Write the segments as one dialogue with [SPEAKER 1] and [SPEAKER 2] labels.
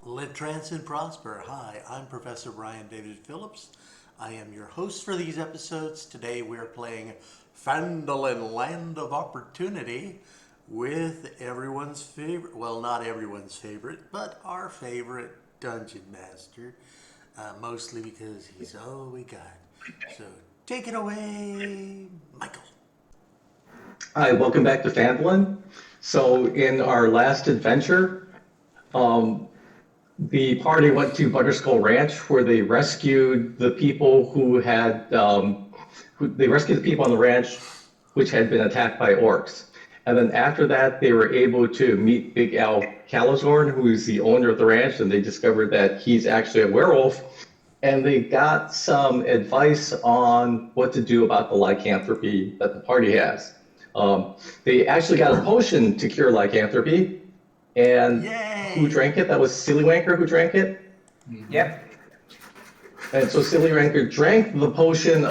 [SPEAKER 1] Live, trance, and prosper. Hi, I'm Professor Brian David Phillips. I am your host for these episodes. Today we're playing Phandalin, Land of Opportunity with everyone's favorite, well, not everyone's favorite, but our favorite Dungeon Master, mostly because he's all we got. So take it away, Michael.
[SPEAKER 2] Hi, welcome back to Phandalin. So in our last adventure, the party went to Butterskull Ranch where they rescued the people they rescued the people on the ranch which had been attacked by orcs. And then after that, they were able to meet Big Al Calazorn, who is the owner of the ranch, and they discovered that he's actually a werewolf. And they got some advice on what to do about the lycanthropy that the party has. They actually got a potion to cure lycanthropy. And
[SPEAKER 1] Yay!
[SPEAKER 2] Who drank it? That was Sillywanker who drank it?
[SPEAKER 3] Yep.
[SPEAKER 2] And so Sillywanker drank the potion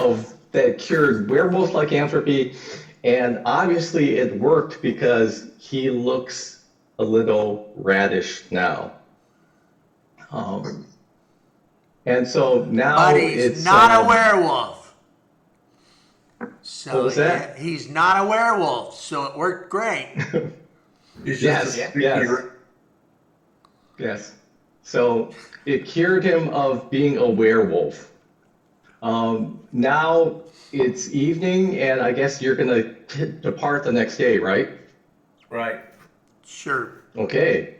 [SPEAKER 2] that cured werewolf lycanthropy, and obviously it worked because he looks a little radish now. And so now
[SPEAKER 1] But he's not a werewolf. So
[SPEAKER 2] What was that?
[SPEAKER 1] He's not a werewolf, so it worked great.
[SPEAKER 2] Yes. So it cured him of being a werewolf. Now it's evening, and I guess you're gonna depart the next day, right?
[SPEAKER 3] Right.
[SPEAKER 1] Sure.
[SPEAKER 2] Okay.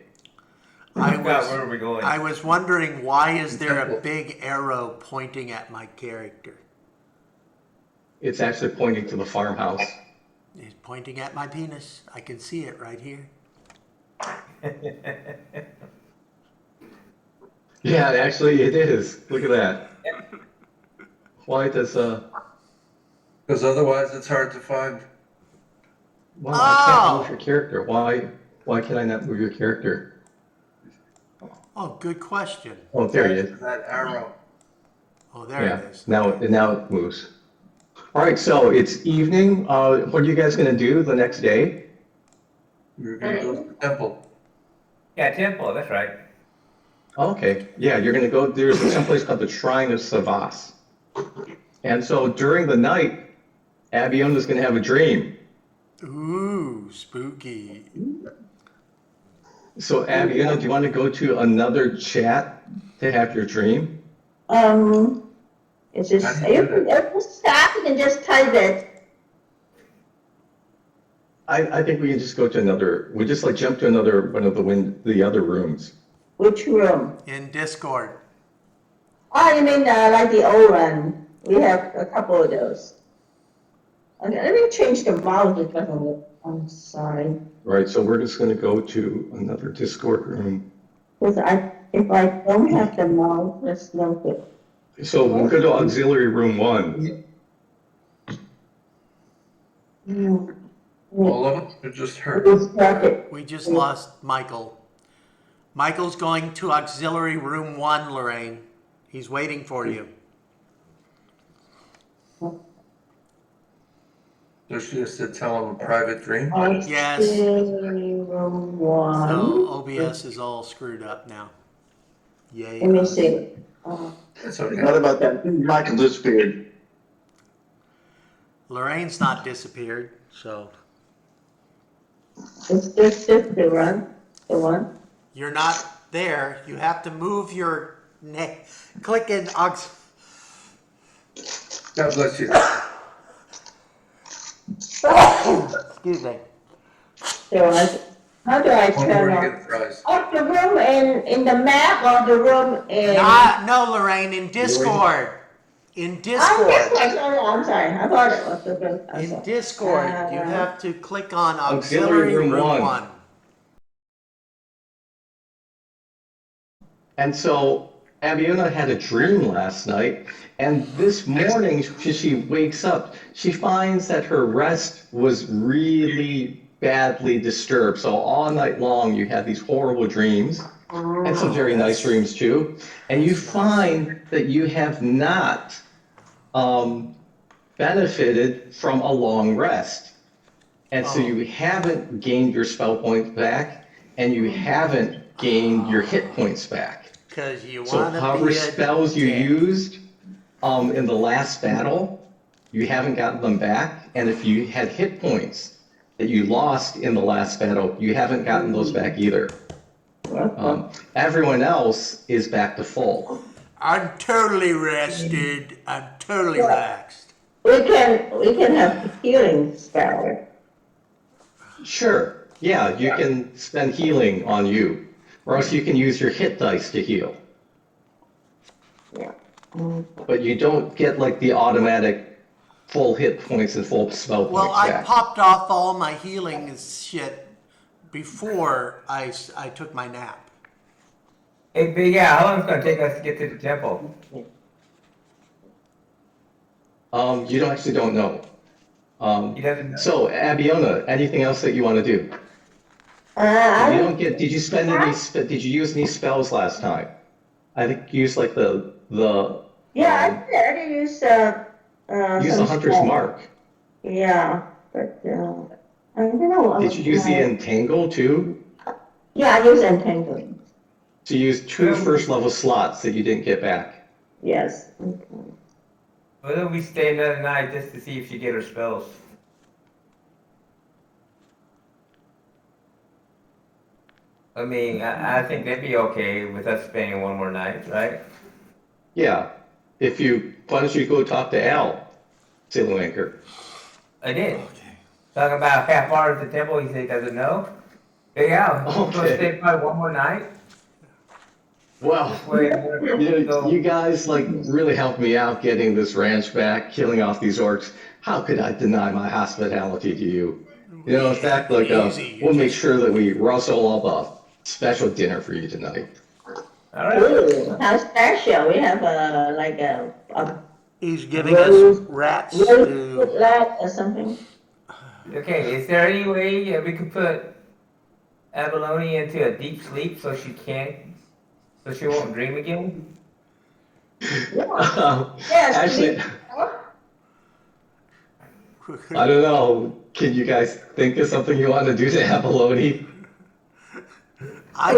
[SPEAKER 3] Where are we going?
[SPEAKER 1] I was wondering, why is there a big arrow pointing at my character?
[SPEAKER 2] It's actually pointing to the farmhouse.
[SPEAKER 1] It's pointing at my penis. I can see it right here.
[SPEAKER 2] Yeah, actually it is. Look at that. Why does
[SPEAKER 4] Because otherwise it's hard to find.
[SPEAKER 2] well, I can't move your character. Why can I not move your character?
[SPEAKER 1] Oh, good question.
[SPEAKER 2] Oh, there he is.
[SPEAKER 4] That arrow.
[SPEAKER 1] Oh, there it is.
[SPEAKER 2] Now it moves. All right, so it's evening. What are you guys gonna do the next day?
[SPEAKER 4] You're going to go to the temple.
[SPEAKER 3] Yeah, temple, that's right.
[SPEAKER 2] Okay, yeah, you're gonna go, there's someplace called the Shrine of Savas. And so during the night, Abiona's gonna have a dream.
[SPEAKER 1] Ooh, spooky.
[SPEAKER 2] So Abiona, do you wanna go to another chat to have your dream?
[SPEAKER 5] It's just, you can stop, you can just type it.
[SPEAKER 2] I think we can just go to another, we just like jump to another, one of the other rooms.
[SPEAKER 5] Which room?
[SPEAKER 1] In Discord.
[SPEAKER 5] Oh, you mean like the old one? We have a couple of those. Okay, let me change the mouse because I'm sorry.
[SPEAKER 2] All right, so we're just gonna go to another Discord room.
[SPEAKER 5] Because if I don't have the mouse, that's no good.
[SPEAKER 2] So we'll go to auxiliary room 1.
[SPEAKER 4] All of them? It just hurt.
[SPEAKER 1] We just lost Michael. Michael's going to auxiliary room 1, Lorraine. He's waiting for you.
[SPEAKER 4] So she has to tell him a private dream?
[SPEAKER 1] Yes.
[SPEAKER 5] Room 1.
[SPEAKER 1] So OBS is all screwed up now. Yay.
[SPEAKER 5] Let me
[SPEAKER 1] us.
[SPEAKER 5] see.
[SPEAKER 4] That's okay.
[SPEAKER 6] What about that? Michael disappeared.
[SPEAKER 1] Lorraine's not disappeared, so
[SPEAKER 5] It's just the one. The one.
[SPEAKER 1] you're not there. You have to move your neck. Click in aux.
[SPEAKER 4] God bless you.
[SPEAKER 1] Excuse me.
[SPEAKER 5] So how do I
[SPEAKER 4] One
[SPEAKER 5] turn
[SPEAKER 4] more to
[SPEAKER 5] off?
[SPEAKER 4] get fries.
[SPEAKER 5] Oh, the room in the map or the room in?
[SPEAKER 1] No, Lorraine, in Discord. In Discord.
[SPEAKER 5] I'm sorry. I thought it was the room. I'm
[SPEAKER 1] In
[SPEAKER 5] sorry.
[SPEAKER 1] Discord, you have to click on
[SPEAKER 2] Auxiliary
[SPEAKER 1] auxiliary
[SPEAKER 2] room
[SPEAKER 1] room
[SPEAKER 2] one.
[SPEAKER 1] 1.
[SPEAKER 2] And so Abiona had a dream last night, and this morning she wakes up, she finds that her rest was really badly disturbed. So all night long you had these horrible dreams, and some very nice dreams too. And you find that you have not benefited from a long rest. And so you haven't gained your spell points back, and you haven't gained your hit points back.
[SPEAKER 1] Because you
[SPEAKER 2] So
[SPEAKER 1] want to
[SPEAKER 2] however
[SPEAKER 1] be a
[SPEAKER 2] spells you
[SPEAKER 1] dick.
[SPEAKER 2] used in the last battle, you haven't gotten them back. And if you had hit points that you lost in the last battle, you haven't gotten those back either. Everyone else is back to full.
[SPEAKER 1] I'm totally rested. I'm totally relaxed.
[SPEAKER 5] We can have healing spell.
[SPEAKER 2] Sure, yeah, you can spend healing on you, or else you can use your hit dice to heal.
[SPEAKER 5] Yeah.
[SPEAKER 2] But you don't get like the automatic full hit points and full spell
[SPEAKER 1] Well,
[SPEAKER 2] points
[SPEAKER 1] I
[SPEAKER 2] back.
[SPEAKER 1] popped off all my healing and shit before I took my nap.
[SPEAKER 3] Hey, Big Al, how long is it going to take us to get to the temple?
[SPEAKER 2] You actually don't know.
[SPEAKER 3] He doesn't know.
[SPEAKER 2] So, Abiona, anything else that you want to do? You don't get. Did you spend any? Did you use any spells last time? I think you used like the.
[SPEAKER 5] Yeah, I did use
[SPEAKER 2] Use the
[SPEAKER 5] some
[SPEAKER 2] Hunter's
[SPEAKER 5] spell.
[SPEAKER 2] Mark.
[SPEAKER 5] Yeah, but I don't know.
[SPEAKER 2] Did you use the Entangle too?
[SPEAKER 5] Yeah, I use entangling.
[SPEAKER 2] So you used 2 first level slots that you didn't get back.
[SPEAKER 5] Yes.
[SPEAKER 3] Why don't we stay another night just to see if she get her spells? I mean, I think that'd be okay with us staying one more night, right?
[SPEAKER 2] Yeah. Why don't you go talk to Al, Sailor Anchor?
[SPEAKER 3] I did. Talking about half hour at the temple, he said he doesn't know. Big Al, you gonna
[SPEAKER 2] Okay.
[SPEAKER 3] stay probably one more night?
[SPEAKER 2] Well, you guys like really helped me out getting this ranch back, killing off these orcs. How could I deny my hospitality to you? In fact, like
[SPEAKER 1] Easy.
[SPEAKER 2] we'll make sure that we rustle up a special dinner for you tonight.
[SPEAKER 3] All right.
[SPEAKER 5] Ooh, how special. We have a
[SPEAKER 1] He's giving us rats
[SPEAKER 5] roast
[SPEAKER 1] to.
[SPEAKER 5] footlet or something.
[SPEAKER 3] Okay, is there any way we could put Abalone into a deep sleep so she won't dream again?
[SPEAKER 5] Yes,
[SPEAKER 2] Actually, I don't know. Can you guys think of something you want to do to Abalone?
[SPEAKER 1] I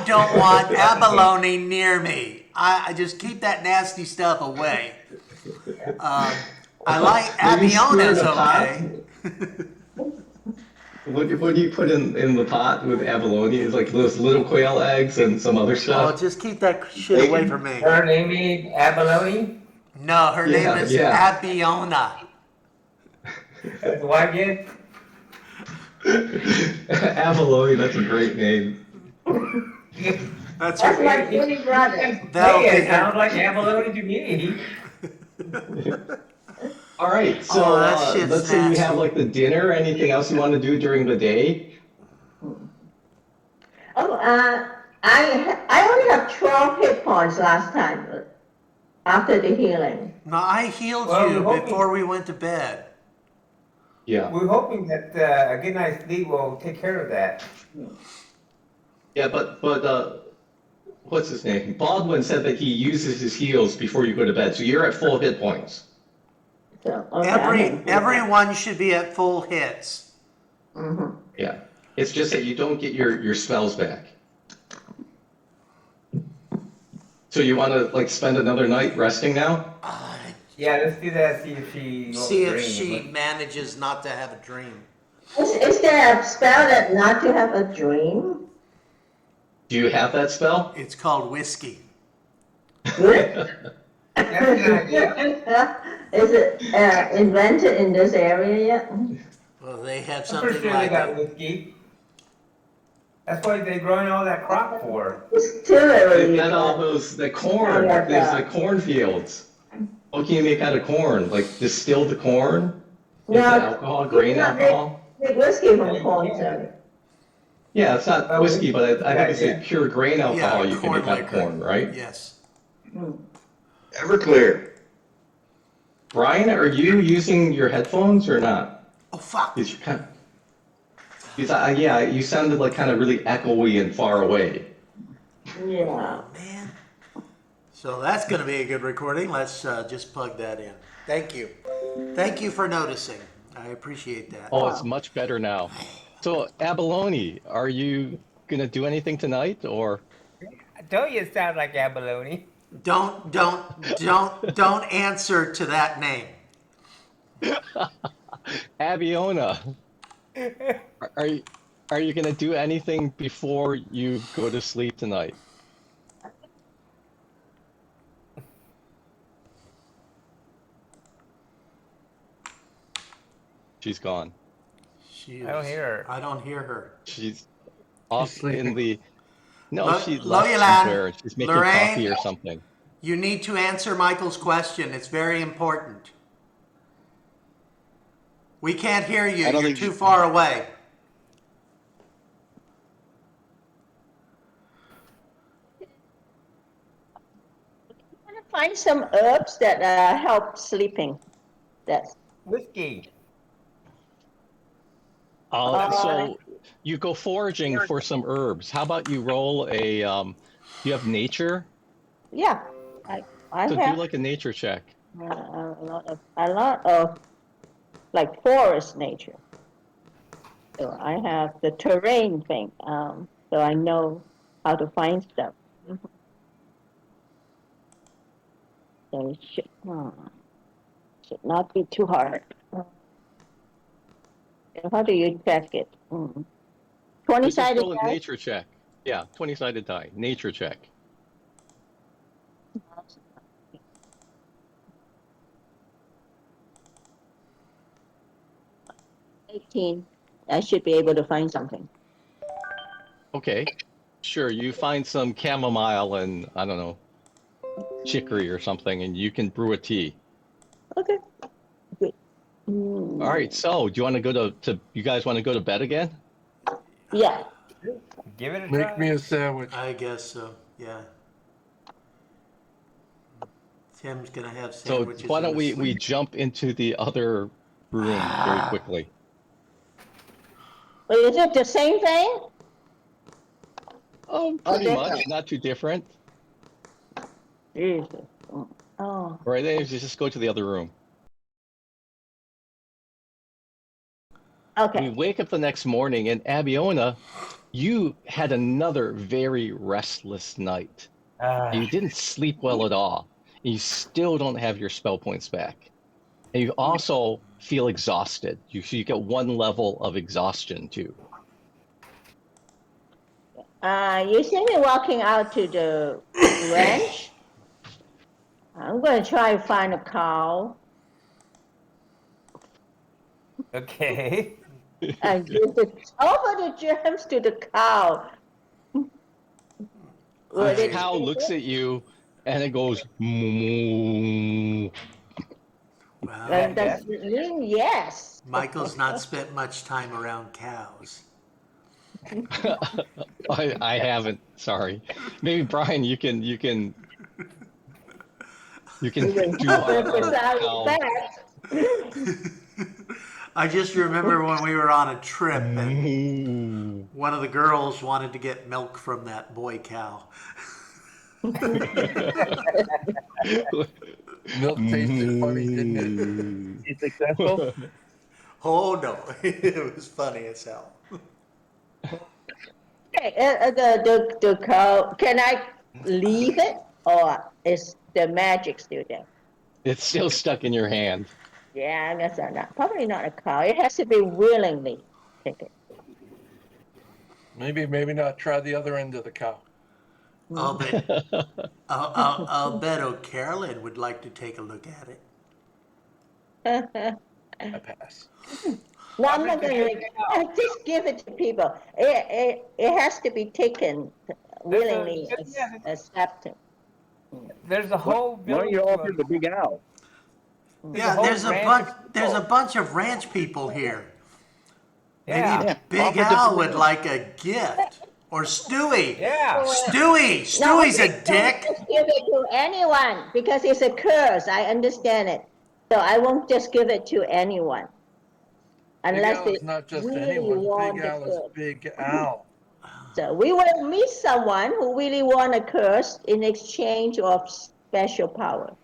[SPEAKER 1] don't want abalone near me. I just keep that nasty stuff away. I like
[SPEAKER 2] Maybe stir in
[SPEAKER 1] Abiona's
[SPEAKER 2] a pot?
[SPEAKER 1] okay.
[SPEAKER 2] What do you put in the pot with abalone? Is like those little quail eggs and some other
[SPEAKER 1] Oh,
[SPEAKER 2] stuff.
[SPEAKER 1] just keep that shit away from me.
[SPEAKER 3] Her name is Abalone?
[SPEAKER 1] No, her name is
[SPEAKER 2] Yeah.
[SPEAKER 1] Abiona.
[SPEAKER 3] That's the wife yet?
[SPEAKER 2] Abalone, that's a great name.
[SPEAKER 1] That's
[SPEAKER 5] That's
[SPEAKER 1] her.
[SPEAKER 5] my baby brother.
[SPEAKER 1] That'll
[SPEAKER 3] Hey,
[SPEAKER 1] be
[SPEAKER 3] it sounds like Abalone to me.
[SPEAKER 2] All right, so
[SPEAKER 1] Oh, that shit's
[SPEAKER 2] let's say you have
[SPEAKER 1] nasty.
[SPEAKER 2] like the dinner. Anything else you want to do during the day?
[SPEAKER 5] Oh, I only have 12 hit points last time after the healing.
[SPEAKER 1] No, I healed
[SPEAKER 3] Well,
[SPEAKER 1] you
[SPEAKER 3] we're hoping-
[SPEAKER 1] before we went to bed.
[SPEAKER 2] Yeah,
[SPEAKER 3] We're hoping that a good night's sleep will take care of that.
[SPEAKER 2] yeah, but what's his name? Baldwin said that he uses his heals before you go to bed, so you're at full hit points.
[SPEAKER 5] So, okay, I can do that.
[SPEAKER 1] Everyone should be at full hits.
[SPEAKER 5] Mhm.
[SPEAKER 2] Yeah, it's just that you don't get your spells back. So you want to like spend another night resting now?
[SPEAKER 3] Yeah, let's do that. See if she won't
[SPEAKER 1] See if
[SPEAKER 3] dream.
[SPEAKER 1] she manages not to have a dream.
[SPEAKER 5] Is there a spell that not to have a dream?
[SPEAKER 2] Do you have that spell?
[SPEAKER 1] It's called whiskey.
[SPEAKER 5] Good.
[SPEAKER 3] That's a good idea.
[SPEAKER 5] Is it invented in this area yet?
[SPEAKER 1] Well, they have
[SPEAKER 3] I'm
[SPEAKER 1] something
[SPEAKER 3] pretty sure
[SPEAKER 1] like
[SPEAKER 3] they got
[SPEAKER 1] it.
[SPEAKER 3] whiskey. That's why they're growing all that crop for.
[SPEAKER 2] They've
[SPEAKER 5] Distillery.
[SPEAKER 2] got all the corn.
[SPEAKER 5] Yeah,
[SPEAKER 2] There's the cornfields. What can you make out of corn? Like distill the corn into alcohol, grain alcohol?
[SPEAKER 5] Make whiskey from corn, so.
[SPEAKER 2] Yeah, it's not whiskey, but I think it's
[SPEAKER 3] Yeah.
[SPEAKER 2] a pure grain alcohol you can
[SPEAKER 1] corn
[SPEAKER 2] make out of
[SPEAKER 1] liquor.
[SPEAKER 2] corn, right?
[SPEAKER 1] Yes.
[SPEAKER 6] Everclear.
[SPEAKER 2] Brian, are you using your headphones or not?
[SPEAKER 1] Oh, fuck.
[SPEAKER 2] Because yeah, you sounded like kind of really echoey and far away.
[SPEAKER 5] Yeah.
[SPEAKER 1] Man. So that's going to be a good recording. Let's just plug that in. Thank you. Thank you for noticing. I appreciate that.
[SPEAKER 2] Oh, it's much better now. So, Abalone, are you gonna do anything tonight, or
[SPEAKER 3] Don't you sound like abalone?
[SPEAKER 1] Don't answer to that name.
[SPEAKER 2] Abiona? Are you are you gonna do anything before you go to sleep tonight? She's gone.
[SPEAKER 1] She
[SPEAKER 3] I don't
[SPEAKER 1] is.
[SPEAKER 3] hear her.
[SPEAKER 1] I don't hear her.
[SPEAKER 2] She's off in
[SPEAKER 4] sleeping.
[SPEAKER 2] the. No, she left
[SPEAKER 1] Loyalan,
[SPEAKER 2] somewhere. She's making
[SPEAKER 1] Lorraine,
[SPEAKER 2] coffee or something.
[SPEAKER 1] you need to answer Michael's question. It's very important. We can't hear you.
[SPEAKER 6] I don't
[SPEAKER 1] You're
[SPEAKER 6] think
[SPEAKER 1] too far away.
[SPEAKER 5] I'm gonna find some herbs that help sleeping. That's
[SPEAKER 3] Whiskey.
[SPEAKER 2] So you go foraging for some herbs. How about you roll a you have nature?
[SPEAKER 5] yeah. I
[SPEAKER 2] So do
[SPEAKER 5] have
[SPEAKER 2] like a nature check.
[SPEAKER 5] a lot of like forest nature. So I have the terrain thing. So I know how to find stuff. So it should not be too hard. How do you check it? 20
[SPEAKER 2] Just
[SPEAKER 5] sided
[SPEAKER 2] roll a
[SPEAKER 5] die?
[SPEAKER 2] nature check. Yeah, 20-sided die. Nature check.
[SPEAKER 5] 18. I should be able to find something.
[SPEAKER 2] Okay. Sure, you find some chamomile and I don't know, chicory or something, and you can brew a tea.
[SPEAKER 5] Okay. Good.
[SPEAKER 2] All right, so do you want to go to you guys want to go to bed again?
[SPEAKER 5] Yeah.
[SPEAKER 3] Give it a
[SPEAKER 4] Make
[SPEAKER 3] try.
[SPEAKER 4] me a sandwich.
[SPEAKER 1] I guess so. Yeah. Tim's gonna have
[SPEAKER 2] So
[SPEAKER 1] sandwiches.
[SPEAKER 2] why
[SPEAKER 1] in
[SPEAKER 2] don't
[SPEAKER 1] his
[SPEAKER 2] we
[SPEAKER 1] sleep.
[SPEAKER 2] jump into the other room very quickly?
[SPEAKER 5] But is it the same thing?
[SPEAKER 2] Oh, pretty
[SPEAKER 5] Okay.
[SPEAKER 2] much, not too different.
[SPEAKER 5] Jesus. Oh.
[SPEAKER 2] Right, then you just go to the other room. We
[SPEAKER 5] Okay.
[SPEAKER 2] wake up the next morning, and Abiona, you had another very restless night. You didn't sleep well at all. You still don't have your spell points back. And you also feel exhausted. You get one level of exhaustion too.
[SPEAKER 5] You see me walking out to the ranch? I'm going to try to find a cow
[SPEAKER 3] Okay.
[SPEAKER 5] and give the offer the germs to the cow. Would
[SPEAKER 2] The
[SPEAKER 5] it
[SPEAKER 2] cow
[SPEAKER 5] take
[SPEAKER 2] looks
[SPEAKER 5] it?
[SPEAKER 2] at you and it goes moo.
[SPEAKER 1] Wow.
[SPEAKER 5] And does it mean yes?
[SPEAKER 1] Michael's not spent much time around cows.
[SPEAKER 2] I haven't. Sorry. Maybe Brian, you can
[SPEAKER 5] You
[SPEAKER 2] do
[SPEAKER 5] can help
[SPEAKER 2] our
[SPEAKER 5] emphasize
[SPEAKER 2] cow.
[SPEAKER 5] that.
[SPEAKER 1] I just remember when we were on a trip and
[SPEAKER 2] Moo.
[SPEAKER 1] one of the girls wanted to get milk from that boy cow.
[SPEAKER 4] Milk tasted funny,
[SPEAKER 2] Mm.
[SPEAKER 4] didn't
[SPEAKER 6] Is successful?
[SPEAKER 1] Oh no, it was funny as hell.
[SPEAKER 5] Okay, the cow, can I leave it or is the magic still there?
[SPEAKER 2] It's still stuck in your hand.
[SPEAKER 5] Yeah, I guess not. Probably not a cow. It has to be willingly taken.
[SPEAKER 4] Maybe not. Try the other end of the cow.
[SPEAKER 1] I'll bet, I'll bet O'Carolyn would like to take a look at it.
[SPEAKER 4] I pass.
[SPEAKER 5] No, I'm not going to just give it to people. It has to be taken willingly, accepted.
[SPEAKER 3] There's a whole
[SPEAKER 6] Why don't
[SPEAKER 3] village.
[SPEAKER 6] you
[SPEAKER 3] full
[SPEAKER 6] offer
[SPEAKER 3] of-
[SPEAKER 6] the big owl?
[SPEAKER 1] Yeah,
[SPEAKER 3] whole
[SPEAKER 1] there's a
[SPEAKER 3] ranch
[SPEAKER 1] bunch.
[SPEAKER 3] of
[SPEAKER 1] There's a
[SPEAKER 3] people.
[SPEAKER 1] bunch of ranch people here.
[SPEAKER 3] Yeah.
[SPEAKER 1] Maybe
[SPEAKER 6] Yeah,
[SPEAKER 1] Big
[SPEAKER 6] offer to
[SPEAKER 1] Al
[SPEAKER 6] bring
[SPEAKER 1] would
[SPEAKER 6] them.
[SPEAKER 1] like a gift, or Stewie.
[SPEAKER 3] Yeah.
[SPEAKER 1] Stewie's
[SPEAKER 5] No,
[SPEAKER 1] a
[SPEAKER 5] don't
[SPEAKER 1] dick.
[SPEAKER 5] just give it to anyone because it's a curse. I understand it. So I won't just give it to anyone.
[SPEAKER 4] Big
[SPEAKER 5] Unless
[SPEAKER 4] Al
[SPEAKER 5] they
[SPEAKER 4] is not just
[SPEAKER 5] really
[SPEAKER 4] anyone.
[SPEAKER 5] want
[SPEAKER 4] Big
[SPEAKER 5] the
[SPEAKER 4] Al is
[SPEAKER 5] curse.
[SPEAKER 4] Big Al.
[SPEAKER 5] So we will meet someone who really want a curse in exchange of special power.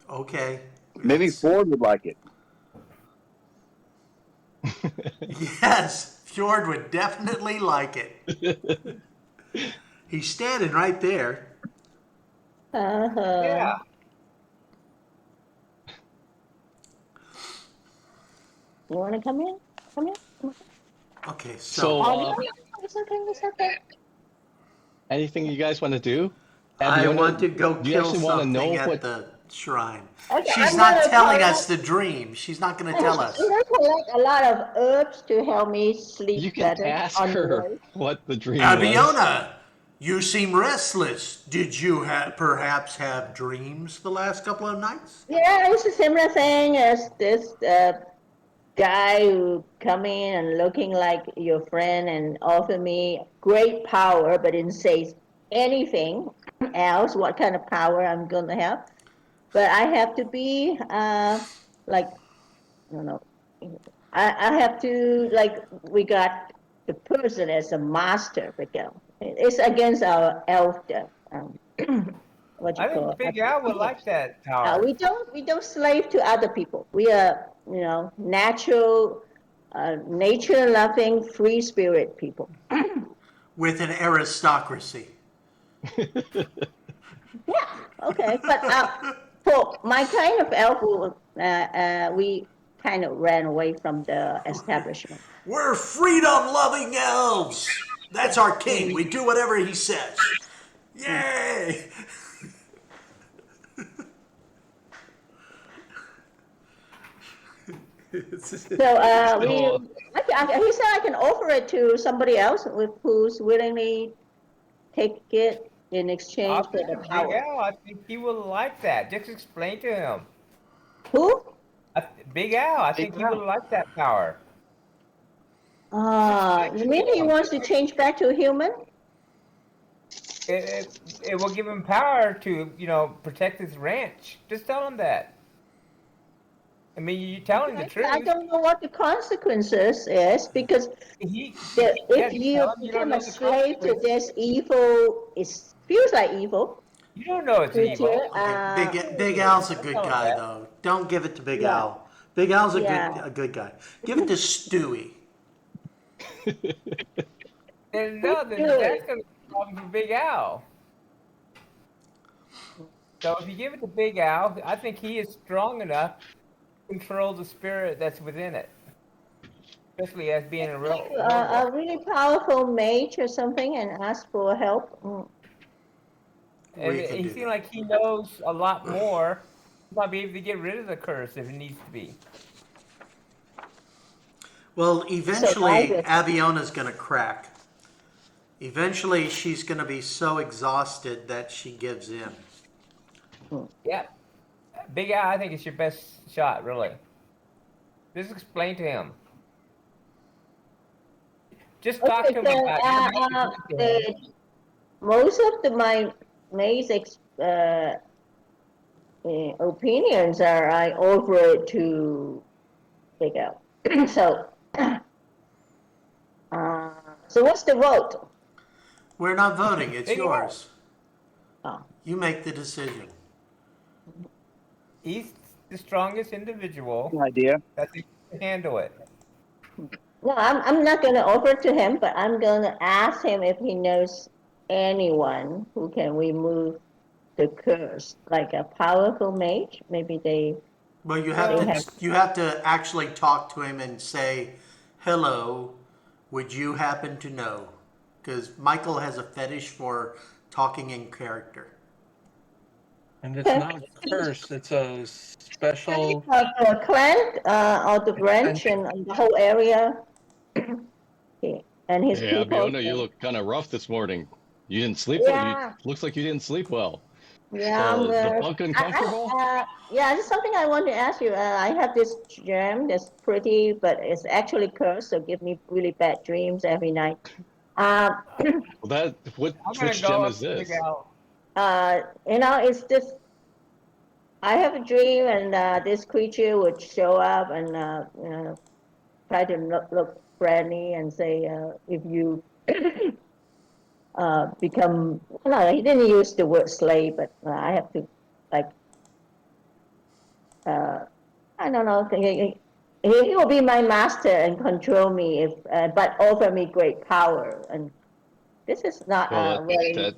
[SPEAKER 1] Okay.
[SPEAKER 6] Maybe
[SPEAKER 1] That's-
[SPEAKER 6] Ford would like it.
[SPEAKER 1] Yes, Fjord would definitely like it. He's standing right there.
[SPEAKER 3] Yeah.
[SPEAKER 5] You want to come in? Come in?
[SPEAKER 1] Okay,
[SPEAKER 7] So,
[SPEAKER 5] Oh, no, it's okay, it's okay.
[SPEAKER 7] anything you guys want to do?
[SPEAKER 1] I want to
[SPEAKER 7] Abiona,
[SPEAKER 1] go
[SPEAKER 7] do you
[SPEAKER 1] kill
[SPEAKER 7] actually want to
[SPEAKER 1] something
[SPEAKER 7] know
[SPEAKER 1] at
[SPEAKER 7] what?
[SPEAKER 1] the shrine.
[SPEAKER 5] Okay,
[SPEAKER 1] She's
[SPEAKER 5] I'm
[SPEAKER 1] not
[SPEAKER 5] gonna
[SPEAKER 1] telling
[SPEAKER 5] collect,
[SPEAKER 1] us the dream. She's not going to
[SPEAKER 5] I'm
[SPEAKER 1] tell us.
[SPEAKER 5] gonna collect a lot of herbs to help me sleep
[SPEAKER 7] You can
[SPEAKER 5] better
[SPEAKER 7] ask
[SPEAKER 5] on the
[SPEAKER 7] her
[SPEAKER 5] way.
[SPEAKER 7] what the dream was.
[SPEAKER 1] Abiona, you seem restless. Did you perhaps have dreams the last couple of nights?
[SPEAKER 5] Yeah, it's a similar thing as this guy who come in and looking like your friend and offer me great power, but didn't say anything else, what kind of power I'm gonna have. But I have to be like, I don't know, I have to like we got the person as a master, because it's against our elder. What you
[SPEAKER 3] I
[SPEAKER 5] call
[SPEAKER 3] think
[SPEAKER 5] it?
[SPEAKER 3] Big Al would like that power.
[SPEAKER 5] We don't slave to other people. We are, natural, nature loving, free spirit people.
[SPEAKER 1] With an aristocracy.
[SPEAKER 5] Yeah, okay, but for my kind of elf, we kind of ran away from the establishment.
[SPEAKER 1] We're freedom loving elves. That's our king. We do whatever he says. Yay!
[SPEAKER 5] So
[SPEAKER 7] So,
[SPEAKER 5] he said I can offer it to somebody else who's willingly take it in exchange for the
[SPEAKER 3] Big
[SPEAKER 5] power.
[SPEAKER 3] Al, I think he will like that. Just explain to him.
[SPEAKER 5] Who?
[SPEAKER 3] Big Al, I think he would like that power.
[SPEAKER 5] You mean he wants to change back to a human?
[SPEAKER 3] It will give him power to, protect his ranch. Just tell him that. I mean, you tell him the truth.
[SPEAKER 5] I don't know what the consequences is, because if you
[SPEAKER 3] tell him you don't
[SPEAKER 5] become
[SPEAKER 3] know
[SPEAKER 5] a
[SPEAKER 3] the
[SPEAKER 5] slave to
[SPEAKER 3] consequences.
[SPEAKER 5] this evil, it feels like evil
[SPEAKER 3] You don't know it's
[SPEAKER 5] creature.
[SPEAKER 3] evil.
[SPEAKER 1] Big Al's a good
[SPEAKER 3] Tell him
[SPEAKER 1] guy,
[SPEAKER 3] that.
[SPEAKER 1] though. Don't give it to Big
[SPEAKER 5] Yeah.
[SPEAKER 1] Al. Big Al's
[SPEAKER 5] Yeah.
[SPEAKER 1] a good guy. Give it to Stewie.
[SPEAKER 3] Then that's
[SPEAKER 5] Really?
[SPEAKER 3] going to be a problem for Big Al. So if you give it to Big Al, I think he is strong enough to control the spirit that's within it. Especially as being a real
[SPEAKER 5] A really powerful mage or something and ask for help.
[SPEAKER 3] And
[SPEAKER 1] We can
[SPEAKER 3] he
[SPEAKER 1] do
[SPEAKER 3] seems
[SPEAKER 1] that.
[SPEAKER 3] like he knows a lot more. He might be able to get rid of the curse if it needs to be.
[SPEAKER 1] Well, eventually,
[SPEAKER 5] Survive it.
[SPEAKER 1] Aviona's going to crack. Eventually, she's going to be so exhausted that she gives in.
[SPEAKER 3] Yeah. Big Al, I think it's your best shot, really. Just explain to him. Just talk to him
[SPEAKER 5] Okay,
[SPEAKER 3] about it.
[SPEAKER 5] most of my mage opinions are I offer it to Big Al. So, so what's the vote?
[SPEAKER 1] We're not voting. It's
[SPEAKER 3] Big Al.
[SPEAKER 1] yours.
[SPEAKER 5] Oh.
[SPEAKER 1] You make the decision.
[SPEAKER 3] He's the strongest individual
[SPEAKER 8] idea.
[SPEAKER 3] that can handle it.
[SPEAKER 5] No, I'm not going to offer it to him, but I'm going to ask him if he knows anyone who can remove the curse, like a powerful mage. Maybe they.
[SPEAKER 1] Well, you
[SPEAKER 5] They have-
[SPEAKER 1] have to actually talk to him and say, "Hello, would you happen to know?" Because Michael has a fetish for talking in character.
[SPEAKER 4] And it's not a curse, it's a special.
[SPEAKER 5] The clan of the branch and the whole area. Okay. And his
[SPEAKER 7] hey,
[SPEAKER 5] people.
[SPEAKER 7] Abiona, you look kind of rough this morning. You didn't sleep well.
[SPEAKER 5] Yeah.
[SPEAKER 7] Looks like you didn't sleep well.
[SPEAKER 5] Yeah,
[SPEAKER 7] The bunk uncomfortable?
[SPEAKER 5] yeah, this is something I want to ask you. I have this gem that's pretty, but it's actually cursed, so give me really bad dreams every night.
[SPEAKER 7] Well, which
[SPEAKER 3] I'm going to
[SPEAKER 7] gem
[SPEAKER 3] go
[SPEAKER 7] is
[SPEAKER 3] up to
[SPEAKER 7] this?
[SPEAKER 3] Big Al.
[SPEAKER 5] It's this. I have a dream, and this creature would show up and try to look friendly and say, if you become. No, he didn't use the word slave, but I have to like. I don't know. he will be my master and control me, if but offer me great power. And this is not
[SPEAKER 7] Well,
[SPEAKER 5] a very
[SPEAKER 7] that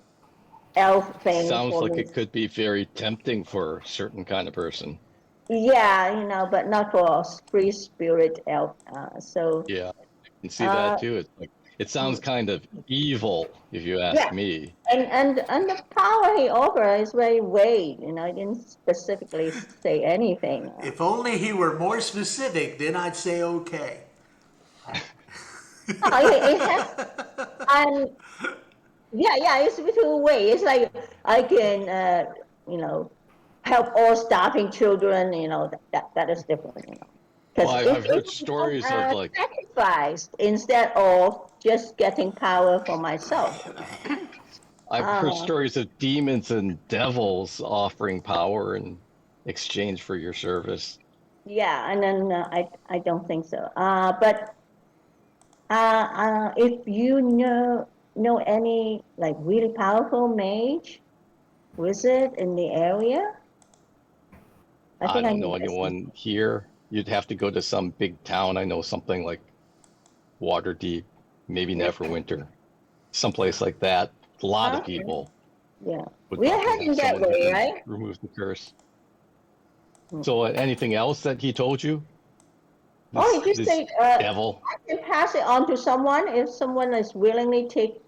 [SPEAKER 5] elf thing
[SPEAKER 7] sounds
[SPEAKER 5] for
[SPEAKER 7] like
[SPEAKER 5] me.
[SPEAKER 7] it could be very tempting for a certain kind of person.
[SPEAKER 5] Yeah, but not for a free spirit elf.
[SPEAKER 7] Yeah, I can see that
[SPEAKER 5] Uh,
[SPEAKER 7] too. It's like it sounds kind of evil, if you ask
[SPEAKER 5] yeah,
[SPEAKER 7] me.
[SPEAKER 5] and the power he offered is very vague. He didn't specifically say anything.
[SPEAKER 1] If only he were more specific, then I'd say okay.
[SPEAKER 5] It has, and yeah, it's two way. It's like I can, help all starving children. That is different.
[SPEAKER 7] Well,
[SPEAKER 5] Because
[SPEAKER 7] I've
[SPEAKER 5] if
[SPEAKER 7] heard stories of
[SPEAKER 5] I'm
[SPEAKER 7] like
[SPEAKER 5] sacrificed instead of just getting power for myself.
[SPEAKER 7] I've heard
[SPEAKER 5] Uh,
[SPEAKER 7] stories of demons and devils offering power in exchange for your service.
[SPEAKER 5] yeah, and then I don't think so. But if you know any like really powerful mage wizard in the area, I
[SPEAKER 7] I
[SPEAKER 5] think I
[SPEAKER 7] don't
[SPEAKER 5] need
[SPEAKER 7] know
[SPEAKER 5] this.
[SPEAKER 7] anyone here. You'd have to go to some big town. I know something like Waterdeep, maybe Neverwinter, someplace like that. A lot of
[SPEAKER 5] Okay.
[SPEAKER 7] people
[SPEAKER 5] Yeah,
[SPEAKER 7] would
[SPEAKER 5] we are
[SPEAKER 7] probably have
[SPEAKER 5] heading that
[SPEAKER 7] someone who
[SPEAKER 5] way,
[SPEAKER 7] can
[SPEAKER 5] right?
[SPEAKER 7] remove the curse. So, anything else that he told you?
[SPEAKER 5] Oh,
[SPEAKER 7] This
[SPEAKER 5] he just
[SPEAKER 7] this
[SPEAKER 5] said
[SPEAKER 7] devil.
[SPEAKER 5] I can pass it on to someone if someone is willingly take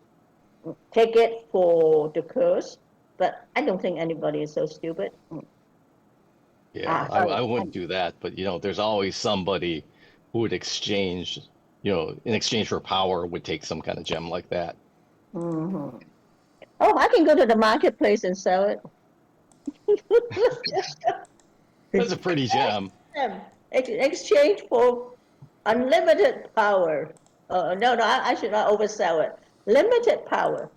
[SPEAKER 5] it for the curse. But I don't think anybody is so stupid.
[SPEAKER 7] Yeah,
[SPEAKER 5] Sorry.
[SPEAKER 7] I wouldn't do that, but there's always somebody who would exchange, in exchange for power, would take some kind of gem like that.
[SPEAKER 5] Hmm. Oh, I can go to the marketplace and sell it.
[SPEAKER 7] That's a pretty gem.
[SPEAKER 5] Exchange for unlimited power. No, I should not oversell it. Limited power.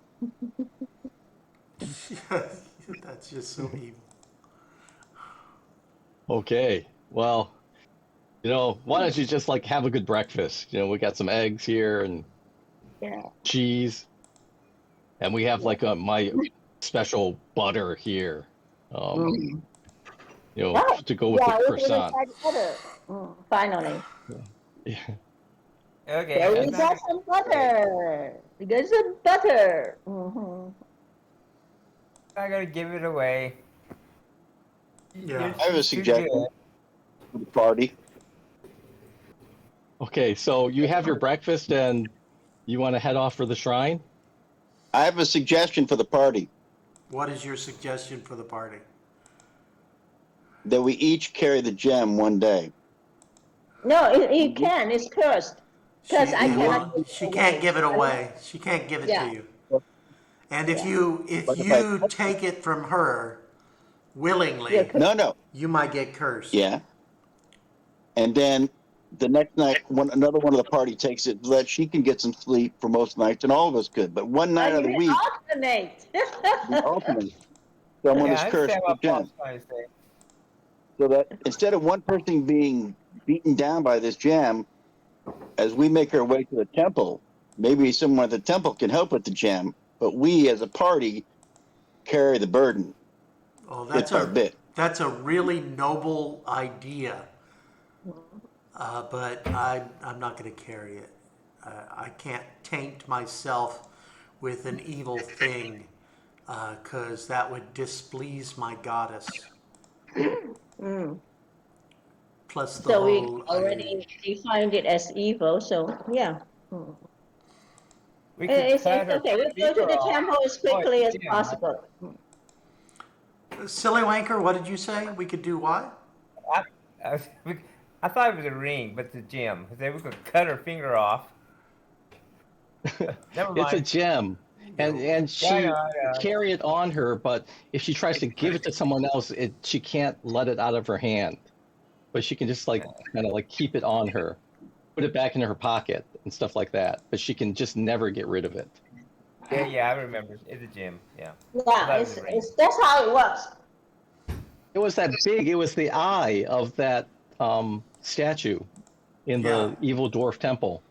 [SPEAKER 1] That's just so evil.
[SPEAKER 7] Okay, well, why don't you just like have a good breakfast? We got some eggs here and
[SPEAKER 5] Yeah.
[SPEAKER 7] cheese, and we have
[SPEAKER 5] Yeah.
[SPEAKER 7] like my special butter here,
[SPEAKER 5] Mm.
[SPEAKER 7] you
[SPEAKER 5] Oh,
[SPEAKER 7] to go with the
[SPEAKER 5] yeah, we will
[SPEAKER 7] croissant.
[SPEAKER 5] try butter. Finally.
[SPEAKER 7] Yeah.
[SPEAKER 3] Okay,
[SPEAKER 5] So
[SPEAKER 3] I'm
[SPEAKER 5] we
[SPEAKER 7] And
[SPEAKER 3] not
[SPEAKER 5] got
[SPEAKER 3] gonna
[SPEAKER 5] some
[SPEAKER 3] wait.
[SPEAKER 5] butter. We got some butter. Hmm.
[SPEAKER 3] I'm not gonna give it away.
[SPEAKER 1] Yeah.
[SPEAKER 6] I have a
[SPEAKER 3] She's too good.
[SPEAKER 6] suggestion for the party.
[SPEAKER 7] okay, so you have your breakfast and you want to head off for the shrine?
[SPEAKER 6] I have a suggestion for the party
[SPEAKER 1] What is your suggestion for the party?
[SPEAKER 6] that we each carry the gem one day.
[SPEAKER 5] No, you can. It's cursed. Because I cannot give it
[SPEAKER 1] She can't
[SPEAKER 5] away.
[SPEAKER 1] give it away. She can't give it to
[SPEAKER 5] Yeah,
[SPEAKER 1] you. And if
[SPEAKER 5] yeah.
[SPEAKER 1] you take it from her
[SPEAKER 5] You're
[SPEAKER 1] willingly,
[SPEAKER 5] cursed.
[SPEAKER 6] No.
[SPEAKER 1] you might get cursed.
[SPEAKER 6] Yeah. And then the next night, another one of the party takes it so that she can get some sleep for most nights, and all of us could. But one night
[SPEAKER 5] And
[SPEAKER 6] of the
[SPEAKER 5] you
[SPEAKER 6] week,
[SPEAKER 5] alternate.
[SPEAKER 6] we alternate. Someone
[SPEAKER 3] Yeah,
[SPEAKER 6] is
[SPEAKER 3] I
[SPEAKER 6] cursed
[SPEAKER 3] understand
[SPEAKER 6] with
[SPEAKER 3] what
[SPEAKER 6] the
[SPEAKER 3] Paul's
[SPEAKER 6] gem.
[SPEAKER 3] trying to say.
[SPEAKER 6] So that instead of one person being beaten down by this gem, as we make our way to the temple, maybe someone at the temple can help with the gem, but we as a party carry the burden
[SPEAKER 1] Oh,
[SPEAKER 6] bit by bit.
[SPEAKER 1] that's a really noble idea. But I'm not going to carry it. I can't taint myself with an evil thing because that would displease my goddess.
[SPEAKER 5] Mm.
[SPEAKER 1] Plus the
[SPEAKER 5] So we
[SPEAKER 1] whole
[SPEAKER 5] already defined it as evil. So yeah. Mm.
[SPEAKER 3] We could cut
[SPEAKER 5] It's
[SPEAKER 3] her
[SPEAKER 5] okay. We'll go to
[SPEAKER 3] finger
[SPEAKER 5] the
[SPEAKER 3] off.
[SPEAKER 5] temple as
[SPEAKER 3] Oh,
[SPEAKER 5] quickly as
[SPEAKER 3] yeah,
[SPEAKER 5] possible.
[SPEAKER 1] silly wanker. What did you say? We could do what?
[SPEAKER 3] I, I, I thought it was a ring, but it's a gem. Then we could cut her finger off. Never
[SPEAKER 7] It's a
[SPEAKER 3] mind.
[SPEAKER 7] gem, and
[SPEAKER 1] No.
[SPEAKER 7] and
[SPEAKER 3] Yeah, I know,
[SPEAKER 7] she
[SPEAKER 3] I know.
[SPEAKER 7] carry it on her, but if she tries to give it to someone else, she can't let it out of her hand. But she can just like kind of like keep it on her, put it back in her pocket and stuff like that. But she can just never get rid of it.
[SPEAKER 3] Yeah, I remember. It's a gem. Yeah. I
[SPEAKER 5] Yeah,
[SPEAKER 3] thought it was a ring.
[SPEAKER 5] that's how it works.
[SPEAKER 7] It was that big. It was the eye of that statue in
[SPEAKER 1] Yeah.
[SPEAKER 7] the evil dwarf temple.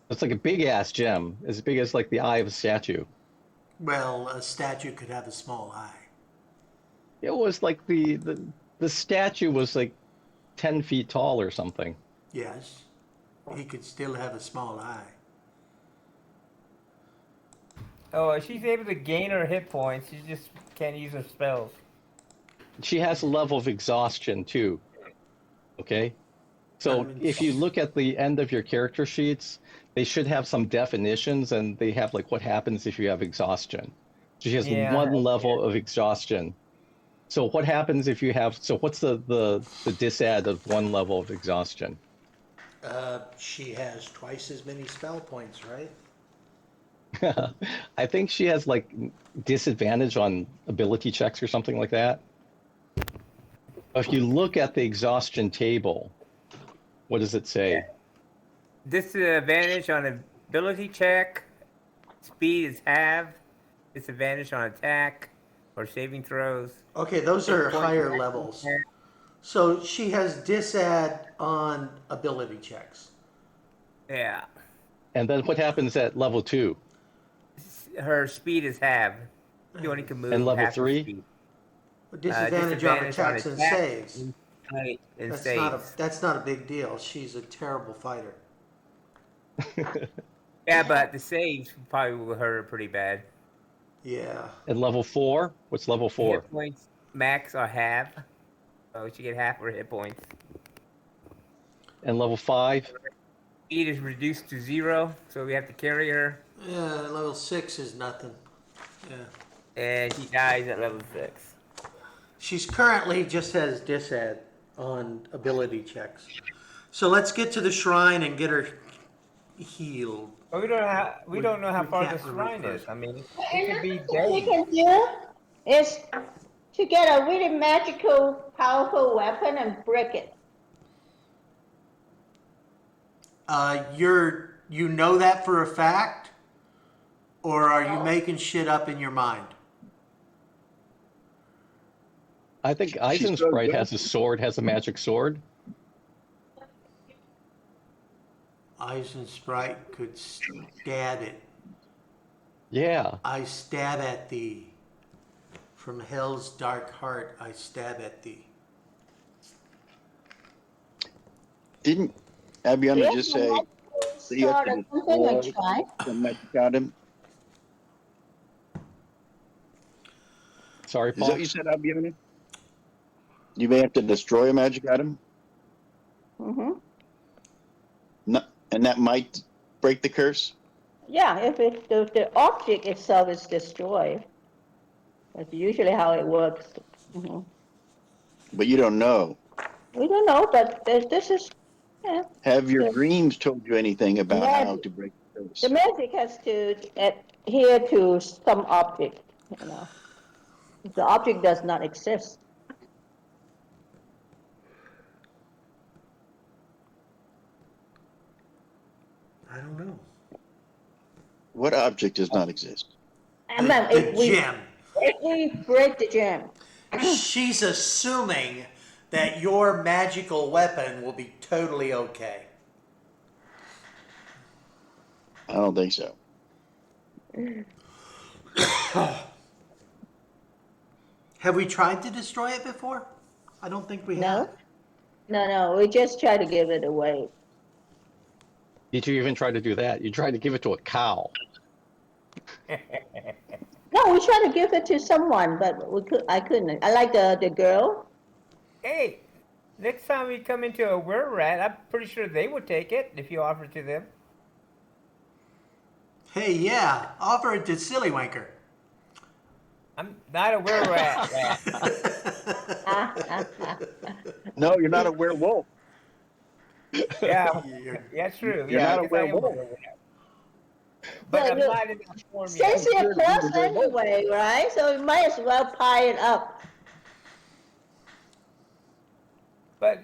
[SPEAKER 7] It's like a big ass gem, as big as like the eye of a statue.
[SPEAKER 1] Well, a statue could have a small eye.
[SPEAKER 7] It was like the statue was like 10 feet tall or something.
[SPEAKER 1] Yes. He could still have a small eye.
[SPEAKER 3] Oh, she's able to gain her hit points. She just can't use her spells.
[SPEAKER 7] She has a level of exhaustion too. Okay? So if you look at the end of your character sheets, they should have some definitions, and they have like what happens if you have exhaustion. She has
[SPEAKER 3] Yeah.
[SPEAKER 7] one level of exhaustion. So what happens if you have? So what's the disad of one level of exhaustion?
[SPEAKER 1] She has twice as many spell points, right?
[SPEAKER 7] I think she has like disadvantage on ability checks or something like that. If you look at the exhaustion table, what does it say?
[SPEAKER 3] Disadvantage on ability check. Speed is halved. Disadvantage on attack or saving throws.
[SPEAKER 1] Okay, those are higher levels. So she has disad on ability checks.
[SPEAKER 3] Yeah.
[SPEAKER 7] And then what happens at level 2?
[SPEAKER 3] Her speed is halved. She only can move.
[SPEAKER 7] And level
[SPEAKER 3] half her
[SPEAKER 7] 3?
[SPEAKER 3] speed.
[SPEAKER 1] Disadvantage on attacks and saves.
[SPEAKER 3] And
[SPEAKER 1] That's not a big deal. She's a terrible fighter.
[SPEAKER 3] Yeah, but the saves probably will hurt her pretty bad.
[SPEAKER 1] Yeah.
[SPEAKER 7] And level 4? What's level 4?
[SPEAKER 3] Hit points max are half. So she get half her hit points.
[SPEAKER 7] And level 5?
[SPEAKER 3] Speed is reduced to 0, so we have to carry her.
[SPEAKER 1] Yeah, level 6 is nothing. Yeah.
[SPEAKER 3] And she dies at level 6.
[SPEAKER 1] She's currently just has disad on ability checks. So let's get to the shrine and get her healed.
[SPEAKER 3] But we don't know how
[SPEAKER 1] we
[SPEAKER 3] far
[SPEAKER 1] can't
[SPEAKER 3] the shrine
[SPEAKER 1] really
[SPEAKER 3] is. I mean, it could be
[SPEAKER 5] What we
[SPEAKER 3] days.
[SPEAKER 5] can do is to get a really magical, powerful weapon and break it.
[SPEAKER 1] You know that for a fact? Or are you making shit up in your mind?
[SPEAKER 7] I think Eisensprite has a sword, has a magic sword.
[SPEAKER 1] Eisensprite could stab it.
[SPEAKER 7] Yeah.
[SPEAKER 1] I stab at thee. From hell's dark heart, I stab at thee.
[SPEAKER 6] Didn't Abiana just say that you have
[SPEAKER 5] Sort
[SPEAKER 6] to
[SPEAKER 5] of something like
[SPEAKER 6] destroy
[SPEAKER 5] try.
[SPEAKER 6] the magic item?
[SPEAKER 7] Sorry,
[SPEAKER 6] Is that
[SPEAKER 7] Paul.
[SPEAKER 6] what you said, Abiana? You may have to destroy a magic item?
[SPEAKER 5] Mm-hmm.
[SPEAKER 6] No, and that might break the curse?
[SPEAKER 5] Yeah, if the object itself is destroyed. That's usually how it works. Hmm.
[SPEAKER 6] But you don't know.
[SPEAKER 5] We don't know, but this is, yeah.
[SPEAKER 6] Have your
[SPEAKER 5] Yeah.
[SPEAKER 6] dreams told you anything about how
[SPEAKER 5] Magic.
[SPEAKER 6] to break the curse?
[SPEAKER 5] The magic has to adhere to some object, you know. If the object does not exist.
[SPEAKER 1] I don't know.
[SPEAKER 6] What object does not exist?
[SPEAKER 5] And then
[SPEAKER 1] The
[SPEAKER 5] if
[SPEAKER 1] gem.
[SPEAKER 5] we break the gem,
[SPEAKER 1] She's assuming that your magical weapon will be totally okay.
[SPEAKER 6] I don't think so.
[SPEAKER 1] Have we tried to destroy it before? I don't think we have.
[SPEAKER 5] no, we just try to give it away.
[SPEAKER 7] Did you even try to do that? You tried to give it to a cow.
[SPEAKER 5] No, we tried to give it to someone, but I couldn't. I like the girl.
[SPEAKER 3] Hey, next time we come into a were-rat, I'm pretty sure they would take it if you offer it to them.
[SPEAKER 1] Hey, yeah, offer it to Sillywinker.
[SPEAKER 3] I'm not a were-rat.
[SPEAKER 6] No, you're not a werewolf.
[SPEAKER 3] Yeah,
[SPEAKER 1] You're-
[SPEAKER 3] yeah, true.
[SPEAKER 6] You're
[SPEAKER 3] Yeah,
[SPEAKER 6] not
[SPEAKER 3] I
[SPEAKER 6] a
[SPEAKER 3] guess I am
[SPEAKER 6] werewolf.
[SPEAKER 3] But
[SPEAKER 5] Yeah,
[SPEAKER 3] I'm
[SPEAKER 5] look,
[SPEAKER 3] not in that form yet.
[SPEAKER 5] Since you're close anyway, right? So we might as well pile it up.
[SPEAKER 3] But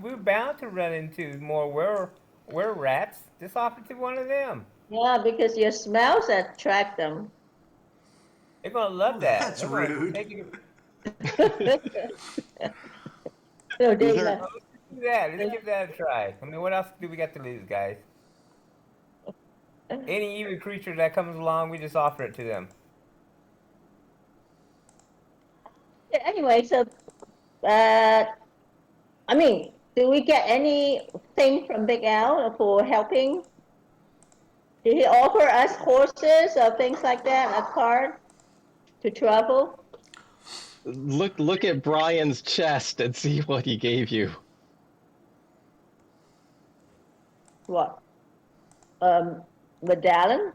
[SPEAKER 3] we're bound to run into more were-rats. Just offer it to one of them.
[SPEAKER 5] Yeah, because your smells attract them.
[SPEAKER 3] They're gonna love that.
[SPEAKER 1] That's
[SPEAKER 3] They're gonna
[SPEAKER 1] rude.
[SPEAKER 3] take it-
[SPEAKER 5] So they
[SPEAKER 6] Is there-
[SPEAKER 5] like,
[SPEAKER 3] Let's do that. Let's give that a try. I mean, what else do we got to lose, guys? Any evil creature that comes along, we just offer it to them.
[SPEAKER 5] anyway, so I mean, Do we get anything from Big Al for helping? Did he offer us horses or things like that, a card to travel?
[SPEAKER 7] Look at Brian's chest and see what he gave you.
[SPEAKER 5] What? Medallion?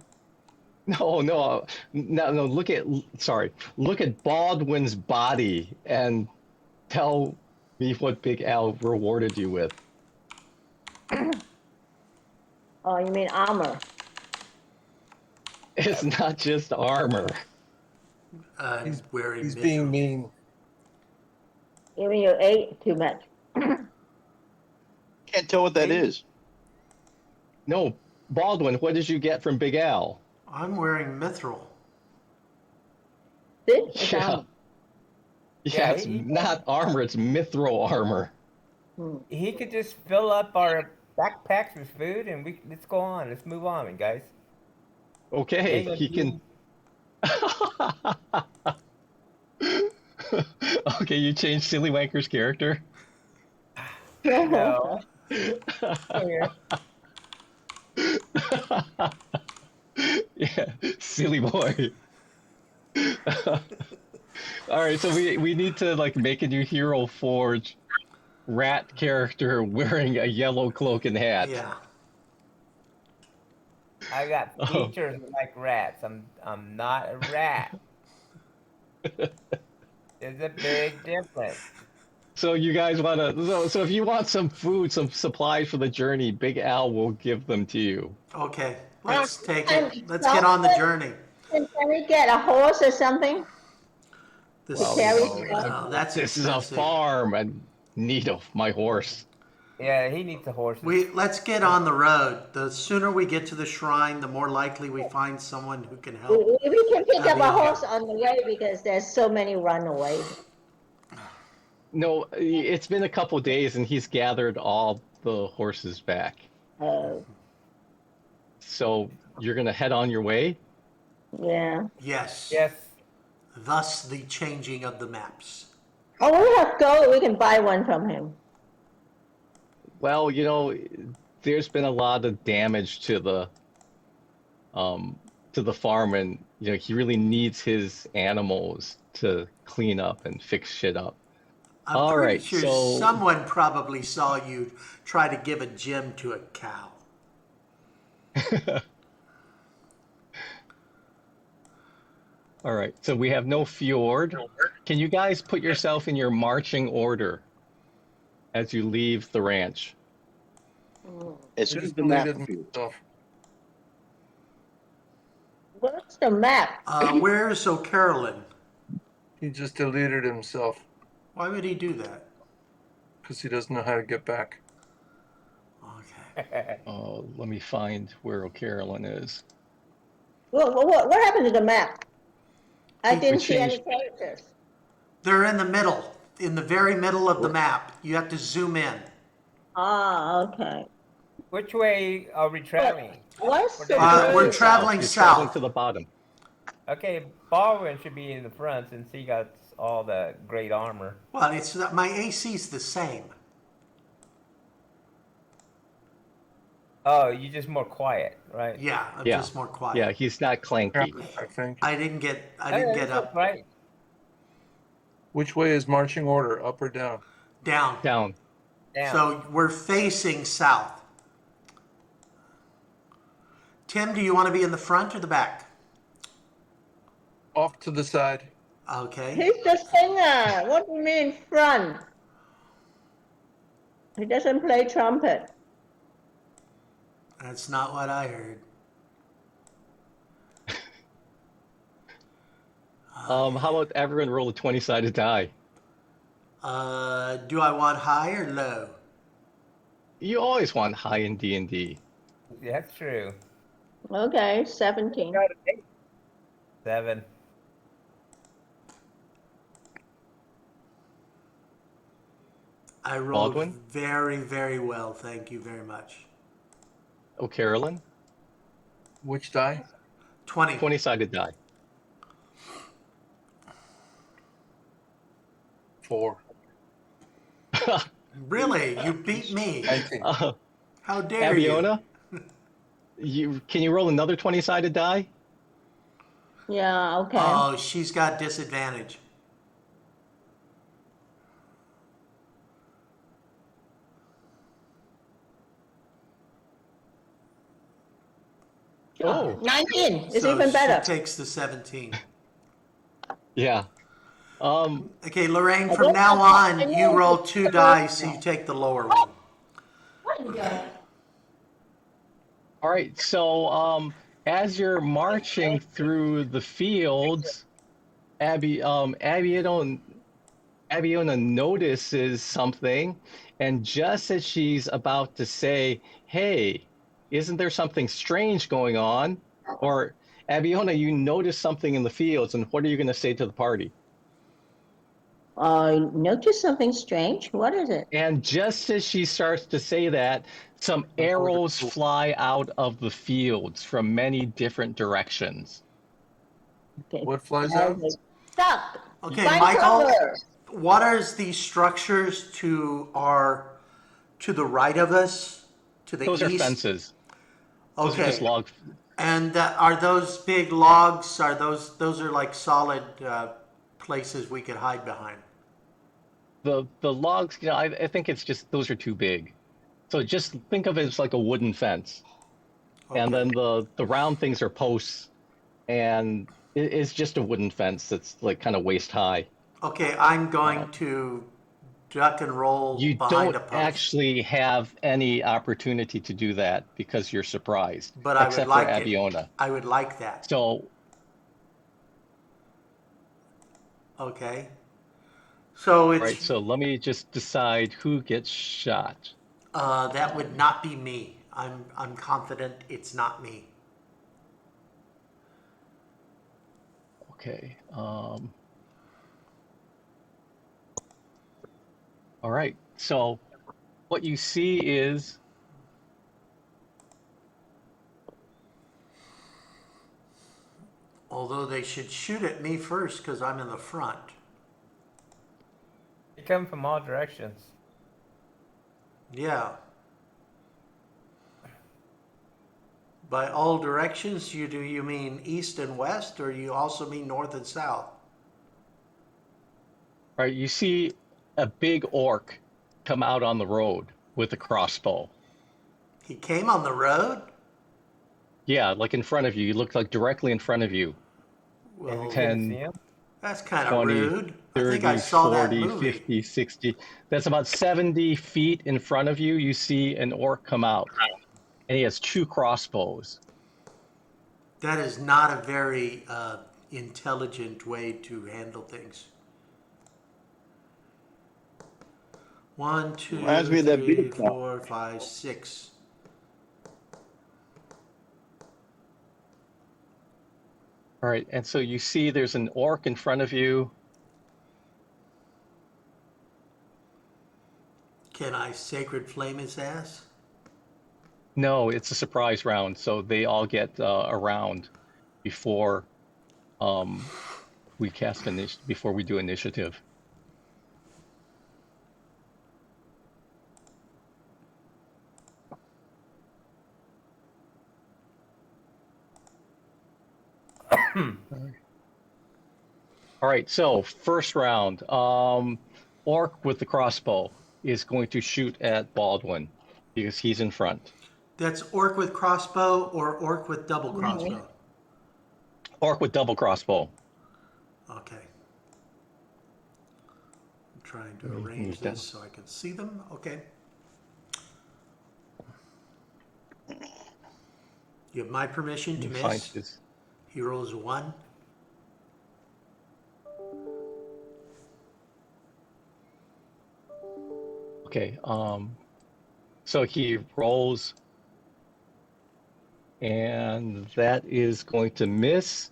[SPEAKER 7] No. Look at Baldwin's body and tell me what Big Al rewarded you with.
[SPEAKER 5] Oh, you mean armor?
[SPEAKER 7] It's not just armor.
[SPEAKER 1] He's wearing.
[SPEAKER 4] He's being mean.
[SPEAKER 5] You mean you ate too much?
[SPEAKER 6] Can't tell what that is.
[SPEAKER 7] No, Baldwin, what did you get from Big Al?
[SPEAKER 1] I'm wearing mithril.
[SPEAKER 5] See? It's
[SPEAKER 7] Yeah.
[SPEAKER 5] armor.
[SPEAKER 7] Yeah, it's not armor, it's mithril armor.
[SPEAKER 3] He could just fill up our backpacks with food, and let's go on. Let's move on, guys.
[SPEAKER 7] Okay, he can. Okay, you changed Silly Wanker's character?
[SPEAKER 3] No.
[SPEAKER 7] Yeah, silly boy. All right, so we need to like make a new Hero Forge rat character wearing a yellow cloak and hat.
[SPEAKER 1] Yeah.
[SPEAKER 3] I got features like rats. I'm not a rat. There's a big difference.
[SPEAKER 7] So you guys want to? So if you want some food, some supplies for the journey, Big Al will give them to you.
[SPEAKER 1] Okay. Let's take it. Let's get on the journey.
[SPEAKER 5] Can we get a horse or something?
[SPEAKER 1] This,
[SPEAKER 5] carry
[SPEAKER 1] that's
[SPEAKER 7] This is a
[SPEAKER 1] expensive.
[SPEAKER 7] farm. I need my horse.
[SPEAKER 3] Yeah, he needs a horse.
[SPEAKER 1] Let's get on the road. The sooner we get to the shrine, the more likely we find someone who can help.
[SPEAKER 5] We can pick up a
[SPEAKER 1] Yeah.
[SPEAKER 5] horse on the way because there's so many runaways.
[SPEAKER 7] No, it's been a couple days, and he's gathered all the horses back. So you're gonna head on your way.
[SPEAKER 5] Yeah.
[SPEAKER 1] Yes.
[SPEAKER 3] Yes.
[SPEAKER 1] Thus the changing of the maps.
[SPEAKER 5] Oh, we have gold. We can buy one from him.
[SPEAKER 7] Well, there's been a lot of damage to the farm, and he really needs his animals to clean up and fix shit up.
[SPEAKER 1] I'm
[SPEAKER 7] All
[SPEAKER 1] pretty
[SPEAKER 7] right,
[SPEAKER 1] sure
[SPEAKER 7] so-
[SPEAKER 1] someone probably saw you try to give a gem to a cow.
[SPEAKER 7] All right, so we have no fjord. Can you guys put yourself in your marching order as you leave the ranch?
[SPEAKER 6] As soon as
[SPEAKER 4] Just
[SPEAKER 6] the map
[SPEAKER 4] deleted
[SPEAKER 6] appears.
[SPEAKER 4] himself.
[SPEAKER 5] What's the map?
[SPEAKER 1] Where's O'Carolyn?
[SPEAKER 4] He just deleted himself
[SPEAKER 1] Why would he do that?
[SPEAKER 4] because he doesn't know how to get back.
[SPEAKER 1] Okay.
[SPEAKER 7] Let me find where O'Carolyn is.
[SPEAKER 5] What happened to the map? I
[SPEAKER 7] think we
[SPEAKER 5] didn't see any
[SPEAKER 7] changed-
[SPEAKER 5] characters.
[SPEAKER 1] They're in the middle, in the very middle of the map. You have to zoom in.
[SPEAKER 5] Ah, okay.
[SPEAKER 3] Which way are we traveling?
[SPEAKER 5] What's the
[SPEAKER 1] We're
[SPEAKER 5] road?
[SPEAKER 1] traveling
[SPEAKER 7] You're traveling
[SPEAKER 1] south.
[SPEAKER 7] to the bottom.
[SPEAKER 3] Okay, Baldwin should be in the front since he got all the great armor.
[SPEAKER 1] Well, it's my AC's the same.
[SPEAKER 3] Oh, you're just more quiet, right?
[SPEAKER 1] Yeah, I'm
[SPEAKER 7] Yeah.
[SPEAKER 1] just more quiet.
[SPEAKER 7] Yeah, he's not clanky.
[SPEAKER 4] I think.
[SPEAKER 1] I didn't get up
[SPEAKER 3] Right.
[SPEAKER 4] Which way is marching order, up or down?
[SPEAKER 1] down.
[SPEAKER 7] Down.
[SPEAKER 3] Down.
[SPEAKER 1] So we're facing south. Tim, do you want to be in the front or the back?
[SPEAKER 4] Off to the side.
[SPEAKER 1] Okay.
[SPEAKER 5] He's the singer. What do you mean front? He doesn't play trumpet.
[SPEAKER 1] That's not what I heard.
[SPEAKER 7] How about everyone roll a 20-sided die?
[SPEAKER 1] Do I want high or low?
[SPEAKER 7] You always want high in D&D.
[SPEAKER 3] That's true.
[SPEAKER 5] Okay, 17.
[SPEAKER 3] 7.
[SPEAKER 1] I rolled
[SPEAKER 7] Baldwin?
[SPEAKER 1] very, very well. Thank you very much.
[SPEAKER 7] O'Carolyn,
[SPEAKER 4] Which die?
[SPEAKER 1] 20.
[SPEAKER 7] 20-sided die.
[SPEAKER 4] 4.
[SPEAKER 1] Really? You beat me.
[SPEAKER 4] 19.
[SPEAKER 1] How dare you?
[SPEAKER 7] Abiona, can you roll another 20-sided die?
[SPEAKER 5] Yeah, okay.
[SPEAKER 1] Oh, she's got disadvantage.
[SPEAKER 7] Oh,
[SPEAKER 5] 19 is
[SPEAKER 1] So
[SPEAKER 5] even better.
[SPEAKER 1] she takes the 17.
[SPEAKER 7] yeah.
[SPEAKER 1] Okay, Lorraine,
[SPEAKER 5] I
[SPEAKER 1] from
[SPEAKER 5] guess
[SPEAKER 1] now
[SPEAKER 5] that's what I
[SPEAKER 1] on, you
[SPEAKER 5] know.
[SPEAKER 1] roll 2 dice, so you take the lower one.
[SPEAKER 7] All right. So, as you're marching through the fields, Abiona notices something, and just as she's about to say, "Hey, isn't there something strange going on?" Or Abiona, you notice something in the fields, and what are you going to say to the party?
[SPEAKER 5] I noticed something strange. What is it?
[SPEAKER 7] And just as she starts to say that, some arrows fly out of the fields from many different directions.
[SPEAKER 5] Okay.
[SPEAKER 4] What flies out?
[SPEAKER 5] Stop.
[SPEAKER 1] Okay,
[SPEAKER 5] Find
[SPEAKER 1] Michael,
[SPEAKER 5] cover.
[SPEAKER 1] what are the structures to the right of us, to the
[SPEAKER 7] Those are
[SPEAKER 1] east?
[SPEAKER 7] fences. Those are just
[SPEAKER 1] Okay,
[SPEAKER 7] log.
[SPEAKER 1] and are those big logs? Are those are like solid places we could hide behind?
[SPEAKER 7] The logs, I think it's just those are too big. So just think of it as like a wooden fence. And
[SPEAKER 1] Okay.
[SPEAKER 7] then the round things are posts, and it's just a wooden fence that's like kind of waist high.
[SPEAKER 1] Okay, I'm going to duck and roll
[SPEAKER 7] You
[SPEAKER 1] behind
[SPEAKER 7] don't
[SPEAKER 1] a post,
[SPEAKER 7] actually have any opportunity to do that because you're surprised,
[SPEAKER 1] but I would
[SPEAKER 7] except for
[SPEAKER 1] like it.
[SPEAKER 7] Abiona.
[SPEAKER 1] I would like that.
[SPEAKER 7] So,
[SPEAKER 1] Okay. So
[SPEAKER 7] right,
[SPEAKER 1] it's
[SPEAKER 7] so let me just decide who gets shot.
[SPEAKER 1] that would not be me. I'm confident it's not me.
[SPEAKER 7] Okay. All right. So what you see is
[SPEAKER 1] Although they should shoot at me first because I'm in the front.
[SPEAKER 3] They come from all directions.
[SPEAKER 1] Yeah. By all directions, you mean east and west, or you also mean north and south?
[SPEAKER 7] right. You see a big orc come out on the road with a crossbow.
[SPEAKER 1] He came on the road?
[SPEAKER 7] Yeah, like in front of you. You look like directly in front of you.
[SPEAKER 3] And we
[SPEAKER 1] Well,
[SPEAKER 3] couldn't see
[SPEAKER 7] 10,
[SPEAKER 3] him.
[SPEAKER 1] that's kind of
[SPEAKER 7] 20,
[SPEAKER 1] rude. I think I
[SPEAKER 7] 30,
[SPEAKER 1] saw that
[SPEAKER 7] 40,
[SPEAKER 1] movie.
[SPEAKER 7] 50, 60. That's about 70 feet in front of you. You see an orc come out, and he has 2 crossbows.
[SPEAKER 1] That is not a very intelligent way to handle things. 1, 2,
[SPEAKER 6] Reminds me of that
[SPEAKER 1] 3,
[SPEAKER 6] beer can.
[SPEAKER 1] 4, 5, 6.
[SPEAKER 7] All right, and so you see there's an orc in front of you.
[SPEAKER 1] Can I sacred flame his ass?
[SPEAKER 7] No, it's a surprise round, so they all get a round before we before we do initiative. All right, so first round, orc with the crossbow is going to shoot at Baldwin because he's in front.
[SPEAKER 1] That's orc with crossbow or orc with double
[SPEAKER 5] Mhm.
[SPEAKER 1] crossbow?
[SPEAKER 7] Orc with double crossbow.
[SPEAKER 1] Okay. I'm trying to
[SPEAKER 7] Let me
[SPEAKER 1] arrange
[SPEAKER 7] move down.
[SPEAKER 1] this so I can see them. Okay. You have my permission to
[SPEAKER 7] Let me find
[SPEAKER 1] miss.
[SPEAKER 7] his.
[SPEAKER 1] He rolls a 1.
[SPEAKER 7] Okay, so he rolls, and that is going to miss.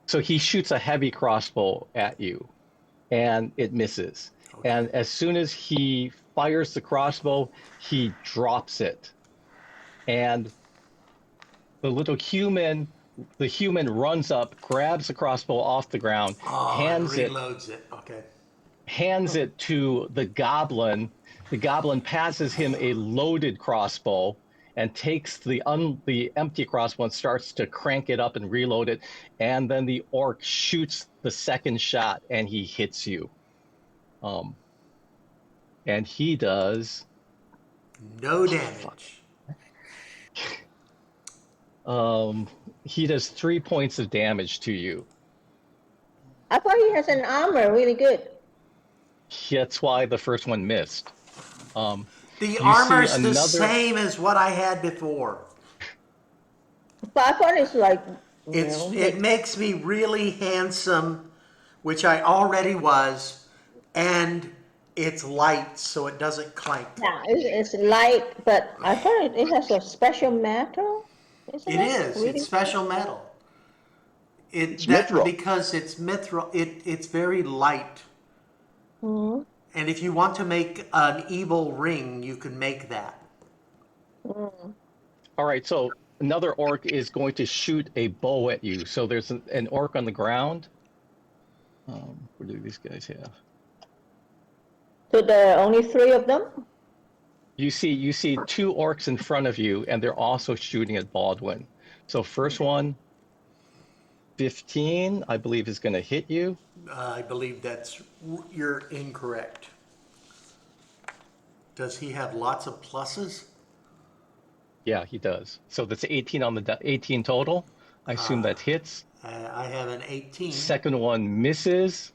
[SPEAKER 7] So he shoots a heavy crossbow at you, and it misses.
[SPEAKER 1] Okay.
[SPEAKER 7] And as soon as he fires the crossbow, he drops it. And the human runs up, grabs the crossbow off the ground,
[SPEAKER 1] Oh, and reloads it. Okay.
[SPEAKER 7] hands it to the goblin. The goblin passes him a loaded crossbow and takes the empty crossbow and starts to crank it up and reload it. And then the orc shoots the second shot and he hits you. And he does
[SPEAKER 1] No damage.
[SPEAKER 7] he does 3 points of damage to you.
[SPEAKER 5] I thought he has an armor really good.
[SPEAKER 7] That's why the first one missed.
[SPEAKER 1] The
[SPEAKER 7] You
[SPEAKER 1] armor's
[SPEAKER 7] see
[SPEAKER 1] the
[SPEAKER 7] another-
[SPEAKER 1] same as what I had before.
[SPEAKER 5] But I thought it's like,
[SPEAKER 1] It makes me really handsome, which I already was, and it's light, so it doesn't clank.
[SPEAKER 5] yeah, it's light, but I thought it has a special metal. Isn't
[SPEAKER 1] It is.
[SPEAKER 5] Really?
[SPEAKER 1] It's special metal.
[SPEAKER 6] It's mithril.
[SPEAKER 1] Because it's mithril. It's very light.
[SPEAKER 5] Mhm.
[SPEAKER 1] And if you want to make an evil ring, you can make that.
[SPEAKER 5] Mm.
[SPEAKER 7] All right, so another orc is going to shoot a bow at you. So there's an orc on the ground. What do these guys have?
[SPEAKER 5] So there are only 3 of them?
[SPEAKER 7] You see 2 orcs in front of you, and they're also shooting at Baldwin. So first one, 15, I believe, is going to hit you.
[SPEAKER 1] I believe you're incorrect. Does he have lots of pluses?
[SPEAKER 7] Yeah, he does. So that's 18 on the 18 total. I assume that hits.
[SPEAKER 1] I have an 18.
[SPEAKER 7] Second one misses.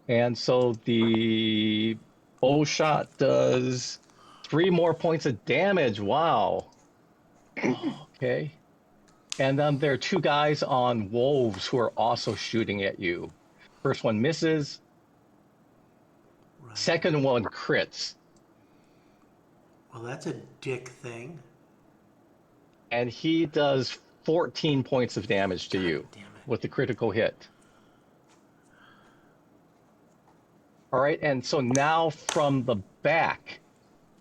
[SPEAKER 7] And so the bow shot does 3 more points of damage. Wow. Okay. And then there are 2 guys on wolves who are also shooting at you. First one misses.
[SPEAKER 1] Right.
[SPEAKER 7] Second one crits.
[SPEAKER 1] Well, that's a dick thing.
[SPEAKER 7] And he does 14 points of damage to you
[SPEAKER 1] Damn it.
[SPEAKER 7] with the critical hit. All right, and so now from the back,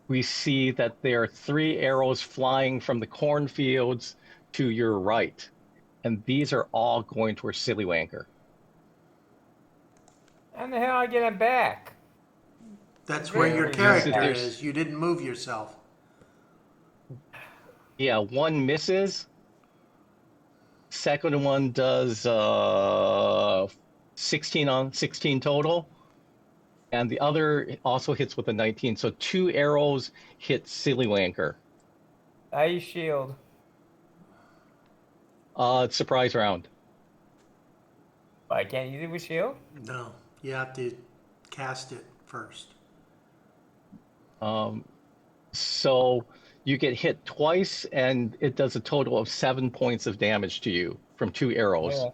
[SPEAKER 7] we see that there are 3 arrows flying from the cornfields to your right. And these are all going towards Sillywanker.
[SPEAKER 3] How the hell I get him back?
[SPEAKER 1] That's where your character is. You didn't move yourself.
[SPEAKER 7] Yeah, one misses. Second one does 16 total. And the other also hits with a 19. So 2 arrows hit Sillywanker.
[SPEAKER 3] Ice shield.
[SPEAKER 7] It's surprise round.
[SPEAKER 3] I can't use it with shield?
[SPEAKER 1] No, you have to cast it first.
[SPEAKER 7] So you get hit twice, and it does a total of 7 points of damage to you from 2 arrows.
[SPEAKER 3] Yeah.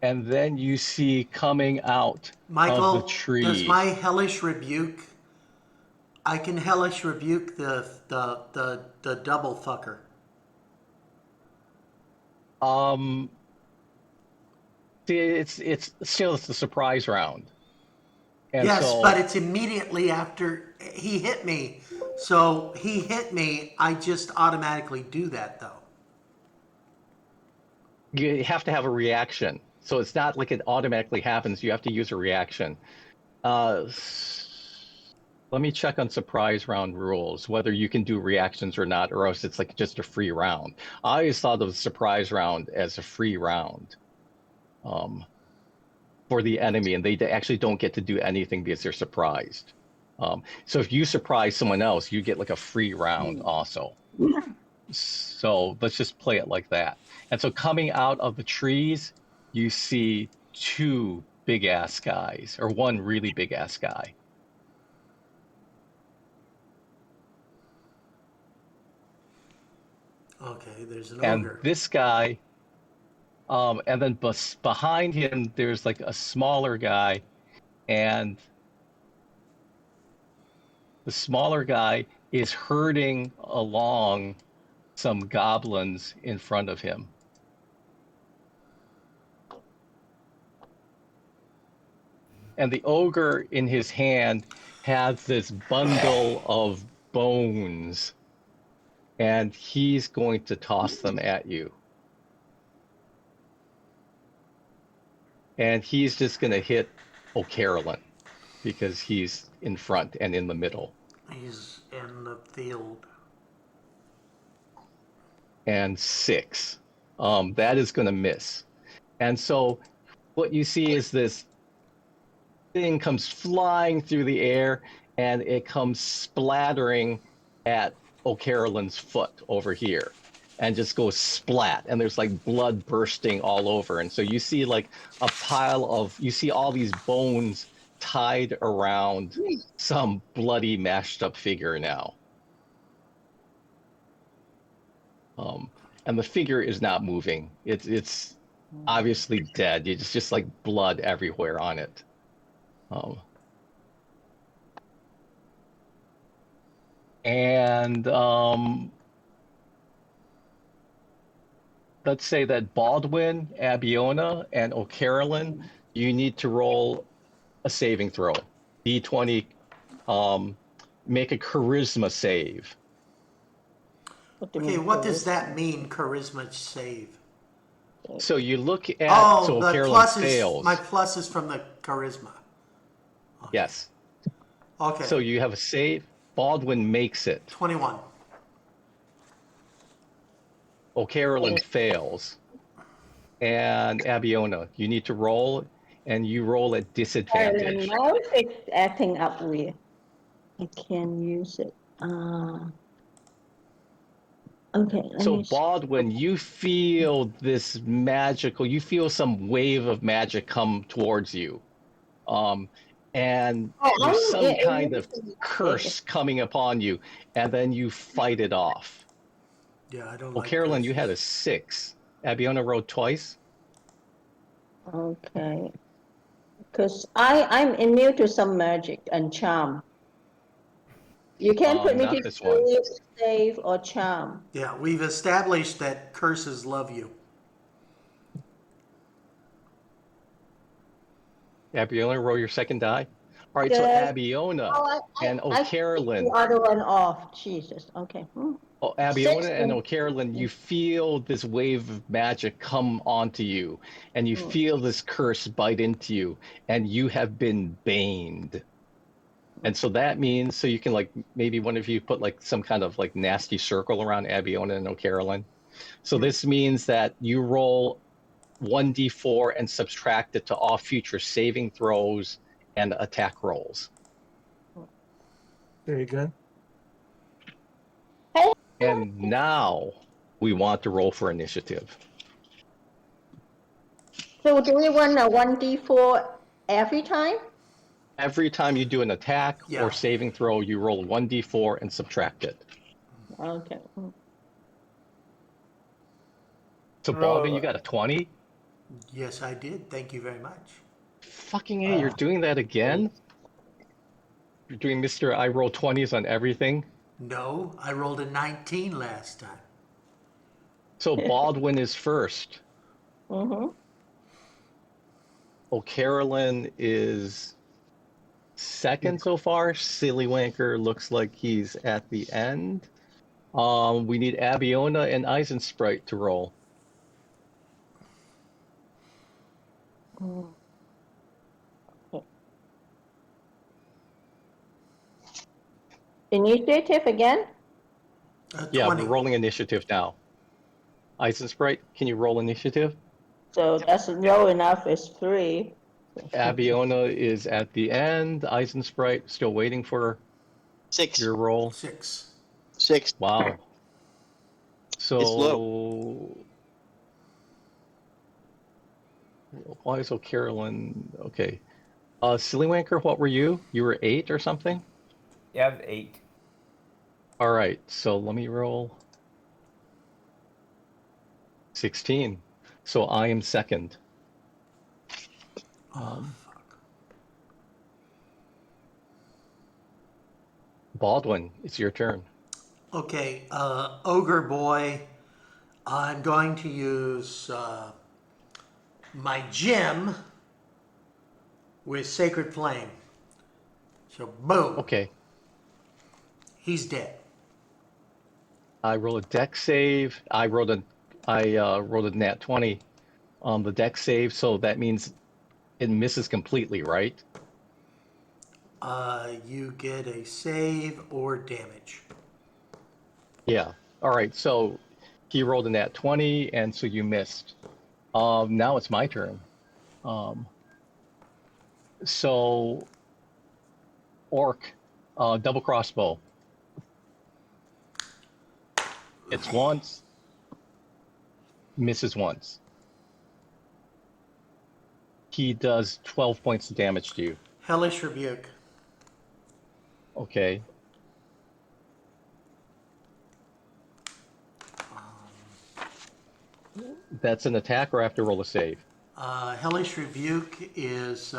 [SPEAKER 7] And then you see coming out
[SPEAKER 1] Michael,
[SPEAKER 7] of the tree.
[SPEAKER 1] does my hellish rebuke? I can hellish rebuke the double fucker.
[SPEAKER 7] It's still the surprise round. And
[SPEAKER 1] Yes,
[SPEAKER 7] so,
[SPEAKER 1] but it's immediately after he hit me. So he hit me. I just automatically do that though.
[SPEAKER 7] you have to have a reaction. So it's not like it automatically happens. You have to use a reaction. Let me check on surprise round rules, whether you can do reactions or not, or else it's like just a free round. I always thought of the surprise round as a free round for the enemy, and they actually don't get to do anything because they're surprised. So if you surprise someone else, you get like a free round also. So let's just play it like that. And so coming out of the trees, you see 2 big ass guys, or 1 really big ass guy.
[SPEAKER 1] Okay, there's an
[SPEAKER 7] And
[SPEAKER 1] ogre.
[SPEAKER 7] this guy, and then behind him, there's like a smaller guy, and the smaller guy is herding along some goblins in front of him. And the ogre in his hand has this bundle of bones. and he's going to toss them at you. And he's just going to hit O'Carolyn because he's in front and in the middle.
[SPEAKER 1] He's in the field.
[SPEAKER 7] And 6. That is going to miss. And so what you see is this thing comes flying through the air, and it comes splattering at O'Carolyn's foot over here, and just goes splat, and there's like blood bursting all over. And so you see like a pile of, you see all these bones tied around some bloody mashed up figure now. And the figure is not moving. It's obviously dead. It's just like blood everywhere on it. And let's say that Baldwin, Abiona, and O'Carolyn, you need to roll a saving throw. D20, make a charisma save.
[SPEAKER 1] Okay, what does that mean, charisma save?
[SPEAKER 7] So you look at,
[SPEAKER 1] Oh,
[SPEAKER 7] so
[SPEAKER 1] the
[SPEAKER 7] O'Carolyn
[SPEAKER 1] plus
[SPEAKER 7] fails.
[SPEAKER 1] is, my plus is from the charisma. Okay.
[SPEAKER 7] Yes.
[SPEAKER 1] Okay.
[SPEAKER 7] So you have a save. Baldwin makes it.
[SPEAKER 1] 21.
[SPEAKER 7] O'Carolyn fails. And Abiona, you need to roll, and you roll at disadvantage.
[SPEAKER 5] Now it's acting up weird. I can use it. Okay.
[SPEAKER 7] So Baldwin, you feel this magical, you feel some wave of magic come towards you. And there's some kind of curse coming upon you, and then you fight it off.
[SPEAKER 1] Yeah, I don't
[SPEAKER 7] Well,
[SPEAKER 1] like
[SPEAKER 7] Carolyn, you
[SPEAKER 1] curses.
[SPEAKER 7] had a 6. Abiona rolled twice.
[SPEAKER 5] Okay. Because I'm immune to some magic and charm. You can put me
[SPEAKER 7] Not
[SPEAKER 5] to
[SPEAKER 7] this one.
[SPEAKER 5] save or charm.
[SPEAKER 1] Yeah, we've established that curses love you.
[SPEAKER 7] Abiona, roll your second die. All right,
[SPEAKER 5] Yeah.
[SPEAKER 7] so Abiona
[SPEAKER 5] Oh,
[SPEAKER 7] and
[SPEAKER 5] I
[SPEAKER 7] O'Carolyn.
[SPEAKER 5] took the other one off. Jesus. Okay.
[SPEAKER 7] Oh, Abiona
[SPEAKER 5] 16.
[SPEAKER 7] and O'Carolyn, you feel this wave of magic come onto you, and you feel this curse bite into you, and you have been baned. And so that means, so you can like, maybe one of you put like some kind of like nasty circle around Abiona and O'Carolyn. So this means that you roll 1d4 and subtract it to all future saving throws and attack rolls.
[SPEAKER 4] Very good.
[SPEAKER 7] And now we want to roll for initiative.
[SPEAKER 5] So do we want a 1d4 every time?
[SPEAKER 7] Every time you do an attack
[SPEAKER 1] Yeah.
[SPEAKER 7] or saving throw, you roll 1d4 and subtract it.
[SPEAKER 5] Okay.
[SPEAKER 7] So Baldwin, you got a 20?
[SPEAKER 1] Yes, I did. Thank you very much.
[SPEAKER 7] Fucking A, you're doing that again? You're doing Mr. I roll 20s on everything?
[SPEAKER 1] No, I rolled a 19 last time.
[SPEAKER 7] So Baldwin is first.
[SPEAKER 5] Mm-hmm.
[SPEAKER 7] O'Carolyn is second so far. Sillywanker looks like he's at the end. We need Abiona and Eisensprite to roll.
[SPEAKER 5] Initiative again?
[SPEAKER 7] Yeah,
[SPEAKER 1] 20.
[SPEAKER 7] we're rolling initiative now. Eisensprite, can you roll initiative?
[SPEAKER 5] So that's low enough. It's 3.
[SPEAKER 7] Abiona is at the end. Eisensprite still waiting for
[SPEAKER 6] 6.
[SPEAKER 7] your roll.
[SPEAKER 1] 6.
[SPEAKER 6] 6.
[SPEAKER 7] Wow. So
[SPEAKER 6] low.
[SPEAKER 7] why is O'Carolyn okay? Sillywanker, what were you? You were 8 or something?
[SPEAKER 3] Yeah, I have 8.
[SPEAKER 7] All right, so let me roll 16. So I am second. Baldwin, it's your turn.
[SPEAKER 1] Okay, Ogre Boy, I'm going to use my gem with Sacred Flame. So, boom.
[SPEAKER 7] Okay.
[SPEAKER 1] He's dead.
[SPEAKER 7] I rolled a deck save. I rolled a nat 20 on the deck save, so that means it misses completely, right?
[SPEAKER 1] You get a save or damage.
[SPEAKER 7] Yeah. All right. So he rolled a nat 20, and so you missed. Now it's my turn. Um, so orc, double crossbow. It's once, misses once. He does 12 points of damage to you.
[SPEAKER 1] Hellish Rebuke.
[SPEAKER 7] Okay. That's an attack, or I have to roll a save?
[SPEAKER 1] Hellish Rebuke is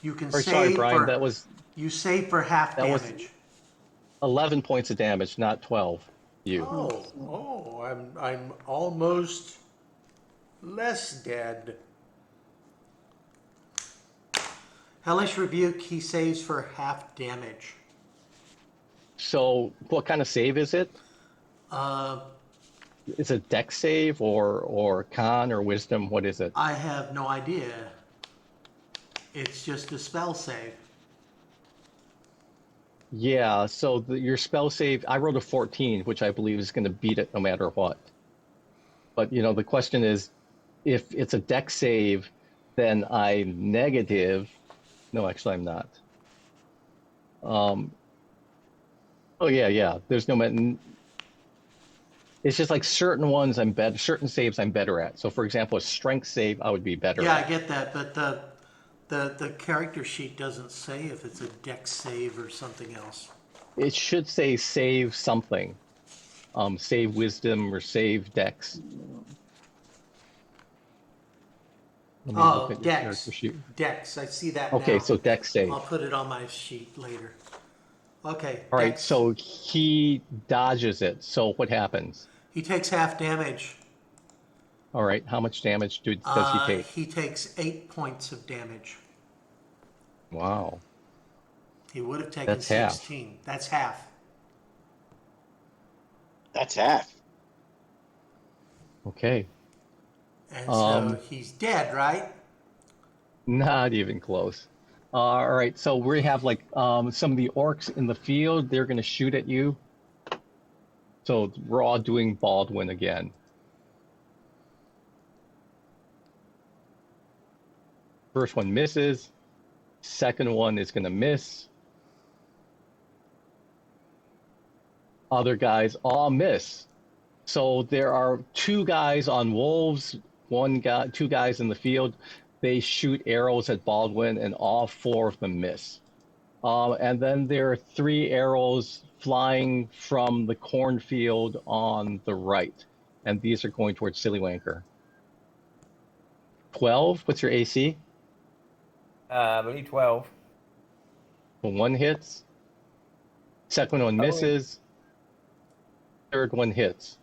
[SPEAKER 1] you can
[SPEAKER 7] Or
[SPEAKER 1] save
[SPEAKER 7] sorry, Brian,
[SPEAKER 1] for
[SPEAKER 7] that was
[SPEAKER 1] you save for half
[SPEAKER 7] that was
[SPEAKER 1] damage.
[SPEAKER 7] 11 points of damage, not 12. You.
[SPEAKER 1] Oh, I'm almost less dead. Hellish Rebuke, he saves for half damage.
[SPEAKER 7] So what kind of save is it?
[SPEAKER 1] Uh,
[SPEAKER 7] Is it deck save or con or wisdom? What is it?
[SPEAKER 1] I have no idea. It's just a spell save.
[SPEAKER 7] Yeah, so your spell save, I rolled a 14, which I believe is going to beat it no matter what. But, the question is, if it's a deck save, then I'm negative. No, actually, I'm not. Oh, yeah. There's no... It's just like certain ones I'm better, certain saves I'm better at. So, for example, a strength save I would be better
[SPEAKER 1] Yeah,
[SPEAKER 7] at.
[SPEAKER 1] I get that, but the character sheet doesn't say if it's a dex save or something else.
[SPEAKER 7] It should say save something. Save wisdom or save dex. Let me look at your character sheet.
[SPEAKER 1] Dex, I see that
[SPEAKER 7] Okay,
[SPEAKER 1] now.
[SPEAKER 7] so dex save.
[SPEAKER 1] I'll put it on my sheet later. Okay,
[SPEAKER 7] All right,
[SPEAKER 1] dex.
[SPEAKER 7] so he dodges it. So what happens?
[SPEAKER 1] He takes half damage.
[SPEAKER 7] All right, how much damage does he take?
[SPEAKER 1] He takes 8 points of damage.
[SPEAKER 7] Wow.
[SPEAKER 1] He would have taken
[SPEAKER 7] That's half.
[SPEAKER 1] 16. That's half.
[SPEAKER 6] That's half.
[SPEAKER 7] Okay.
[SPEAKER 1] And so he's dead, right?
[SPEAKER 7] Not even close. All right, so we have like some of the orcs in the field. They're going to shoot at you. So we're all doing Baldwin again. First one misses. Second one is going to miss. Other guys all miss. So there are 2 guys on wolves, 2 guys in the field. They shoot arrows at Baldwin, and all 4 of them miss. And then there are 3 arrows flying from the cornfield on the right, and these are going towards Sillywanker. 12. What's your AC?
[SPEAKER 3] I believe 12.
[SPEAKER 7] Well, 1 hits. Second one misses. Third one hits.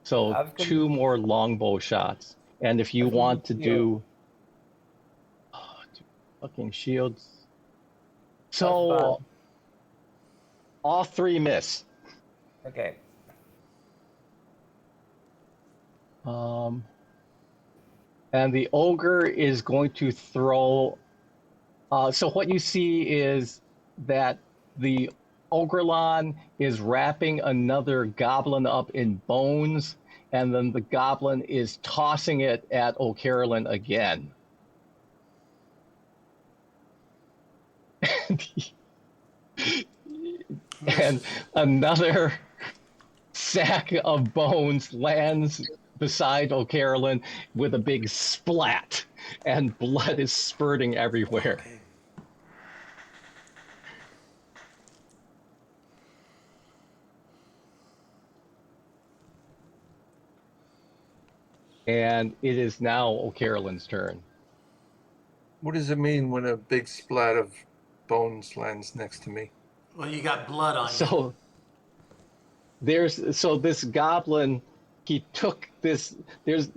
[SPEAKER 7] So 2 more longbow shots. And if you want to do fucking shields. So all 3 miss.
[SPEAKER 3] Okay.
[SPEAKER 7] And the ogre is going to throw. So what you see is that the Ogrelon is wrapping another goblin up in bones, and then the goblin is tossing it at O'Carolyn again. And another sack of bones lands beside O'Carolyn with a big splat, and blood is spurting everywhere.
[SPEAKER 1] Okay.
[SPEAKER 7] And it is now O'Carolyn's turn.
[SPEAKER 4] What does it mean when a big splat of bones lands next to me?
[SPEAKER 1] Well, you got blood on you.
[SPEAKER 7] So this goblin, he took this. There's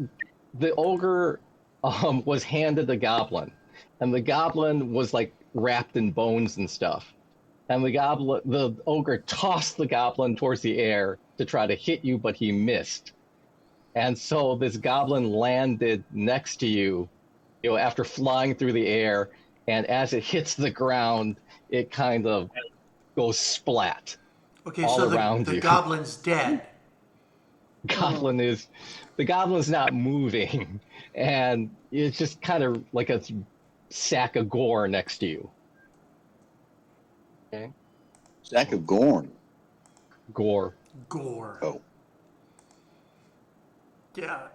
[SPEAKER 7] the ogre was handed the goblin, and the goblin was like wrapped in bones and stuff. and the ogre tossed the goblin towards the air to try to hit you, but he missed. And so this goblin landed next to you, after flying through the air, and as it hits the ground, it kind of goes splat
[SPEAKER 1] Okay,
[SPEAKER 7] all
[SPEAKER 1] so
[SPEAKER 7] around
[SPEAKER 1] the
[SPEAKER 7] you.
[SPEAKER 1] goblin's dead.
[SPEAKER 7] The goblin's not moving, and it's just kind of like a sack of gore next to you. Okay,
[SPEAKER 6] Sack of Gorn.
[SPEAKER 7] gore.
[SPEAKER 1] Gore.
[SPEAKER 6] Oh.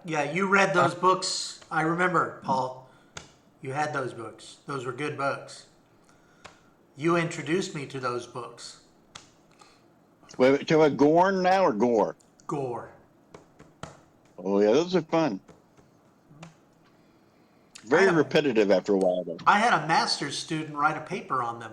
[SPEAKER 1] Yeah, you read those books. I remember, Paul. You had those books. Those were good books. You introduced me to those books.
[SPEAKER 6] Wait, talk about Gorn now or Gore?
[SPEAKER 1] Gore.
[SPEAKER 6] Oh, yeah, those are fun. Very
[SPEAKER 1] I-
[SPEAKER 6] repetitive after a while, though.
[SPEAKER 1] I had a master's student write a paper on them.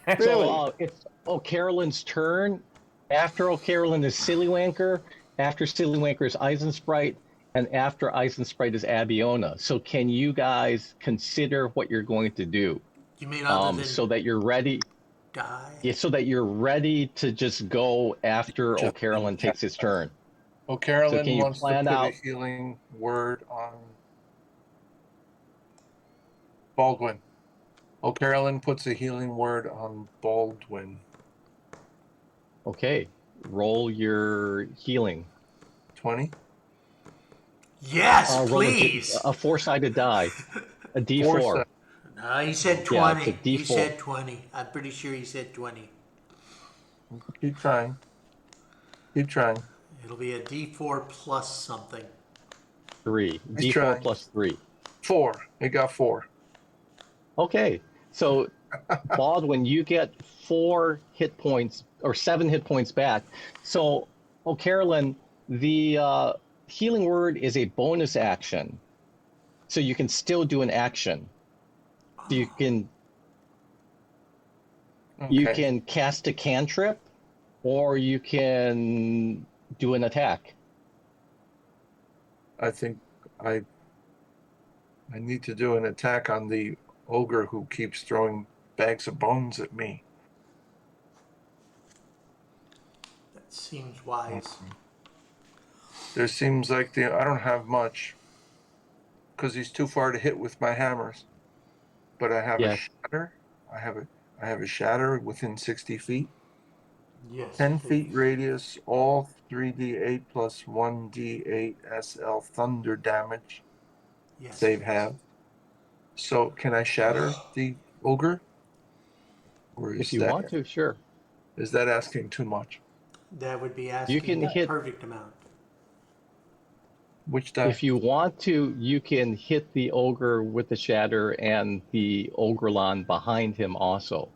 [SPEAKER 6] Really?
[SPEAKER 7] So it's O'Carolyn's turn. After O'Carolyn is Sillywanker. After Sillywanker is Eisensprite. And after Eisensprite is Abiona. So can you guys consider what you're going to do?
[SPEAKER 1] You mean other than
[SPEAKER 7] So that you're ready?
[SPEAKER 1] die?
[SPEAKER 7] Yeah, so that you're ready to just go after
[SPEAKER 4] Just-
[SPEAKER 7] O'Carolyn takes his turn.
[SPEAKER 4] Carolyn
[SPEAKER 7] So can you
[SPEAKER 4] wants to
[SPEAKER 7] plan
[SPEAKER 4] put
[SPEAKER 7] out-
[SPEAKER 4] a healing word on Baldwin. Carolyn puts a healing word on Baldwin.
[SPEAKER 7] Okay, roll your healing.
[SPEAKER 4] 20.
[SPEAKER 1] Yes,
[SPEAKER 7] Roll
[SPEAKER 1] please.
[SPEAKER 7] a four-sided die, a D4.
[SPEAKER 4] Foresight.
[SPEAKER 1] No, he said
[SPEAKER 7] Yeah,
[SPEAKER 1] 20.
[SPEAKER 7] it's a
[SPEAKER 1] He
[SPEAKER 7] D4.
[SPEAKER 1] said 20. I'm pretty sure he said 20.
[SPEAKER 4] Keep trying. Keep trying.
[SPEAKER 1] It'll be a D4 plus something.
[SPEAKER 7] 3.
[SPEAKER 4] He's
[SPEAKER 7] D4
[SPEAKER 4] trying.
[SPEAKER 7] plus 3.
[SPEAKER 4] 4. It got 4.
[SPEAKER 7] Okay, so Baldwin, you get 4 hit points or 7 hit points back. So, Carolyn, the healing word is a bonus action, so you can still do an action. So you can cast a cantrip, or you can do an attack.
[SPEAKER 4] I think I need to do an attack on the ogre who keeps throwing bags of bones at me.
[SPEAKER 1] That seems wise.
[SPEAKER 4] There seems like I don't have much because he's too far to hit with my hammers. But I have a
[SPEAKER 7] Yes.
[SPEAKER 4] shatter. I have a shatter within 60 feet.
[SPEAKER 1] Yes.
[SPEAKER 4] 10
[SPEAKER 1] please.
[SPEAKER 4] feet radius, all 3d8 plus 1d8 SL thunder damage
[SPEAKER 1] Yes.
[SPEAKER 4] they
[SPEAKER 1] please.
[SPEAKER 4] have. So can I shatter the ogre? Or
[SPEAKER 7] If you want to, sure.
[SPEAKER 4] Is that asking too much?
[SPEAKER 1] That would be asking
[SPEAKER 7] can
[SPEAKER 1] the
[SPEAKER 7] hit-
[SPEAKER 1] perfect amount.
[SPEAKER 4] Which die?
[SPEAKER 7] If you want to, you can hit the ogre with the shatter and the ogrelon behind him also.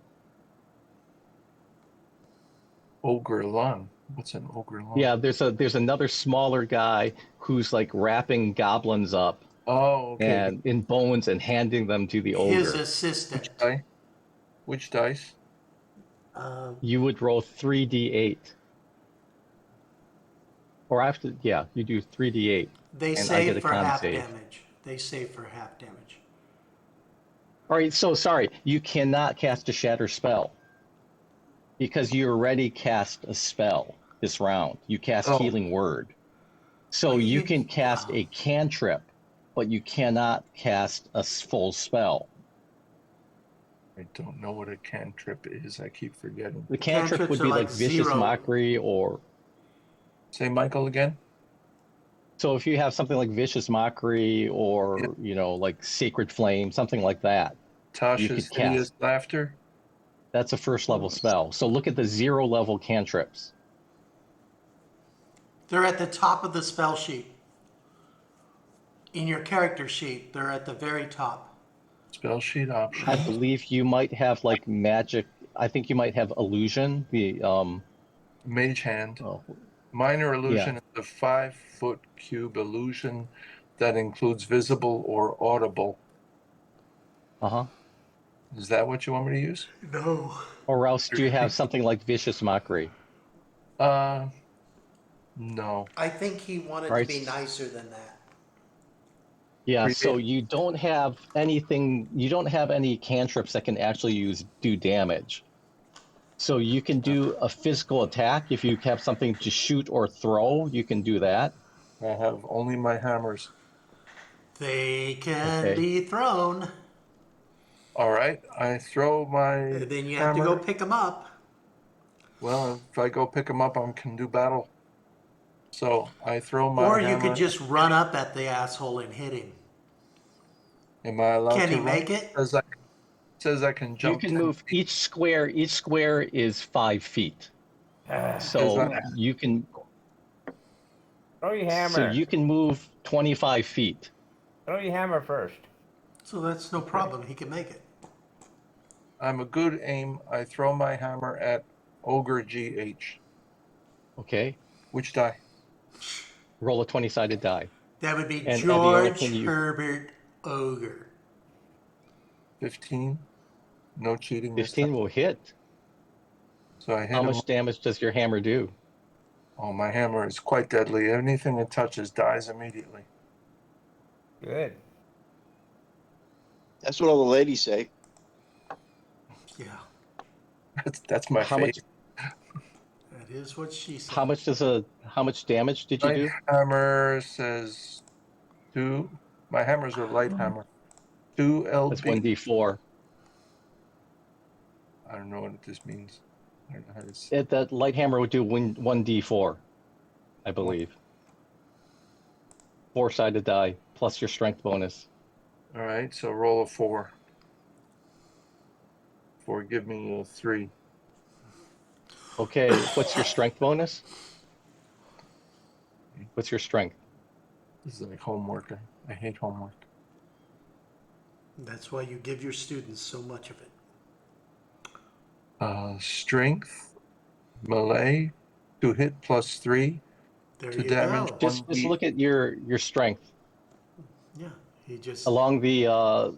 [SPEAKER 4] Ogre lung. What's an ogre lung?
[SPEAKER 7] Yeah, there's another smaller guy who's like wrapping goblins up
[SPEAKER 4] Oh, okay.
[SPEAKER 7] and in bones and handing them to the
[SPEAKER 1] His
[SPEAKER 7] ogre.
[SPEAKER 1] assistant.
[SPEAKER 4] Which die? Which dice?
[SPEAKER 7] You would roll 3d8. Or after, yeah, you do 3d8.
[SPEAKER 1] They
[SPEAKER 7] And I
[SPEAKER 1] save
[SPEAKER 7] get a
[SPEAKER 1] for
[SPEAKER 7] con
[SPEAKER 1] half
[SPEAKER 7] save.
[SPEAKER 1] damage. They save for half damage.
[SPEAKER 7] All right, so sorry, you cannot cast a shatter spell because you already cast a spell this round. You cast
[SPEAKER 4] Oh.
[SPEAKER 7] healing word. So
[SPEAKER 1] Well,
[SPEAKER 7] you
[SPEAKER 1] you-
[SPEAKER 7] can cast a cantrip, but you cannot cast a full spell.
[SPEAKER 4] I don't know what a cantrip is. I keep forgetting.
[SPEAKER 7] The cantrip
[SPEAKER 1] Cantrips
[SPEAKER 7] would
[SPEAKER 1] are
[SPEAKER 7] be
[SPEAKER 1] like
[SPEAKER 7] like vicious
[SPEAKER 1] zero.
[SPEAKER 7] mockery, or
[SPEAKER 4] Say Michael again.
[SPEAKER 7] so if you have something like vicious mockery or like sacred flame, something like that.
[SPEAKER 4] Tasha's
[SPEAKER 7] could
[SPEAKER 4] hideous laughter.
[SPEAKER 7] That's a first level spell. So look at the 0 level cantrips.
[SPEAKER 1] They're at the top of the spell sheet. In your character sheet, they're at the very top.
[SPEAKER 4] Spell sheet option.
[SPEAKER 7] I believe you might have like magic. I think you might have illusion. The
[SPEAKER 4] Mage hand.
[SPEAKER 7] oh,
[SPEAKER 4] Minor illusion is a 5-foot cube illusion that includes visible or audible.
[SPEAKER 7] uh-huh.
[SPEAKER 4] Is that what you want me to use?
[SPEAKER 1] No.
[SPEAKER 7] Or else do you have something like vicious mockery?
[SPEAKER 4] No.
[SPEAKER 1] I think he wanted
[SPEAKER 7] Right.
[SPEAKER 1] to be nicer than that.
[SPEAKER 7] Yeah,
[SPEAKER 4] Create-
[SPEAKER 7] so you don't have anything, you don't have any cantrips that can actually do damage. So you can do a physical attack. If you have something to shoot or throw, you can do that.
[SPEAKER 4] I have only my hammers.
[SPEAKER 1] They can
[SPEAKER 7] Okay.
[SPEAKER 1] be thrown.
[SPEAKER 4] All right, I throw my
[SPEAKER 1] Then you have to
[SPEAKER 4] hammer.
[SPEAKER 1] go pick them up.
[SPEAKER 4] Well, if I go pick them up, I can do battle. So I throw my
[SPEAKER 1] Or
[SPEAKER 4] hammer.
[SPEAKER 1] you could just run up at the asshole and hit him.
[SPEAKER 4] Am I allowed
[SPEAKER 1] Can
[SPEAKER 4] to
[SPEAKER 1] he
[SPEAKER 4] run?
[SPEAKER 1] make it?
[SPEAKER 4] Says I can
[SPEAKER 7] You
[SPEAKER 4] jump
[SPEAKER 7] can
[SPEAKER 4] 10
[SPEAKER 7] move
[SPEAKER 4] feet.
[SPEAKER 7] each square. Each square is 5 feet. So
[SPEAKER 4] that-
[SPEAKER 7] you can.
[SPEAKER 3] Throw your hammer.
[SPEAKER 7] So you can move 25 feet.
[SPEAKER 3] Throw your hammer first.
[SPEAKER 1] So that's no problem. He can make it.
[SPEAKER 4] I'm a good aim. I throw my hammer at Ogre GH.
[SPEAKER 7] Okay.
[SPEAKER 4] Which die?
[SPEAKER 7] Roll a 20-sided die.
[SPEAKER 1] That would be
[SPEAKER 7] And the only
[SPEAKER 1] George
[SPEAKER 7] thing you-
[SPEAKER 1] Herbert Ogre.
[SPEAKER 4] 15. No cheating. this
[SPEAKER 7] 15
[SPEAKER 4] time.
[SPEAKER 7] will hit.
[SPEAKER 4] So I hit
[SPEAKER 7] How
[SPEAKER 4] him.
[SPEAKER 7] much damage does your hammer do?
[SPEAKER 4] Oh, my hammer is quite deadly. Anything it touches dies immediately.
[SPEAKER 3] Good.
[SPEAKER 6] That's what all the ladies say.
[SPEAKER 1] Yeah,
[SPEAKER 4] That's my
[SPEAKER 7] How
[SPEAKER 4] fate.
[SPEAKER 1] that is what she said.
[SPEAKER 7] How much damage did you
[SPEAKER 4] My
[SPEAKER 7] do?
[SPEAKER 4] hammer says 2. My hammers are light hammer. 2 LB.
[SPEAKER 7] That's 1d4.
[SPEAKER 4] I don't know what this means. I don't know how to say.
[SPEAKER 7] That light hammer would do 1d4, I believe. 4-sided die plus your strength bonus.
[SPEAKER 4] All right, so roll a 4. 4, give me a 3.
[SPEAKER 7] Okay, what's your strength bonus? What's your strength?
[SPEAKER 4] This is like homework. I hate homework.
[SPEAKER 1] That's why you give your students so much of it.
[SPEAKER 4] Strength, melee, to hit plus 3,
[SPEAKER 1] There
[SPEAKER 4] to
[SPEAKER 1] you
[SPEAKER 4] damage
[SPEAKER 1] go.
[SPEAKER 7] Just
[SPEAKER 4] 1d.
[SPEAKER 7] look at your strength.
[SPEAKER 1] Yeah, he just
[SPEAKER 7] Along the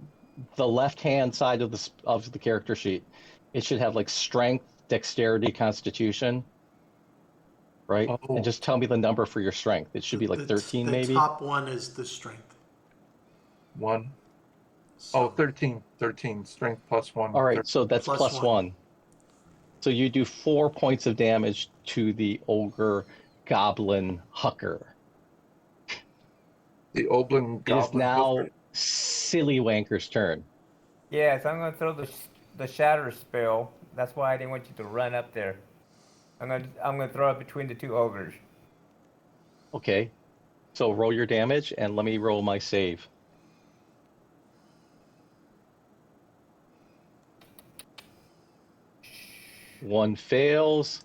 [SPEAKER 7] left-hand side of the character sheet, it should have like strength, dexterity, constitution, right?
[SPEAKER 4] Oh.
[SPEAKER 7] And just tell me the number for your strength. It should be like 13 maybe.
[SPEAKER 1] The top one is the strength.
[SPEAKER 4] 1.
[SPEAKER 1] So,
[SPEAKER 4] Oh, 13. 13. Strength plus 1.
[SPEAKER 7] All right, so that's
[SPEAKER 1] Plus
[SPEAKER 7] plus
[SPEAKER 1] one.
[SPEAKER 7] 1. So you do 4 points of damage to the ogre goblin hucker.
[SPEAKER 4] The Oblin
[SPEAKER 7] It is
[SPEAKER 4] Goblin.
[SPEAKER 7] now Silly Wanker's turn.
[SPEAKER 3] Yes, I'm gonna throw the shatter spell. That's why I didn't want you to run up there. I'm gonna throw it between the 2 ogres.
[SPEAKER 7] Okay, so roll your damage and let me roll my save. One fails.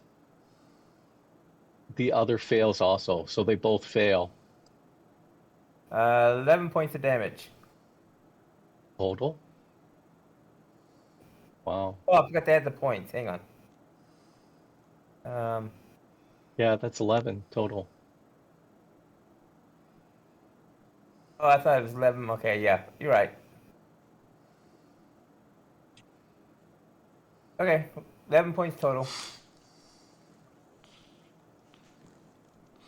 [SPEAKER 7] The other fails also, so they both fail.
[SPEAKER 3] 11 points of damage.
[SPEAKER 7] Total. Wow.
[SPEAKER 3] Oh, I forgot to add the points. Hang on.
[SPEAKER 7] Yeah, that's 11 total.
[SPEAKER 3] Oh, I thought it was 11. Okay, yeah, you're right. Okay, 11 points total.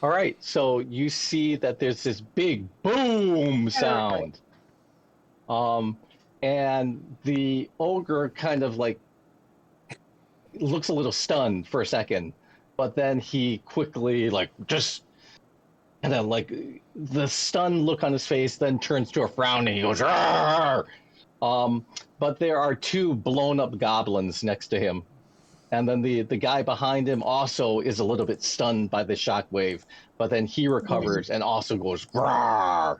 [SPEAKER 7] All right, so you see that there's this big boom sound. And the ogre kind of like looks a little stunned for a second, but then he quickly like just kind of like the stunned look on his face then turns to a frown and he goes, "Arr!" But there are 2 blown up goblins next to him. And then the guy behind him also is a little bit stunned by the shockwave, but then he recovers and also goes, "Grrr!"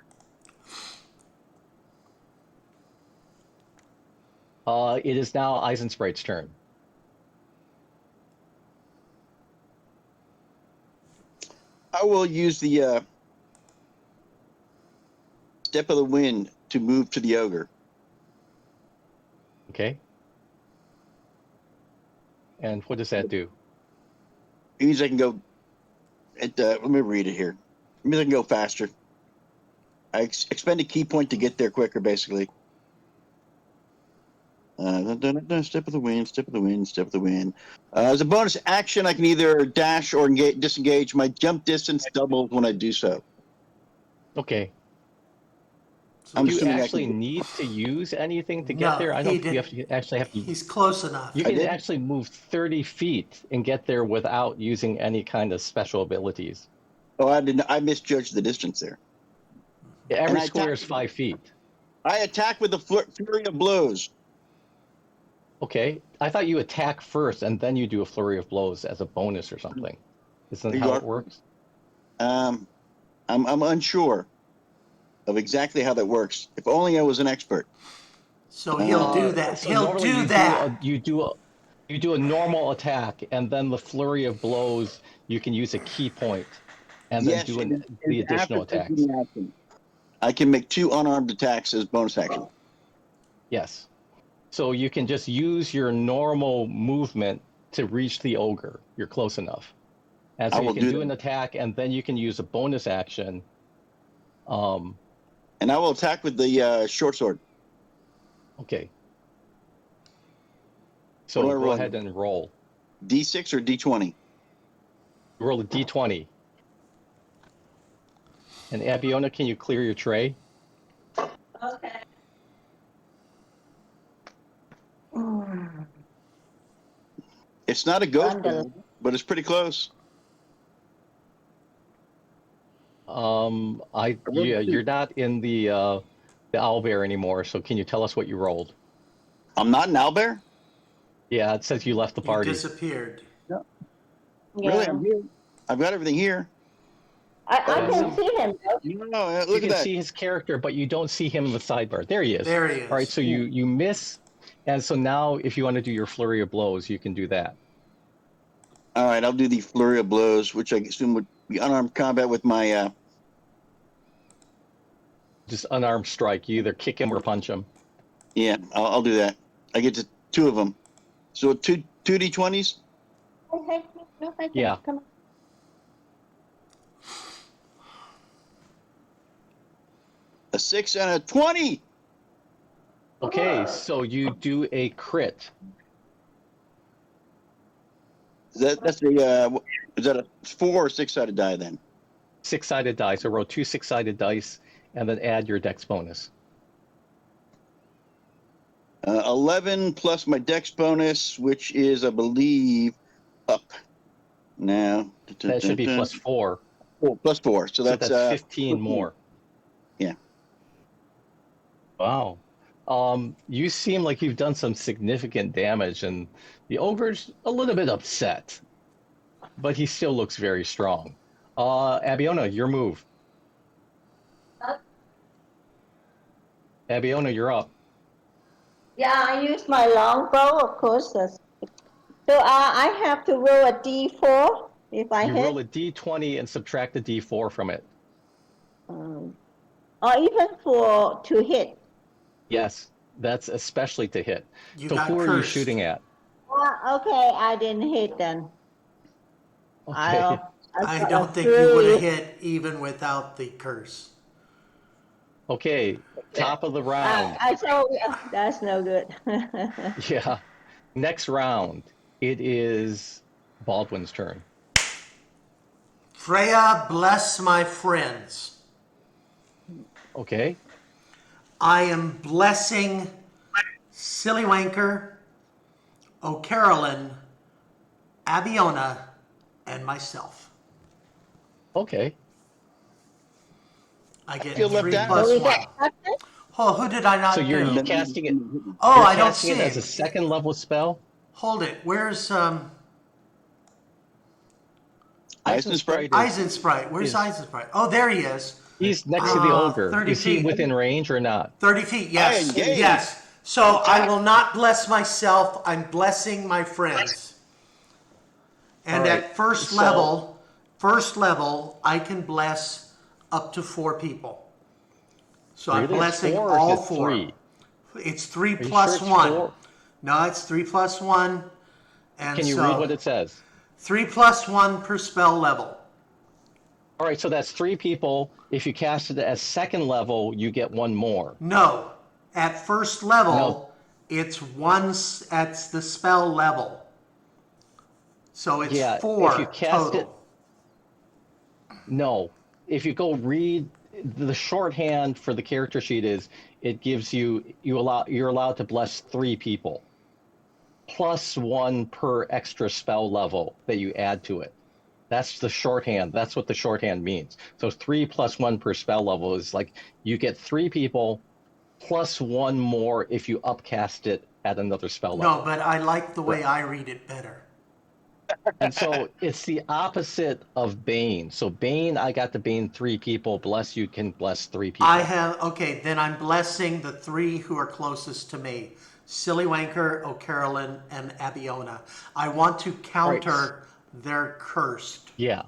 [SPEAKER 7] It is now Eisensprite's turn.
[SPEAKER 6] I will use the step of the wind to move to the ogre.
[SPEAKER 7] Okay. And what does that do?
[SPEAKER 6] It means I can go. Let me read it here. It means I can go faster. I expend a key point to get there quicker, basically. Step of the wind, step of the wind, step of the wind. As a bonus action, I can either dash or disengage. My jump distance doubles when I do so.
[SPEAKER 7] Okay.
[SPEAKER 6] I'm
[SPEAKER 7] Do you
[SPEAKER 6] assuming I
[SPEAKER 7] actually
[SPEAKER 6] can.
[SPEAKER 7] need to use anything to
[SPEAKER 1] No,
[SPEAKER 7] get there? I
[SPEAKER 1] he
[SPEAKER 7] don't think you
[SPEAKER 1] didn't.
[SPEAKER 7] have to actually have to.
[SPEAKER 1] He's close enough.
[SPEAKER 7] You
[SPEAKER 6] I
[SPEAKER 7] can
[SPEAKER 6] did?
[SPEAKER 7] actually move 30 feet and get there without using any kind of special abilities.
[SPEAKER 6] Oh, I didn't. I misjudged the distance there.
[SPEAKER 7] Every
[SPEAKER 6] I
[SPEAKER 7] square is
[SPEAKER 6] attacked-
[SPEAKER 7] 5 feet.
[SPEAKER 6] I attack with the flurry of blows.
[SPEAKER 7] Okay, I thought you attack first and then you do a flurry of blows as a bonus or something. Isn't that
[SPEAKER 6] You
[SPEAKER 7] how
[SPEAKER 6] are-
[SPEAKER 7] it works?
[SPEAKER 6] I'm unsure of exactly how that works. If only I was an expert.
[SPEAKER 1] So he'll do that.
[SPEAKER 7] So
[SPEAKER 1] He'll
[SPEAKER 7] normally
[SPEAKER 1] do that.
[SPEAKER 7] you do a normal attack, and then the flurry of blows you can use a key point, and then
[SPEAKER 6] Yes,
[SPEAKER 7] do
[SPEAKER 6] it
[SPEAKER 7] the
[SPEAKER 6] is
[SPEAKER 7] additional
[SPEAKER 6] after
[SPEAKER 7] attacks.
[SPEAKER 6] taking the action. I can make 2 unarmed attacks as bonus action.
[SPEAKER 7] Yes. So you can just use your normal movement to reach the ogre. You're close enough. And
[SPEAKER 6] I
[SPEAKER 7] so you
[SPEAKER 6] will
[SPEAKER 7] can
[SPEAKER 6] do
[SPEAKER 7] do
[SPEAKER 6] that.
[SPEAKER 7] an attack, and then you can use a bonus action.
[SPEAKER 6] And I will attack with the short sword.
[SPEAKER 7] Okay. So
[SPEAKER 6] What do I
[SPEAKER 7] go
[SPEAKER 6] roll?
[SPEAKER 7] ahead and roll.
[SPEAKER 6] D6 or D20?
[SPEAKER 7] Roll a d20. And Abiona, can you clear your tray?
[SPEAKER 5] Okay.
[SPEAKER 6] It's not a ghost,
[SPEAKER 5] Phandalin.
[SPEAKER 6] but it's pretty close.
[SPEAKER 7] You're not in the owlbear anymore, so can you tell us what you rolled?
[SPEAKER 6] I'm not an owlbear?
[SPEAKER 7] Yeah, it says you left the
[SPEAKER 1] He
[SPEAKER 7] party.
[SPEAKER 1] disappeared.
[SPEAKER 5] Yeah.
[SPEAKER 6] Really? I'm here. I've got everything here.
[SPEAKER 5] I
[SPEAKER 7] Yeah.
[SPEAKER 5] can see him though.
[SPEAKER 6] No,
[SPEAKER 7] You
[SPEAKER 6] look
[SPEAKER 7] can
[SPEAKER 6] at that.
[SPEAKER 7] see his character, but you don't see him in the sidebar. There he is.
[SPEAKER 1] There he is.
[SPEAKER 7] All right, so you miss, and so now if you want to do your flurry of blows, you can do that.
[SPEAKER 6] All right, I'll do the flurry of blows, which I assume would be unarmed combat with my.
[SPEAKER 7] Just unarmed strike. You either kick him or punch him.
[SPEAKER 6] Yeah, I'll do that. I get to 2 of them. So two D20s.
[SPEAKER 5] Hey, no, thank you.
[SPEAKER 7] Yeah.
[SPEAKER 5] Come on.
[SPEAKER 6] A 6 and a 20.
[SPEAKER 7] Okay, so you do a crit.
[SPEAKER 6] That's the is that a 4 or 6-sided die then?
[SPEAKER 7] 6-sided dice. So roll 2 6-sided dice, and then add your dex bonus.
[SPEAKER 6] 11 plus my dex bonus, which is, I believe, up now.
[SPEAKER 7] That should be plus 4.
[SPEAKER 6] Plus 4. So
[SPEAKER 7] So
[SPEAKER 6] that's,
[SPEAKER 7] that's 15 more.
[SPEAKER 6] Yeah.
[SPEAKER 7] Wow. You seem like you've done some significant damage, and the ogre's a little bit upset, but he still looks very strong. Abiona, your move. Abiona, you're up.
[SPEAKER 5] Yeah, I use my longbow, of course. So I have to roll a d4 if I
[SPEAKER 7] You
[SPEAKER 5] hit.
[SPEAKER 7] roll a d20 and subtract a d4 from it.
[SPEAKER 5] Or even to hit.
[SPEAKER 7] Yes, that's especially to hit.
[SPEAKER 1] You
[SPEAKER 7] So
[SPEAKER 1] got
[SPEAKER 7] who are you
[SPEAKER 1] cursed.
[SPEAKER 7] shooting at?
[SPEAKER 5] Okay, I didn't hit then.
[SPEAKER 7] Okay.
[SPEAKER 1] I don't think you would have hit even without the curse.
[SPEAKER 7] Okay, top of the round.
[SPEAKER 5] I saw that's no good.
[SPEAKER 7] Yeah. Next round, it is Baldwin's turn.
[SPEAKER 1] Freya, bless my friends.
[SPEAKER 7] Okay.
[SPEAKER 1] I am blessing Sillywanker, O'Carolyn, Abiona, and myself.
[SPEAKER 7] Okay.
[SPEAKER 1] I get
[SPEAKER 6] feel left
[SPEAKER 1] 3
[SPEAKER 6] out.
[SPEAKER 1] plus
[SPEAKER 5] We
[SPEAKER 1] 1.
[SPEAKER 5] got nothing?
[SPEAKER 1] Oh, who did I not
[SPEAKER 7] So you're
[SPEAKER 1] do?
[SPEAKER 7] casting it.
[SPEAKER 1] Oh,
[SPEAKER 7] You're
[SPEAKER 1] I don't
[SPEAKER 7] casting
[SPEAKER 1] see
[SPEAKER 7] it as a
[SPEAKER 1] it.
[SPEAKER 7] second level spell.
[SPEAKER 1] Hold it. Where's
[SPEAKER 6] Eisensprite?
[SPEAKER 1] Eisensprite? Where's
[SPEAKER 7] is-
[SPEAKER 1] Eisensprite? Oh, there he is.
[SPEAKER 7] He's next to the ogre.
[SPEAKER 1] 30
[SPEAKER 7] Is he
[SPEAKER 1] feet.
[SPEAKER 7] within range or not?
[SPEAKER 1] 30 feet, yes.
[SPEAKER 6] I engage.
[SPEAKER 1] Yes. So I will not bless myself. I'm blessing my friends. And
[SPEAKER 7] All right,
[SPEAKER 1] at first
[SPEAKER 7] so-
[SPEAKER 1] level, I can bless up to 4 people. So I'm
[SPEAKER 7] Really? It's
[SPEAKER 1] blessing
[SPEAKER 7] 4 or is
[SPEAKER 1] all
[SPEAKER 7] it
[SPEAKER 1] 4.
[SPEAKER 7] 3?
[SPEAKER 1] It's 3
[SPEAKER 7] Are you
[SPEAKER 1] plus
[SPEAKER 7] sure it's
[SPEAKER 1] 1.
[SPEAKER 7] 4?
[SPEAKER 1] No, it's 3 plus 1. And
[SPEAKER 7] Can you
[SPEAKER 1] so
[SPEAKER 7] read what it says?
[SPEAKER 1] 3 plus 1 per spell level.
[SPEAKER 7] All right, so that's 3 people. If you cast it as second level, you get 1 more.
[SPEAKER 1] No, at first level,
[SPEAKER 7] No.
[SPEAKER 1] it's at the spell level. So it's
[SPEAKER 7] Yeah,
[SPEAKER 1] 4
[SPEAKER 7] if you cast
[SPEAKER 1] total.
[SPEAKER 7] it- No. If you go read the shorthand for the character sheet is it gives you're allowed to bless 3 people, plus 1 per extra spell level that you add to it. That's the shorthand. That's what the shorthand means. So 3 plus 1 per spell level is like you get 3 people plus 1 more if you upcast it at another spell level.
[SPEAKER 1] No, but I like the way I read it better.
[SPEAKER 7] And so it's the opposite of Bane. So Bane, I got to Bane 3 people. Bless, you can bless 3 people.
[SPEAKER 1] Okay, then I'm blessing the 3 who are closest to me. Sillywanker, O'Carolyn, and Abiona. I want to counter their cursed.
[SPEAKER 7] Yeah.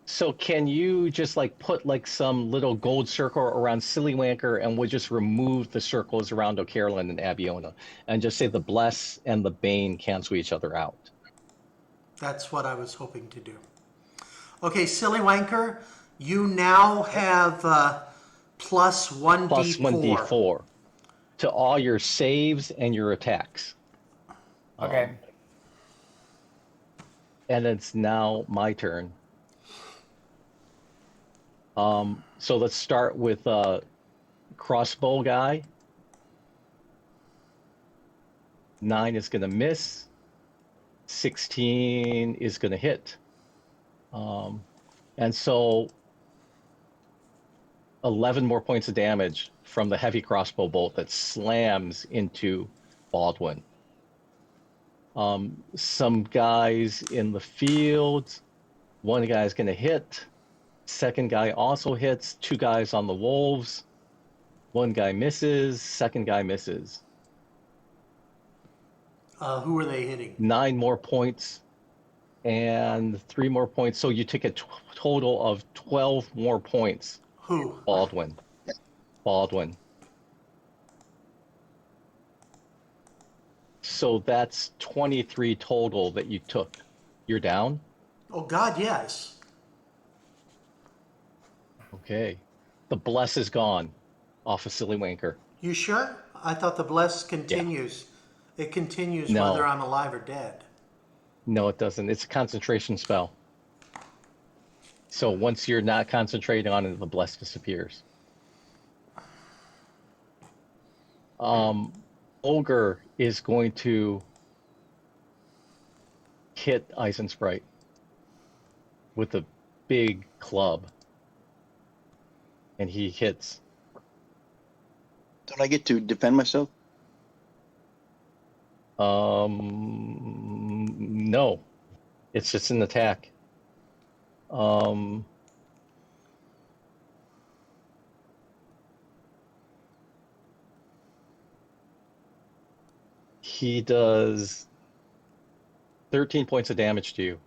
[SPEAKER 7] So can you just like put like some little gold circle around Sillywanker and we'll just remove the circles around O'Carolyn and Abiona and just say the bless and the bane cancel each other out?
[SPEAKER 1] That's what I was hoping to do. Okay, Sillywanker, you now have plus 1d4.
[SPEAKER 7] Plus 1d4 to all your saves and your attacks.
[SPEAKER 3] Okay.
[SPEAKER 7] And it's now my turn. So let's start with crossbow guy. 9 is going to miss. 16 is going to hit. And so 11 more points of damage from the heavy crossbow bolt that slams into Baldwin. Some guys in the field. One guy is going to hit. Second guy also hits. 2 guys on the wolves. 1 guy misses. Second guy misses.
[SPEAKER 1] Who are they hitting?
[SPEAKER 7] 9 more points and 3 more points. So you take a total of 12 more points.
[SPEAKER 1] Who?
[SPEAKER 7] Baldwin. So that's 23 total that you took. You're down?
[SPEAKER 1] Oh, God, yes.
[SPEAKER 7] Okay. The bless is gone off of Sillywanker.
[SPEAKER 1] You sure? I thought the bless continues. It continues
[SPEAKER 7] No.
[SPEAKER 1] whether I'm alive or dead.
[SPEAKER 7] No, it doesn't. It's a concentration spell. So once you're not concentrating on it, the bless disappears. Ogre is going to hit Eisensprite with a big club. And he hits.
[SPEAKER 6] Don't I get to defend myself?
[SPEAKER 7] No. It's just an attack. He does 13 points of damage to you.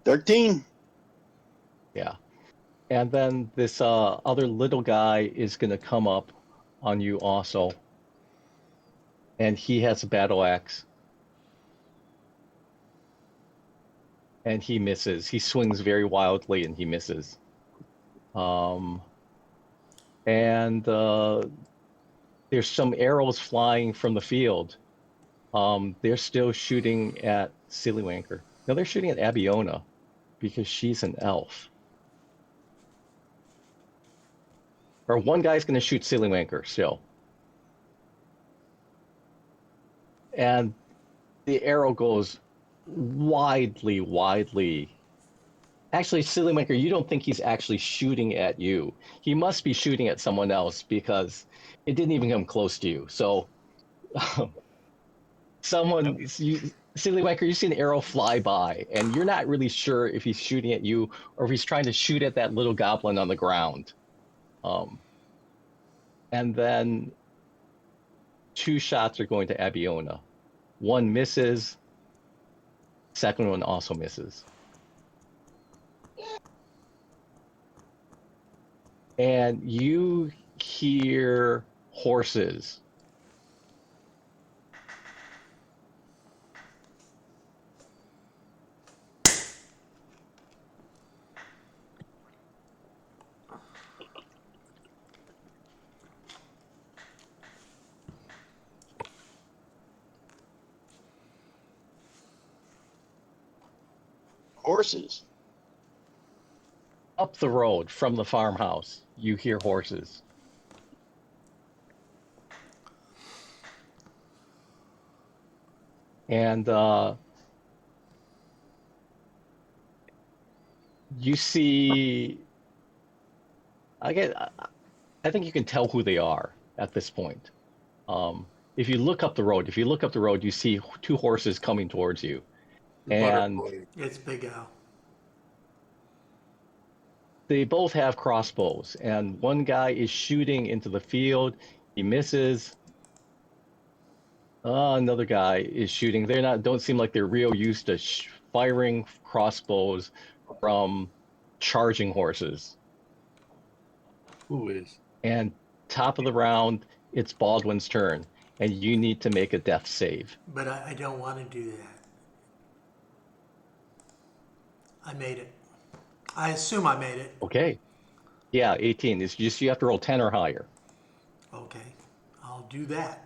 [SPEAKER 6] 13.
[SPEAKER 7] Yeah. And then this other little guy is going to come up on you also. And he has a battle axe. And he misses. He swings very wildly and he misses. And there's some arrows flying from the field. They're still shooting at Sillywanker. No, they're shooting at Abiona because she's an elf. Or one guy's going to shoot Sillywanker still. And the arrow goes widely. Actually, Sillywanker, you don't think he's actually shooting at you. He must be shooting at someone else because it didn't even come close to you. So, Sillywanker, you see an arrow fly by, and you're not really sure if he's shooting at you or if he's trying to shoot at that little goblin on the ground. And then 2 shots are going to Abiona. 1 misses. Second one also misses. And you hear horses.
[SPEAKER 6] Horses.
[SPEAKER 7] Up the road from the farmhouse, you hear horses. And you see, I think you can tell who they are at this point. If you look up the road, you see two horses coming towards you. And
[SPEAKER 4] Butterboy.
[SPEAKER 1] It's Big Al.
[SPEAKER 7] they both have crossbows, and one guy is shooting into the field. He misses. Another guy is shooting. Don't seem like they're real used to firing crossbows from charging horses.
[SPEAKER 4] Who is?
[SPEAKER 7] And top of the round, it's Baldwin's turn, and you need to make a death save.
[SPEAKER 1] But I don't want to do that. I made it. I assume I made it.
[SPEAKER 7] Okay. Yeah, 18. It's just you have to roll 10 or higher.
[SPEAKER 1] Okay. I'll do that.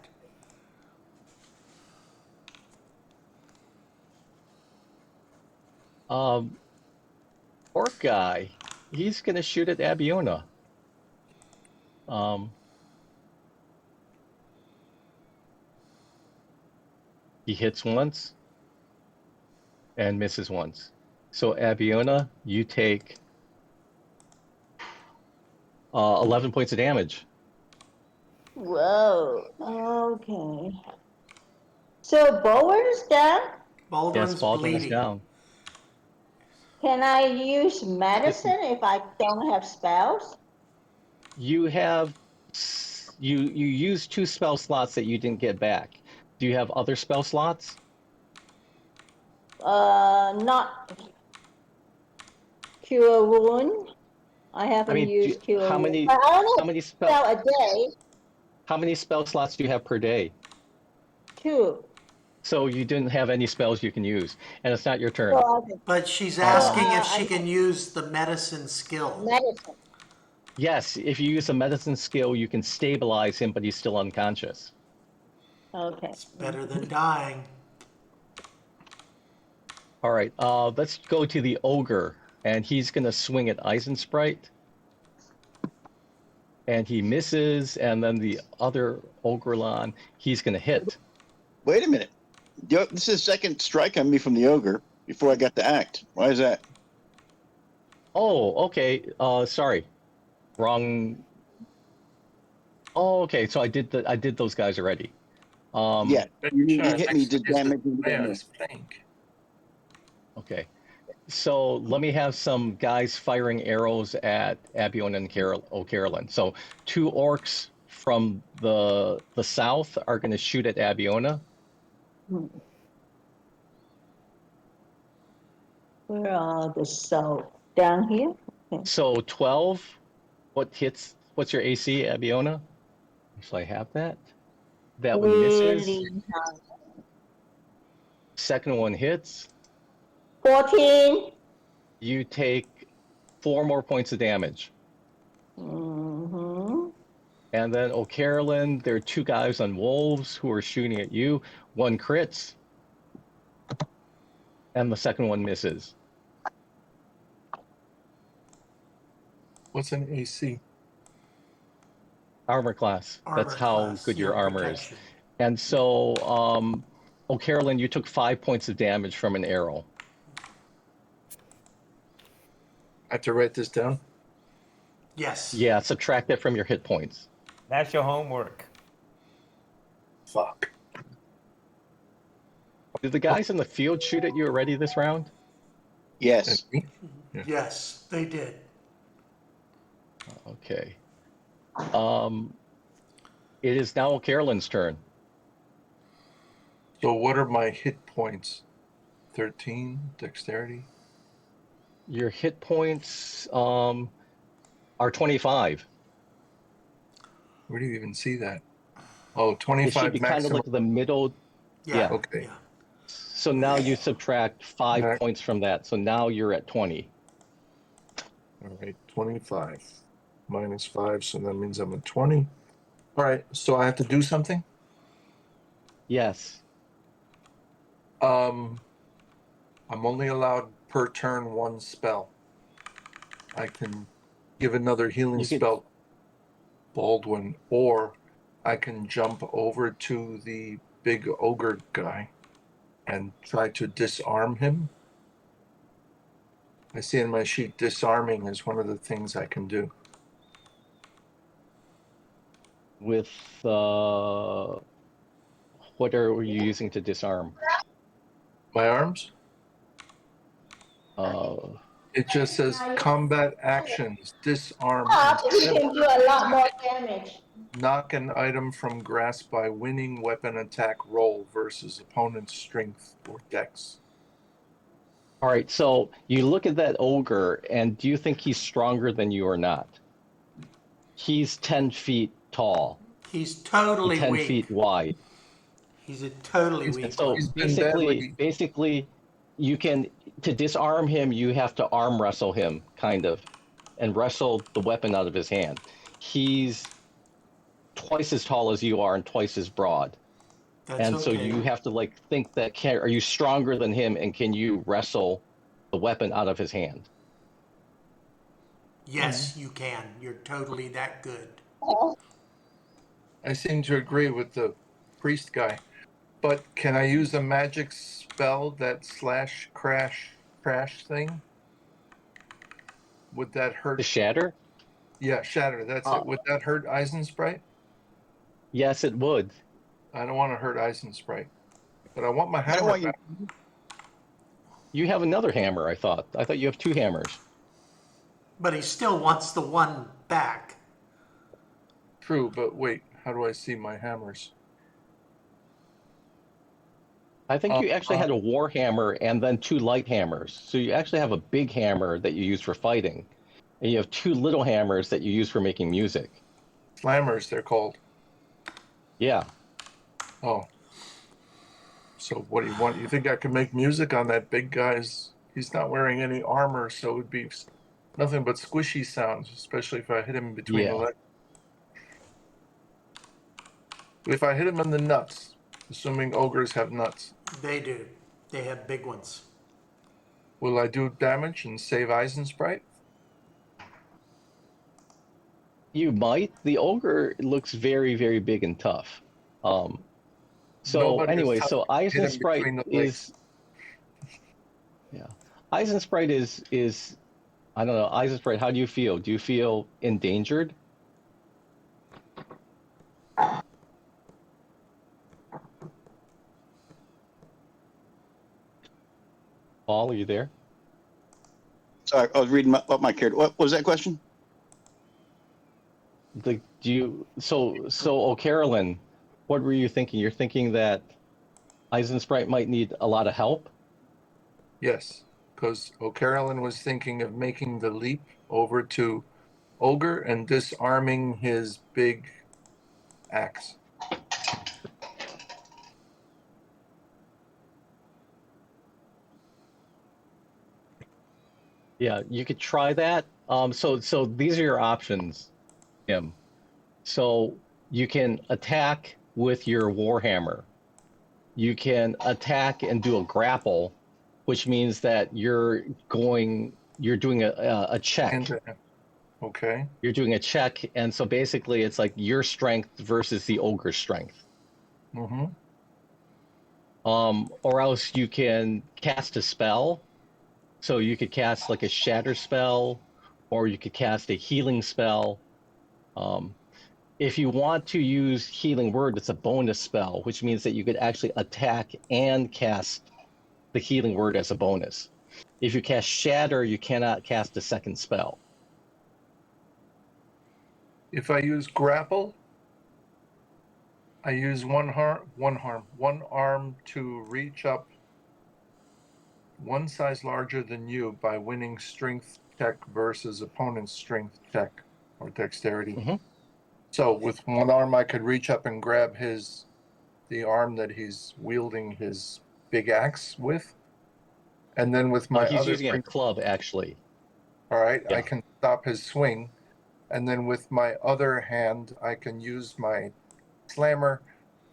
[SPEAKER 7] Orc guy, he's gonna shoot at Abiona. He hits once and misses once. So Abiona, you take 11 points of damage.
[SPEAKER 5] Whoa. Okay. So Bowen's down.
[SPEAKER 1] Baldwin's
[SPEAKER 7] Yes, Baldwin is
[SPEAKER 1] bleeding.
[SPEAKER 7] down.
[SPEAKER 5] Can I use medicine if I don't have spells?
[SPEAKER 7] You have you use 2 spell slots that you didn't get back. Do you have other spell slots?
[SPEAKER 5] Not cure wound. I haven't used cure
[SPEAKER 7] how
[SPEAKER 5] wound.
[SPEAKER 7] many
[SPEAKER 5] But I only
[SPEAKER 7] how many
[SPEAKER 5] spell
[SPEAKER 7] spell
[SPEAKER 5] a day.
[SPEAKER 7] how many spell slots do you have per day?
[SPEAKER 5] 2.
[SPEAKER 7] So you didn't have any spells you can use, and it's not your turn.
[SPEAKER 5] So
[SPEAKER 1] But she's asking if she
[SPEAKER 5] I-
[SPEAKER 1] can use the medicine skill.
[SPEAKER 5] medicine.
[SPEAKER 7] Yes, if you use a medicine skill, you can stabilize him, but he's still unconscious.
[SPEAKER 5] Okay.
[SPEAKER 1] It's better than dying.
[SPEAKER 7] All right, let's go to the ogre, and he's gonna swing at Eisensprite, and he misses, and then the other Ogrelon, he's gonna hit.
[SPEAKER 6] Wait a minute. This is second strike on me from the ogre before I got to act. Why is that?
[SPEAKER 7] Oh, okay. Sorry, wrong. Oh, okay. So I did those guys already.
[SPEAKER 6] Yeah, you hit me to damage.
[SPEAKER 4] Think.
[SPEAKER 7] Okay. So let me have some guys firing arrows at Abion and O'Carolyn. So 2 orcs from the south are going to shoot at Abiona.
[SPEAKER 5] Where are the south? Down here? Okay.
[SPEAKER 7] So 12. What's your AC, Abiona? So I have that. That one misses.
[SPEAKER 5] Really high.
[SPEAKER 7] Second one hits.
[SPEAKER 5] 14.
[SPEAKER 7] You take 4 more points of damage.
[SPEAKER 5] Mm-hmm.
[SPEAKER 7] And then O'Carolyn, there are 2 guys on wolves who are shooting at you. One crits. And the second one misses.
[SPEAKER 4] What's an AC?
[SPEAKER 7] Armor class. That's
[SPEAKER 1] Armor
[SPEAKER 7] how
[SPEAKER 1] class,
[SPEAKER 7] good your armor
[SPEAKER 1] protection.
[SPEAKER 7] is. And so, O'Carolyn, you took 5 points of damage from an arrow.
[SPEAKER 4] I have to write this down.
[SPEAKER 1] Yes.
[SPEAKER 7] Yeah, subtract that from your hit points.
[SPEAKER 3] That's your homework.
[SPEAKER 4] Fuck.
[SPEAKER 7] Did the guys in the field shoot at you already this round?
[SPEAKER 6] Yes.
[SPEAKER 4] Yeah.
[SPEAKER 1] Yes, they did.
[SPEAKER 7] Okay. It is now Carolyn's turn.
[SPEAKER 4] So what are my hit points? 13, dexterity.
[SPEAKER 7] Your hit points are 25.
[SPEAKER 4] Where do you even see that? Oh,
[SPEAKER 7] It
[SPEAKER 4] 25
[SPEAKER 7] should be kind of
[SPEAKER 4] maximum.
[SPEAKER 7] like the middle.
[SPEAKER 1] Yeah.
[SPEAKER 7] Yeah.
[SPEAKER 4] Okay.
[SPEAKER 1] Yeah.
[SPEAKER 7] So now you subtract 5
[SPEAKER 4] Right.
[SPEAKER 7] points from that. So now you're at 20.
[SPEAKER 4] All right, 25 minus 5, so that means I'm at 20. All right, so I have to do something?
[SPEAKER 7] Yes.
[SPEAKER 4] I'm only allowed per turn 1 spell. I can give another healing
[SPEAKER 7] You could-
[SPEAKER 4] spell, Baldwin, or I can jump over to the big ogre guy and try to disarm him. I see in my sheet disarming is one of the things I can do.
[SPEAKER 7] With what are you using to disarm?
[SPEAKER 4] My arms?
[SPEAKER 7] Uh,
[SPEAKER 4] It just says combat actions, disarm,
[SPEAKER 5] Ah,
[SPEAKER 4] and
[SPEAKER 5] he can do a lot more damage.
[SPEAKER 4] knock an item from grasp by winning weapon attack roll versus opponent's strength or dex.
[SPEAKER 7] all right, so you look at that ogre, and do you think he's stronger than you or not? He's 10 feet tall,
[SPEAKER 1] He's
[SPEAKER 7] and
[SPEAKER 1] totally
[SPEAKER 7] 10
[SPEAKER 1] weak.
[SPEAKER 7] feet wide.
[SPEAKER 1] He's a totally
[SPEAKER 4] He's-
[SPEAKER 1] weak.
[SPEAKER 7] And so
[SPEAKER 4] He's been badly-
[SPEAKER 7] basically, you can, to disarm him, you have to arm wrestle him, kind of, and wrestle the weapon out of his hand. He's twice as tall as you are and twice as broad.
[SPEAKER 1] That's
[SPEAKER 7] And so
[SPEAKER 1] okay.
[SPEAKER 7] you have to like think that are you stronger than him, and can you wrestle the weapon out of his hand?
[SPEAKER 1] Yes, you can. You're totally that good.
[SPEAKER 4] I seem to agree with the priest guy, but can I use a magic spell that slash crash thing? Would that hurt?
[SPEAKER 7] The shatter?
[SPEAKER 4] Yeah, shatter. That's it. Would that hurt Eisensprite?
[SPEAKER 7] Yes, it would.
[SPEAKER 4] I don't want to hurt Eisensprite, but I want my
[SPEAKER 6] I don't
[SPEAKER 4] hammer
[SPEAKER 6] want you.
[SPEAKER 4] back.
[SPEAKER 7] You have another hammer, I thought. I thought you have 2 hammers.
[SPEAKER 1] But he still wants the one back.
[SPEAKER 4] True, but wait, how do I see my hammers?
[SPEAKER 7] I think you actually had a war hammer and then 2 light hammers. So you actually have a big hammer that you use for fighting, and you have 2 little hammers that you use for making music.
[SPEAKER 4] Slammers, they're called.
[SPEAKER 7] Yeah.
[SPEAKER 4] Oh. So what do you want? You think I can make music on that big guy's? He's not wearing any armor, so it would be nothing but squishy sounds, especially if I hit him between the
[SPEAKER 7] Yeah.
[SPEAKER 4] legs. If I hit him in the nuts, assuming ogres have nuts,
[SPEAKER 1] They do. They have big ones.
[SPEAKER 4] will I do damage and save Eisensprite?
[SPEAKER 7] You might. The ogre looks very, very big and tough. So
[SPEAKER 4] Nobody is
[SPEAKER 7] anyway,
[SPEAKER 4] tough
[SPEAKER 7] so
[SPEAKER 4] to hit him
[SPEAKER 7] Eisensprite
[SPEAKER 4] between the legs.
[SPEAKER 7] is, yeah, Eisensprite is I don't know, Eisensprite. How do you feel? Do you feel endangered? Paul, are you there?
[SPEAKER 6] Sorry, I was reading what my character. What was that question?
[SPEAKER 7] Do you oh Carolyn, what were you thinking? You're thinking that Eisensprite might need a lot of help?
[SPEAKER 4] Yes, because O'Carolyn was thinking of making the leap over to Ogre and disarming his big axe.
[SPEAKER 7] Yeah, you could try that. So these are your options, Tim. So you can attack with your Warhammer. You can attack and do a grapple, which means that you're doing a check.
[SPEAKER 4] Okay.
[SPEAKER 7] You're doing a check, and so basically it's like your strength versus the ogre's strength.
[SPEAKER 4] Mm-hmm.
[SPEAKER 7] Or else you can cast a spell. So you could cast like a shatter spell, or you could cast a healing spell. If you want to use healing word, it's a bonus spell, which means that you could actually attack and cast the healing word as a bonus. If you cast shatter, you cannot cast a second spell.
[SPEAKER 4] If I use grapple, I use one arm to reach up one size larger than you by winning strength check versus opponent's strength check or dexterity.
[SPEAKER 7] Mm-hmm.
[SPEAKER 4] So with one arm, I could reach up and grab the arm that he's wielding his big axe with, and then with my
[SPEAKER 7] He's
[SPEAKER 4] other
[SPEAKER 7] using a club, actually.
[SPEAKER 4] all right,
[SPEAKER 7] Yeah.
[SPEAKER 4] I can stop his swing, and then with my other hand, I can use my slammer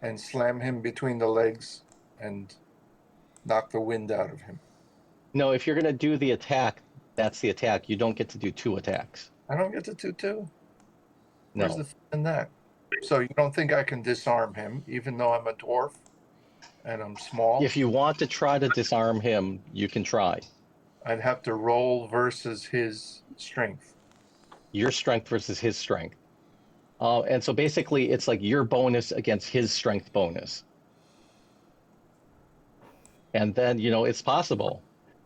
[SPEAKER 4] and slam him between the legs and knock the wind out of him.
[SPEAKER 7] No, if you're going to do the attack, That's the attack. You don't get to do 2 attacks.
[SPEAKER 4] I don't get to do two.
[SPEAKER 7] No.
[SPEAKER 4] Where's the fun in that? So you don't think I can disarm him, even though I'm a dwarf and I'm small?
[SPEAKER 7] If you want to try to disarm him, you can try.
[SPEAKER 4] I'd have to roll versus his strength.
[SPEAKER 7] Your strength versus his strength. And so basically, it's like your bonus against his strength bonus. And then, you know, it's possible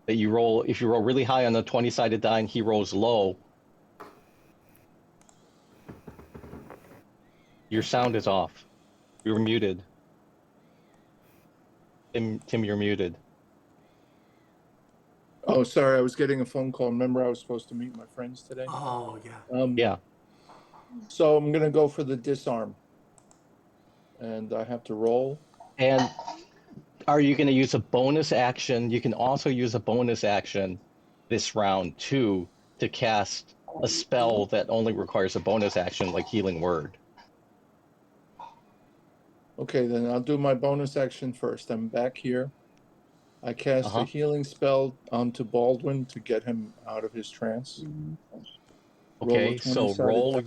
[SPEAKER 7] that you roll, if you roll really high on the 20-sided die and he rolls low, your sound is off. You're muted. Tim, you're muted.
[SPEAKER 4] Oh, sorry, I was getting a phone call. Remember, I was supposed to meet my friends today.
[SPEAKER 1] Oh, yeah.
[SPEAKER 7] Yeah.
[SPEAKER 4] So I'm gonna go for the disarm, and I have to roll.
[SPEAKER 7] And are you going to use a bonus action? You can also use a bonus action this round too to cast a spell that only requires a bonus action, like Healing Word.
[SPEAKER 4] Okay, then I'll do my bonus action first. I'm back here. I cast a healing spell onto Baldwin to get him out of his trance.
[SPEAKER 7] Okay, so roll.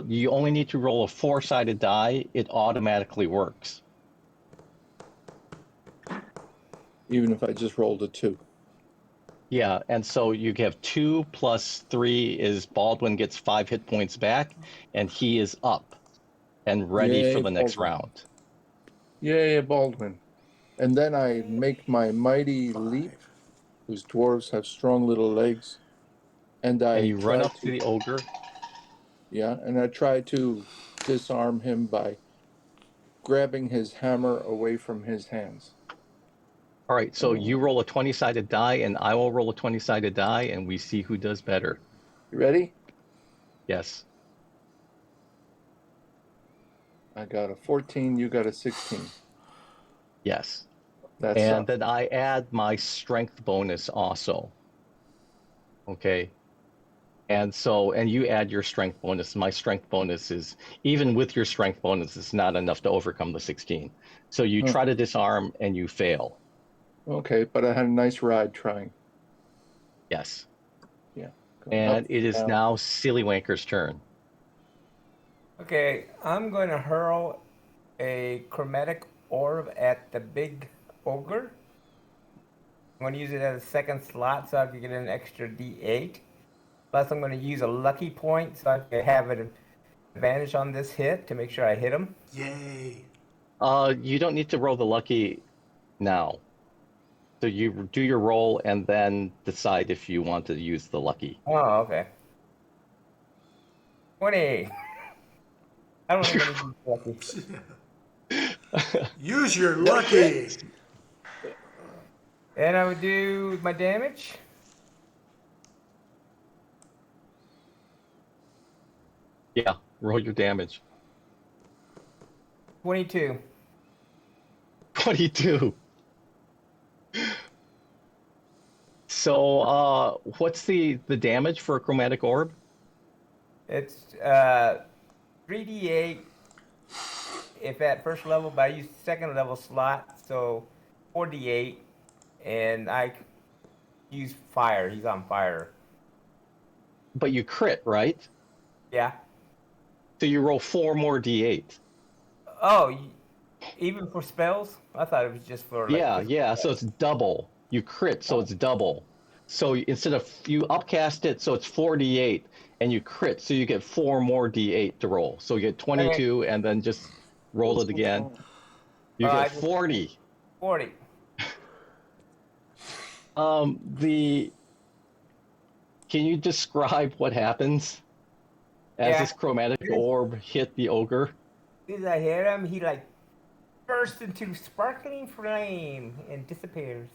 [SPEAKER 7] You only need to roll a 4-sided die. It automatically works.
[SPEAKER 4] Even if I just rolled a 2.
[SPEAKER 7] Yeah, and so you have 2 plus 3 is Baldwin gets 5 hit points back, and he is up and ready
[SPEAKER 4] Yay,
[SPEAKER 7] for the next
[SPEAKER 4] Baldwin.
[SPEAKER 7] round.
[SPEAKER 4] Yay, Baldwin. And then I make my mighty leap, whose dwarves have strong little legs. And
[SPEAKER 7] you run up to the ogre.
[SPEAKER 4] Yeah, and I try to disarm him by grabbing his hammer away from his hands.
[SPEAKER 7] All right, so you roll a 20-sided die, and I will roll a 20-sided die, and we see who does better.
[SPEAKER 4] You ready?
[SPEAKER 7] Yes.
[SPEAKER 4] I got a 14, you got a 16.
[SPEAKER 7] Yes.
[SPEAKER 4] That's
[SPEAKER 7] And then I add my strength bonus also. Okay. And you add your strength bonus. My strength bonus is, even with your strength bonus, it's not enough to overcome the 16. So you try to disarm and you fail.
[SPEAKER 4] Okay, but I had a nice ride trying.
[SPEAKER 7] Yes.
[SPEAKER 4] Yeah.
[SPEAKER 7] And it is now Silly Wanker's turn.
[SPEAKER 3] Okay, I'm going to hurl a chromatic orb at the big ogre. I'm going to use it as a second slot so I can get an extra D8. Plus, I'm going to use a lucky point so I can have an advantage on this hit to make sure I hit him.
[SPEAKER 1] Yay.
[SPEAKER 7] You don't need to roll the lucky now. So you do your roll and then decide if you want to use the lucky.
[SPEAKER 3] Oh, okay. 20. I don't think I need to use lucky.
[SPEAKER 1] Use your lucky.
[SPEAKER 3] And I would do my damage.
[SPEAKER 7] Yeah, roll your damage.
[SPEAKER 3] 22.
[SPEAKER 7] 22. So, what's the damage for a chromatic orb?
[SPEAKER 3] It's 3d8 if at first level, but I use second level slot, so 4d8, and I use fire. He's on fire.
[SPEAKER 7] But you crit, right?
[SPEAKER 3] Yeah.
[SPEAKER 7] So you roll 4 more d8.
[SPEAKER 3] Oh, even for spells? I thought it was just for.
[SPEAKER 7] Yeah. So it's double. You crit, so it's double. So instead of you upcast it, so it's 4d8, and you crit, so you get 4 more d8 to roll. So you get 22, and then just roll it again. You get 40.
[SPEAKER 3] 40.
[SPEAKER 7] Can you describe what happens as this chromatic orb hit the ogre?
[SPEAKER 3] As I hit him, he like bursts into sparkling flame and disappears.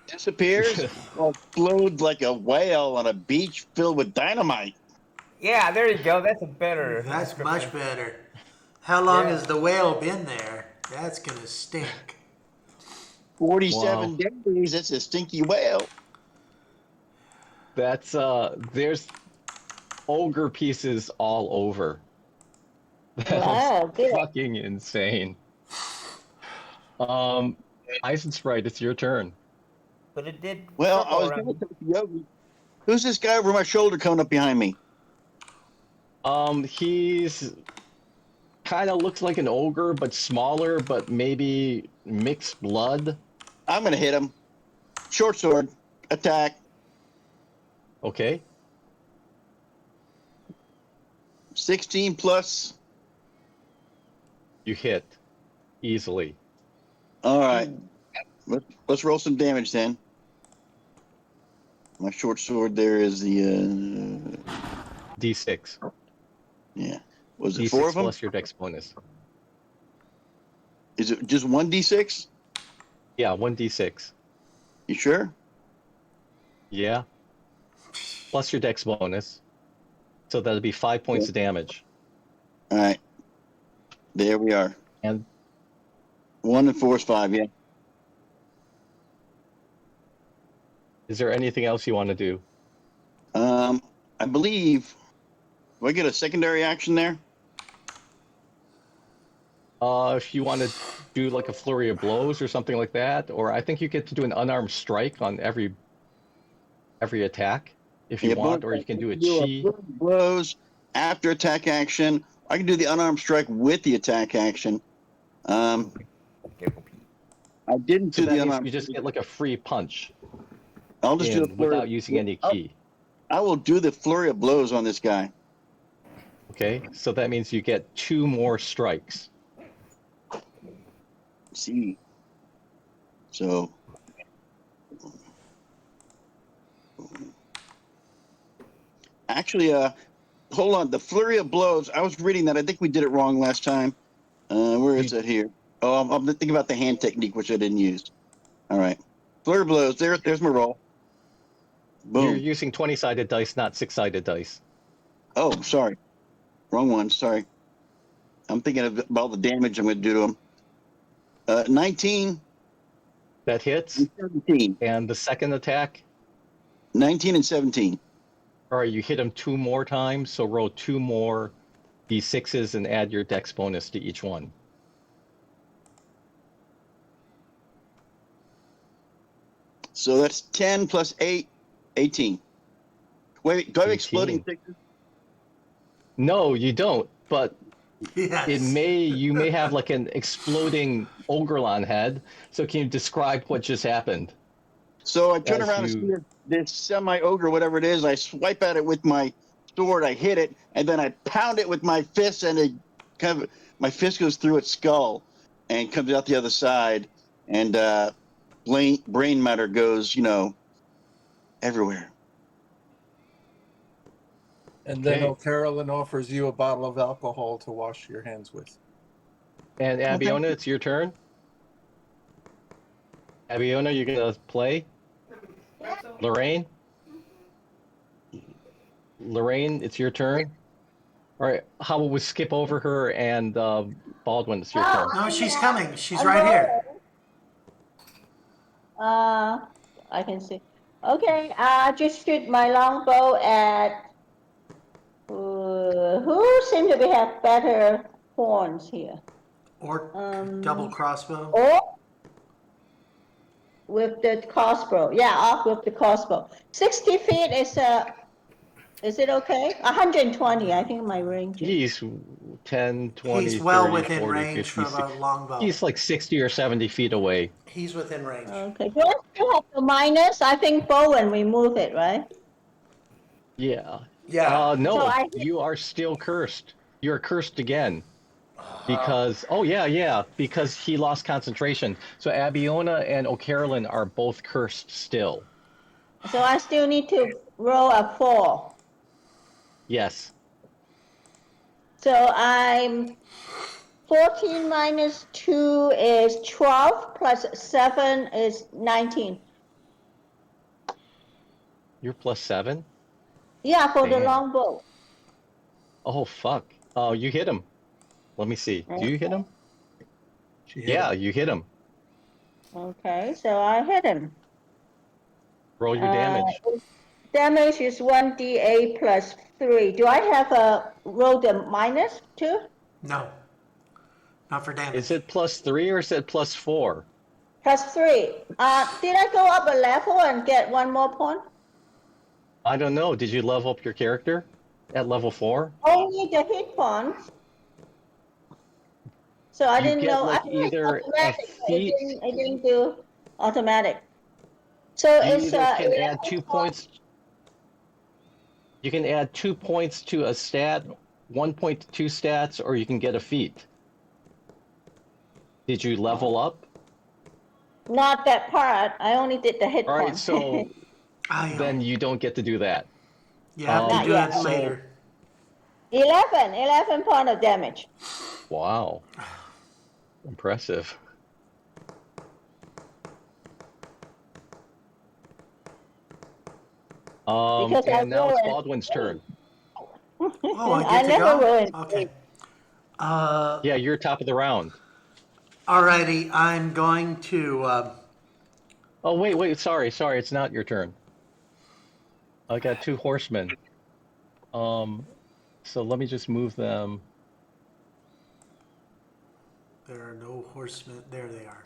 [SPEAKER 6] Disappears or flowed like a whale on a beach filled with dynamite.
[SPEAKER 3] Yeah, there you go. That's a better.
[SPEAKER 1] That's much better. How long has the whale been there? That's going to stink.
[SPEAKER 6] 47 days. That's a stinky whale.
[SPEAKER 7] That's there's ogre pieces all over.
[SPEAKER 5] Wow,
[SPEAKER 7] That's
[SPEAKER 5] good.
[SPEAKER 7] fucking insane. Eisenspite, it's your turn.
[SPEAKER 3] But it did.
[SPEAKER 6] Well, I
[SPEAKER 3] circle
[SPEAKER 6] was
[SPEAKER 3] around.
[SPEAKER 6] going to say, Yogi, who's this guy over my shoulder coming up behind me?
[SPEAKER 7] He's kind of looks like an ogre, but smaller, but maybe mixed blood.
[SPEAKER 6] I'm going to hit him. Short sword, attack.
[SPEAKER 7] Okay.
[SPEAKER 6] 16 plus.
[SPEAKER 7] You hit easily.
[SPEAKER 6] All right. Let's roll some damage then. My short sword there is the
[SPEAKER 7] D6.
[SPEAKER 6] yeah. Was it
[SPEAKER 7] D6
[SPEAKER 6] four of them?
[SPEAKER 7] plus your dex bonus.
[SPEAKER 6] Is it just one d6?
[SPEAKER 7] Yeah, 1d6.
[SPEAKER 6] You sure?
[SPEAKER 7] Yeah. Plus your dex bonus. So that'll be 5 points of damage.
[SPEAKER 6] All right. There we are.
[SPEAKER 7] And
[SPEAKER 6] 1 and 4 is 5, yeah.
[SPEAKER 7] is there anything else you want to do?
[SPEAKER 6] I believe. Do I get a secondary action there?
[SPEAKER 7] If you want to do like a flurry of blows or something like that, or I think you get to do an unarmed strike on every attack if you
[SPEAKER 6] Yeah,
[SPEAKER 7] want,
[SPEAKER 6] blow-
[SPEAKER 7] or you can do a
[SPEAKER 6] do
[SPEAKER 7] chi.
[SPEAKER 6] blows after attack action. I can do the unarmed strike with the attack action.
[SPEAKER 3] Careful, Pete.
[SPEAKER 6] I didn't
[SPEAKER 7] So
[SPEAKER 6] do
[SPEAKER 7] that
[SPEAKER 6] the
[SPEAKER 7] means
[SPEAKER 6] unarmed.
[SPEAKER 7] you just get like a free punch
[SPEAKER 6] I'll just do the
[SPEAKER 7] in
[SPEAKER 6] flurry.
[SPEAKER 7] without using any key.
[SPEAKER 6] I will do the flurry of blows on this guy.
[SPEAKER 7] Okay, so that means you get 2 more strikes.
[SPEAKER 6] See. So. Actually, hold on. The flurry of blows. I was reading that. I think we did it wrong last time. Where is it here? Oh, I'm thinking about the hand technique, which I didn't use. All right. Flurry of blows. There's my roll. Boom.
[SPEAKER 7] You're using 20-sided dice, not 6-sided dice.
[SPEAKER 6] Oh, sorry. Wrong one. Sorry. I'm thinking about the damage I'm going to do to him. 19,
[SPEAKER 7] That hits.
[SPEAKER 6] and 17.
[SPEAKER 7] And the second attack,
[SPEAKER 6] 19 and 17.
[SPEAKER 7] all right, you hit him 2 more times, so roll 2 more d6s and add your dex bonus to each one.
[SPEAKER 6] So that's 10 plus 8, 18. Wait, do I have
[SPEAKER 7] 18.
[SPEAKER 6] exploding sixes?
[SPEAKER 7] No, you don't, but
[SPEAKER 1] Yes.
[SPEAKER 7] you may have like an exploding Ogrelon head. So can you describe what just happened?
[SPEAKER 6] So I turn
[SPEAKER 7] As
[SPEAKER 6] around
[SPEAKER 7] you-
[SPEAKER 6] and see this semi-ogre, whatever it is. I swipe at it with my sword. I hit it, and then I pound it with my fist, and it kind of my fist goes through its skull and comes out the other side, and brain matter goes, everywhere.
[SPEAKER 4] And then
[SPEAKER 7] Okay.
[SPEAKER 4] Carolyn offers you a bottle of alcohol to wash your hands with.
[SPEAKER 7] And Abiona, it's your turn. Abiona, you're gonna play. Lorraine. Lorraine, it's your turn. All right, how about we skip over her and Baldwin? It's your turn.
[SPEAKER 1] No, she's coming. She's right here.
[SPEAKER 5] I can see. Okay, I just shoot my longbow at who seem to have better horns here.
[SPEAKER 1] Or double crossbow.
[SPEAKER 5] Or with the crossbow. Yeah, off with the crossbow. 60 feet is it okay? 120, I think my range is.
[SPEAKER 7] He's 10, 20,
[SPEAKER 1] He's well
[SPEAKER 7] 30,
[SPEAKER 1] within
[SPEAKER 7] 40,
[SPEAKER 1] range
[SPEAKER 7] 50,
[SPEAKER 1] from a longbow.
[SPEAKER 7] He's like 60 or 70 feet away.
[SPEAKER 1] He's within range.
[SPEAKER 5] Okay, do I still have the minus? I think Bowen remove it, right?
[SPEAKER 7] Yeah.
[SPEAKER 1] Yeah.
[SPEAKER 7] No,
[SPEAKER 5] So I-
[SPEAKER 7] you are still cursed. You're cursed again. Because, because he lost concentration. So Abiona and O'Carolyn are both cursed still.
[SPEAKER 5] So I still need to roll a 4.
[SPEAKER 7] Yes.
[SPEAKER 5] So I'm 14 minus 2 is 12 plus 7 is 19.
[SPEAKER 7] You're plus 7?
[SPEAKER 5] Yeah, for the
[SPEAKER 7] Damn.
[SPEAKER 5] longbow.
[SPEAKER 7] Oh, fuck. Oh, you hit him. Let me see. Do you hit him?
[SPEAKER 4] She hit
[SPEAKER 7] Yeah,
[SPEAKER 4] him.
[SPEAKER 7] you hit him.
[SPEAKER 5] Okay, so I hit him.
[SPEAKER 7] Roll your damage.
[SPEAKER 5] Damage is 1d8 plus 3. Do I have a roll the minus too?
[SPEAKER 1] No. Not for damage.
[SPEAKER 7] Is it plus 3 or is it plus 4?
[SPEAKER 5] +3. Did I go up a level and get one more point?
[SPEAKER 7] I don't know. Did you level up your character at level 4?
[SPEAKER 5] Only the hit points. So I
[SPEAKER 7] You
[SPEAKER 5] didn't
[SPEAKER 7] get
[SPEAKER 5] know. I
[SPEAKER 7] like
[SPEAKER 5] thought it's
[SPEAKER 7] either a
[SPEAKER 5] automatic, but
[SPEAKER 7] feat.
[SPEAKER 5] it didn't do automatic. So
[SPEAKER 7] You
[SPEAKER 5] it's
[SPEAKER 7] either can add 2
[SPEAKER 5] 11
[SPEAKER 7] points. You can add 2 points to a stat, 1 point to 2 stats, or you can get a feat. Did you level up?
[SPEAKER 5] Not that part. I only did the hit
[SPEAKER 7] All right,
[SPEAKER 5] points.
[SPEAKER 7] so then you don't get to do that.
[SPEAKER 1] You have to
[SPEAKER 5] Not
[SPEAKER 1] do
[SPEAKER 5] yet.
[SPEAKER 1] it
[SPEAKER 7] So-
[SPEAKER 1] later.
[SPEAKER 5] 11 point of damage.
[SPEAKER 7] Wow. Impressive.
[SPEAKER 5] Because I
[SPEAKER 7] And now it's
[SPEAKER 5] ruined-
[SPEAKER 7] Baldwin's turn.
[SPEAKER 1] Oh, I
[SPEAKER 5] I
[SPEAKER 1] get to
[SPEAKER 5] never
[SPEAKER 1] go?
[SPEAKER 5] ruined.
[SPEAKER 1] Okay.
[SPEAKER 7] Yeah, you're top of the round.
[SPEAKER 1] Alrighty, I'm going to.
[SPEAKER 7] Oh, wait, sorry, it's not your turn. I got 2 horsemen. So let me just move them.
[SPEAKER 1] There are no horsemen. There they are.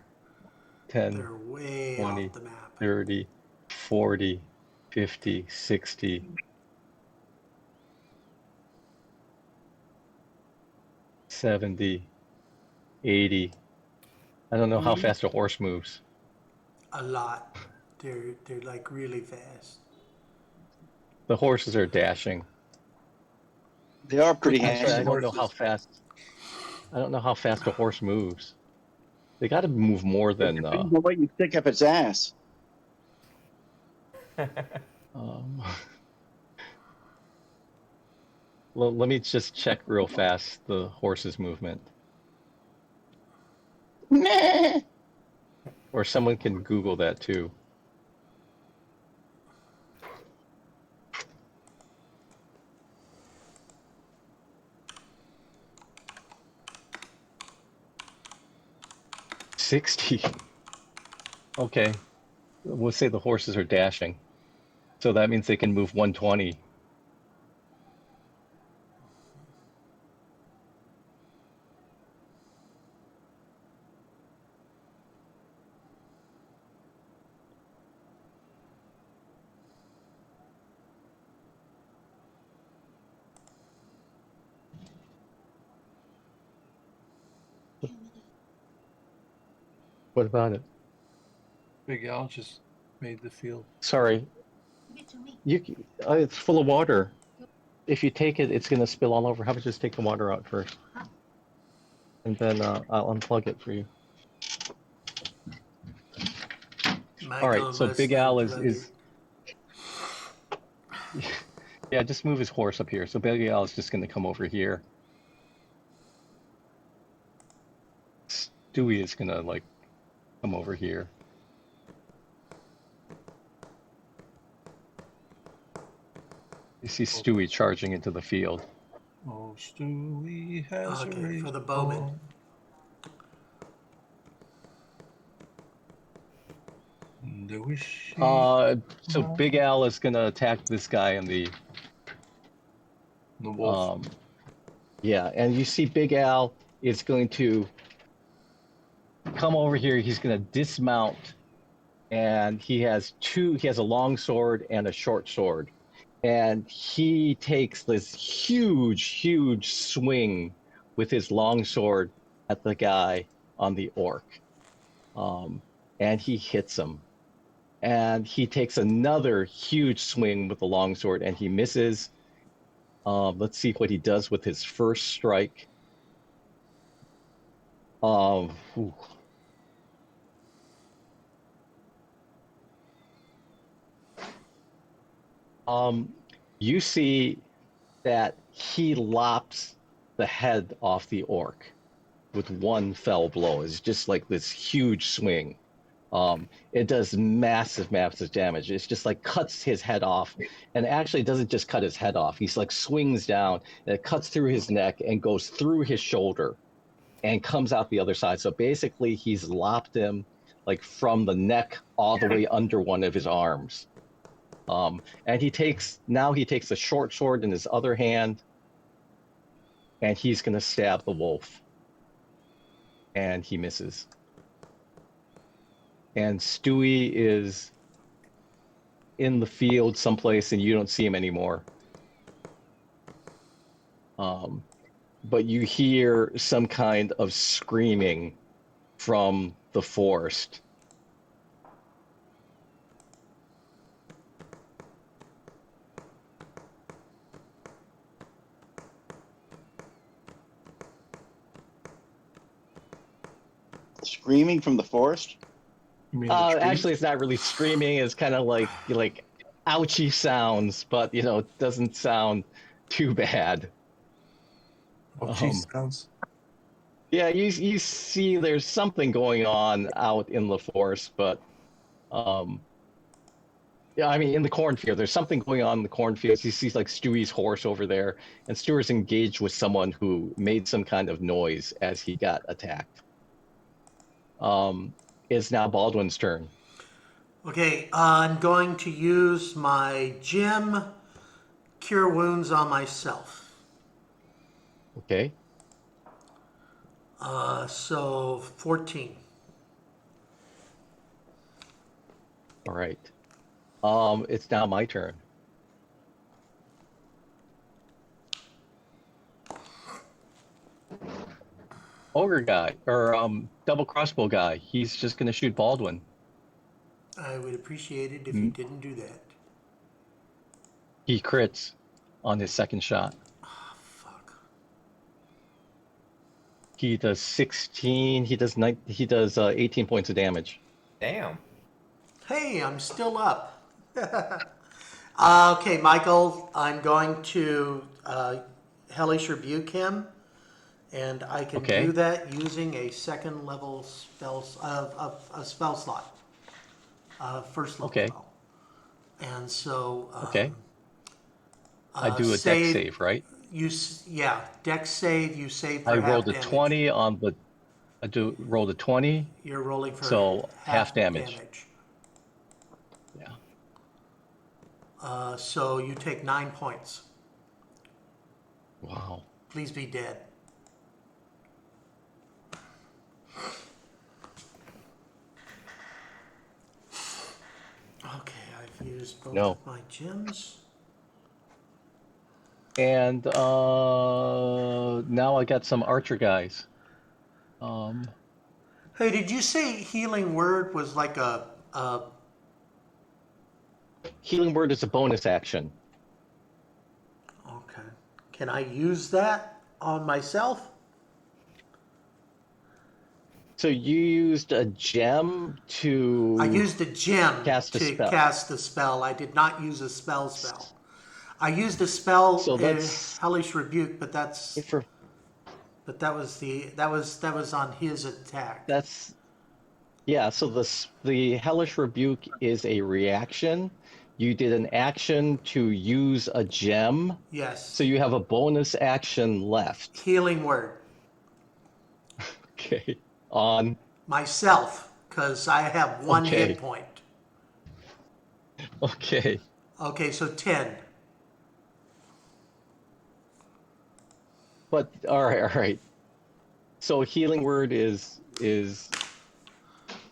[SPEAKER 7] 10,
[SPEAKER 1] They're way
[SPEAKER 7] 20,
[SPEAKER 1] off the map.
[SPEAKER 7] 30, 40, 50, 60. 70, 80. I don't know how fast a horse moves.
[SPEAKER 1] A lot. They're like really fast.
[SPEAKER 7] The horses are dashing.
[SPEAKER 6] They are pretty
[SPEAKER 7] Actually, I
[SPEAKER 6] handsome
[SPEAKER 7] don't know how
[SPEAKER 6] horses.
[SPEAKER 7] fast. I don't know how fast a horse moves. They got to move more than.
[SPEAKER 6] Depends on what you stick up its ass.
[SPEAKER 7] Um, let me just check real fast the horse's movement,
[SPEAKER 6] Meh.
[SPEAKER 7] or someone can Google that too. $60. Okay, we'll say the horses are dashing, so that means they can move 120. What about it?
[SPEAKER 4] Big Al just made the field.
[SPEAKER 7] Sorry, it's full of water. If you take it, it's gonna spill all over. How about just take the water out first, and then I'll unplug it for you. All right, so Big Al is yeah, just move his horse up here. So Big Al is just gonna come over here. Stewie is gonna like come over here. You see Stewie charging into the field.
[SPEAKER 4] Oh, Stewie has a
[SPEAKER 1] Okay, for the
[SPEAKER 4] race
[SPEAKER 1] bowman.
[SPEAKER 4] ball. The wish he-
[SPEAKER 7] So Big Al is gonna attack this guy in the
[SPEAKER 4] the wolf.
[SPEAKER 7] yeah, and you see Big Al is going to come over here. He's gonna dismount, and he has a long sword and a short sword, and he takes this huge swing with his long sword at the guy on the orc, and he hits him, and he takes another huge swing with the long sword and he misses. Let's see what he does with his first strike. Ooh. You see that he lops the head off the orc with one fell blow. It's just like this huge swing. It does massive damage. It's just like cuts his head off, and actually it doesn't just cut his head off. He's like swings down, and it cuts through his neck and goes through his shoulder, and comes out the other side. So basically, he's lopped him like from the neck all the way under one of his arms. And he takes a short sword in his other hand, and he's gonna stab the wolf, and he misses. and Stewie is in the field someplace, and you don't see him anymore. But you hear some kind of screaming from the forest.
[SPEAKER 6] Screaming from the forest?
[SPEAKER 4] You mean the trees?
[SPEAKER 7] Actually, it's not really screaming. It's kind of like ouchy sounds, but it doesn't sound too bad.
[SPEAKER 4] Oh, geez, sounds.
[SPEAKER 7] Yeah, you see there's something going on out in the forest, but yeah, I mean in the cornfield. There's something going on in the cornfields. He sees like Stewie's horse over there, and Stewie's engaged with someone who made some kind of noise as he got attacked. It's now Baldwin's turn.
[SPEAKER 1] Okay, I'm going to use my gem cure wounds on myself.
[SPEAKER 7] Okay.
[SPEAKER 1] So 14.
[SPEAKER 7] All right. It's now my turn. Ogre guy, or double crossbow guy. He's just gonna shoot Baldwin.
[SPEAKER 1] I would appreciate it if you didn't do that.
[SPEAKER 7] He crits on his second shot.
[SPEAKER 1] Fuck.
[SPEAKER 7] He does 16. He does 18 points of damage.
[SPEAKER 3] Damn.
[SPEAKER 1] Hey, I'm still up. Okay, Michael, I'm going to hellish rebuke him, and I can
[SPEAKER 7] Okay.
[SPEAKER 1] do that using a second level spell a spell slot, first level
[SPEAKER 7] Okay.
[SPEAKER 1] spell. And so
[SPEAKER 7] Okay. I do a dex save, right?
[SPEAKER 1] Dex save. You save for
[SPEAKER 7] I
[SPEAKER 1] half
[SPEAKER 7] rolled a
[SPEAKER 1] damage.
[SPEAKER 7] 20 on the. Rolled a 20.
[SPEAKER 1] You're rolling for
[SPEAKER 7] So half damage. Yeah.
[SPEAKER 1] So you take 9 points.
[SPEAKER 7] Wow.
[SPEAKER 1] Please be dead. Okay, I've used both
[SPEAKER 7] No.
[SPEAKER 1] of my gems.
[SPEAKER 7] And now I got some archer guys.
[SPEAKER 1] Hey, did you say healing word was like a
[SPEAKER 7] Healing word is a bonus action.
[SPEAKER 1] okay. Can I use that on myself?
[SPEAKER 7] So you used a gem to.
[SPEAKER 1] I used a gem
[SPEAKER 7] Cast a
[SPEAKER 1] to
[SPEAKER 7] spell.
[SPEAKER 1] cast the spell. I did not use a spell. I used a spell
[SPEAKER 7] So that's-
[SPEAKER 1] hellish rebuke, but that was on his attack.
[SPEAKER 7] Yeah. So the hellish rebuke is a reaction. You did an action to use a gem,
[SPEAKER 1] Yes.
[SPEAKER 7] so you have a bonus action left.
[SPEAKER 1] Healing word.
[SPEAKER 7] Okay. On.
[SPEAKER 1] Myself, because I have one
[SPEAKER 7] Okay.
[SPEAKER 1] hit point.
[SPEAKER 7] Okay.
[SPEAKER 1] Okay, so 10.
[SPEAKER 7] But all right. So healing word is.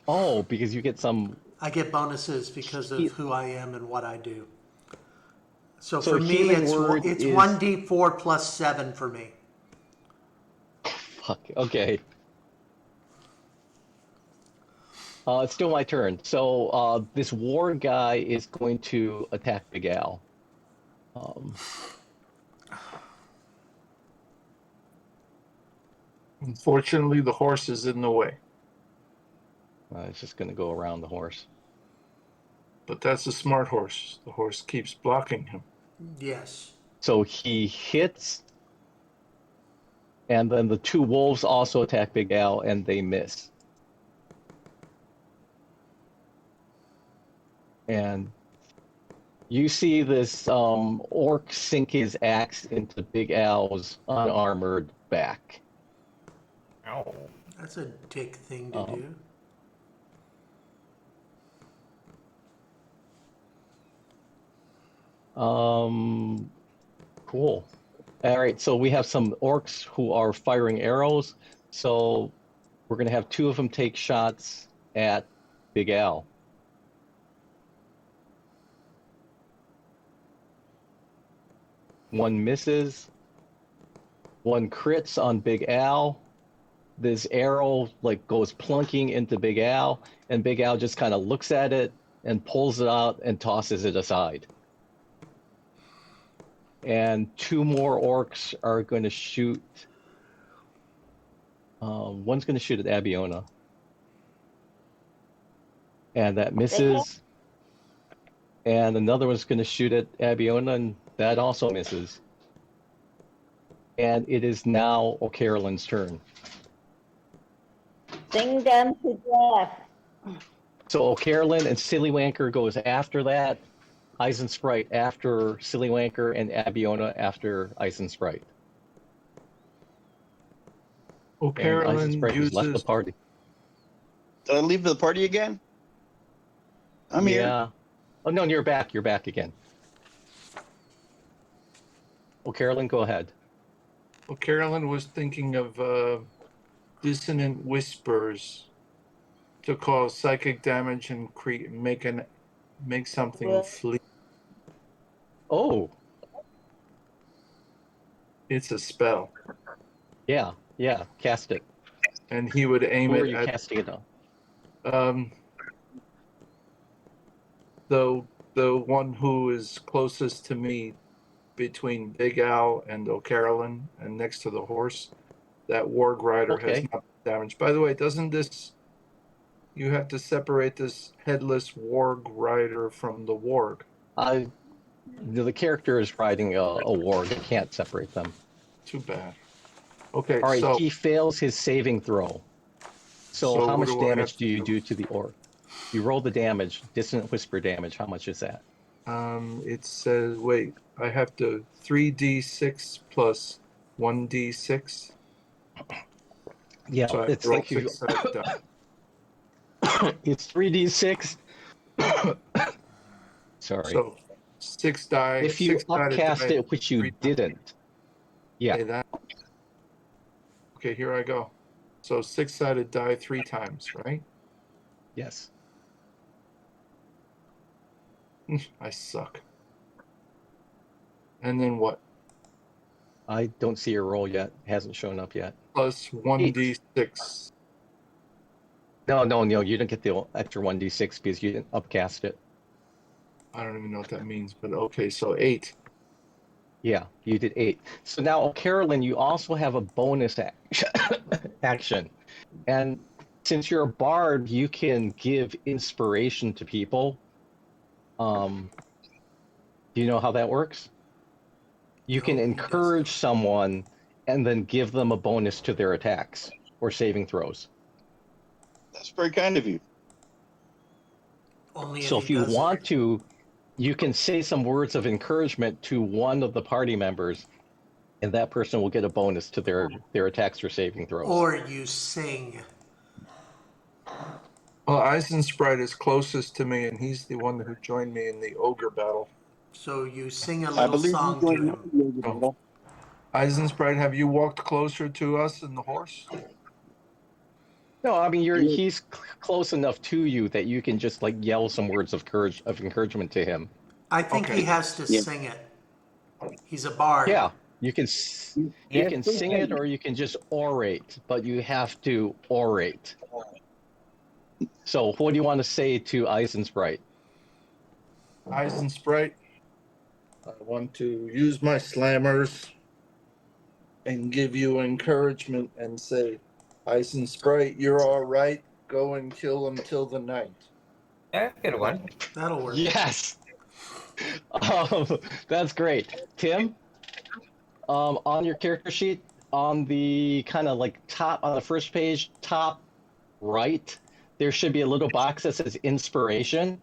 [SPEAKER 7] Oh, because you get some.
[SPEAKER 1] I get bonuses because of who I am and what I do. So
[SPEAKER 7] So
[SPEAKER 1] for me,
[SPEAKER 7] healing
[SPEAKER 1] it's
[SPEAKER 7] word is-
[SPEAKER 1] 1d4 plus 7 for me.
[SPEAKER 7] Fuck. Okay. It's still my turn. So this ward guy is going to attack Big Al.
[SPEAKER 4] Unfortunately, the horse is in the way.
[SPEAKER 7] It's just going to go around the horse.
[SPEAKER 4] But that's a smart horse. The horse keeps blocking him.
[SPEAKER 1] Yes.
[SPEAKER 7] So he hits, and then the two wolves also attack Big Al, and they miss. And you see this orc sink his axe into Big Al's unarmored back.
[SPEAKER 3] Ow.
[SPEAKER 1] That's a dick thing to do.
[SPEAKER 7] Cool. All right, so we have some orcs who are firing arrows. So we're going to have two of them take shots at Big Al. One misses. One crits on Big Al. This arrow like goes plunking into Big Al, and Big Al just kind of looks at it and pulls it out and tosses it aside. And two more orcs are going to shoot. One's going to shoot at Abiona. And that misses. And another one's going to shoot at Abiona, and that also misses. And it is now O'Carolyn's turn.
[SPEAKER 5] Sing them to death.
[SPEAKER 7] So O'Carolyn and Sillywanker goes after that. Eisensprite after Sillywanker, and Abiona after Eisensprite. And
[SPEAKER 4] Carolyn
[SPEAKER 7] Eisensprite has left the
[SPEAKER 4] uses.
[SPEAKER 7] party.
[SPEAKER 6] Did I leave the party again? I'm here.
[SPEAKER 7] Yeah. Oh no, you're back. You're back again. Carolyn, go ahead.
[SPEAKER 4] Carolyn was thinking of dissonant whispers to cause psychic damage and make something
[SPEAKER 5] Well-
[SPEAKER 4] flee.
[SPEAKER 7] Oh,
[SPEAKER 4] It's a spell,
[SPEAKER 7] yeah, cast it.
[SPEAKER 4] and he would aim
[SPEAKER 7] Who are
[SPEAKER 4] it
[SPEAKER 7] you
[SPEAKER 4] at
[SPEAKER 7] casting it on?
[SPEAKER 4] the one who is closest to me, between Big Al and O'Carolyn, and next to the horse. That warg rider has
[SPEAKER 7] Okay.
[SPEAKER 4] not been damaged. By the way, doesn't this? You have to separate this headless warg rider from the warg.
[SPEAKER 7] The character is riding a warg. I can't separate them.
[SPEAKER 4] Too bad. Okay,
[SPEAKER 7] All right,
[SPEAKER 4] so
[SPEAKER 7] he fails his saving throw. So
[SPEAKER 4] So
[SPEAKER 7] how
[SPEAKER 4] what
[SPEAKER 7] much
[SPEAKER 4] do I have
[SPEAKER 7] damage
[SPEAKER 4] to
[SPEAKER 7] do you
[SPEAKER 4] do?
[SPEAKER 7] do to the orc? You roll the damage, dissonant whisper damage. How much is that?
[SPEAKER 4] it says, wait, I have to 3d6 plus 1d6.
[SPEAKER 7] Yeah,
[SPEAKER 4] So I
[SPEAKER 7] it's
[SPEAKER 4] roll
[SPEAKER 7] like you.
[SPEAKER 4] 6-sided die.
[SPEAKER 7] It's 3d6. Sorry.
[SPEAKER 4] So 6 die.
[SPEAKER 7] If you
[SPEAKER 4] six-sided
[SPEAKER 7] upcast
[SPEAKER 4] die,
[SPEAKER 7] it, which you
[SPEAKER 4] 3
[SPEAKER 7] didn't. Yeah.
[SPEAKER 4] Okay, that. Okay, here I go. So 6-sided die 3 times, right?
[SPEAKER 7] Yes.
[SPEAKER 4] I suck. And then what?
[SPEAKER 7] I don't see your roll yet. Hasn't shown up yet.
[SPEAKER 4] Plus 1d6.
[SPEAKER 7] No, you don't get the extra 1d6 because you didn't upcast it.
[SPEAKER 4] I don't even know what that means, but okay, so 8.
[SPEAKER 7] Yeah, you did 8. So now, Carolyn, you also have a bonus action. And since you're a bard, you can give inspiration to people. Do you know how that works? You can
[SPEAKER 1] No, he
[SPEAKER 7] encourage someone and then give them a bonus to their attacks or saving throws.
[SPEAKER 6] That's very kind of you.
[SPEAKER 1] Only
[SPEAKER 7] So
[SPEAKER 1] if
[SPEAKER 7] if
[SPEAKER 1] he
[SPEAKER 7] you
[SPEAKER 1] does it.
[SPEAKER 7] want to, you can say some words of encouragement to one of the party members, and that person will get a bonus to their attacks or saving throws.
[SPEAKER 1] Or you sing.
[SPEAKER 4] Well, Eisensprite is closest to me, and he's the one who joined me in the ogre battle.
[SPEAKER 1] So you sing a
[SPEAKER 6] I
[SPEAKER 1] little
[SPEAKER 6] believe
[SPEAKER 1] song
[SPEAKER 6] you
[SPEAKER 1] to
[SPEAKER 6] joined
[SPEAKER 1] him.
[SPEAKER 6] me in the battle.
[SPEAKER 4] Eisensprite, have you walked closer to us in the horse?
[SPEAKER 7] No, I mean
[SPEAKER 6] Yeah.
[SPEAKER 7] he's close enough to you that you can just like yell some words of encouragement to him.
[SPEAKER 1] I think
[SPEAKER 4] Okay.
[SPEAKER 1] he has to
[SPEAKER 6] Yeah.
[SPEAKER 1] sing it. He's a bard.
[SPEAKER 7] Yeah, you can
[SPEAKER 6] Yes,
[SPEAKER 7] can
[SPEAKER 6] please
[SPEAKER 7] sing
[SPEAKER 6] do.
[SPEAKER 7] it or you can just orate, but you have to orate. So what do you want to say to Eisensprite?
[SPEAKER 4] Eisensprite, I want to use my slammers and give you encouragement and say, Eisensprite, you're all right. Go and kill him till the night.
[SPEAKER 3] Yeah, good one.
[SPEAKER 1] That'll work.
[SPEAKER 7] Yes. That's great. Tim, on your character sheet, on the kind of like top, on the first page, top right, there should be a little box that says inspiration.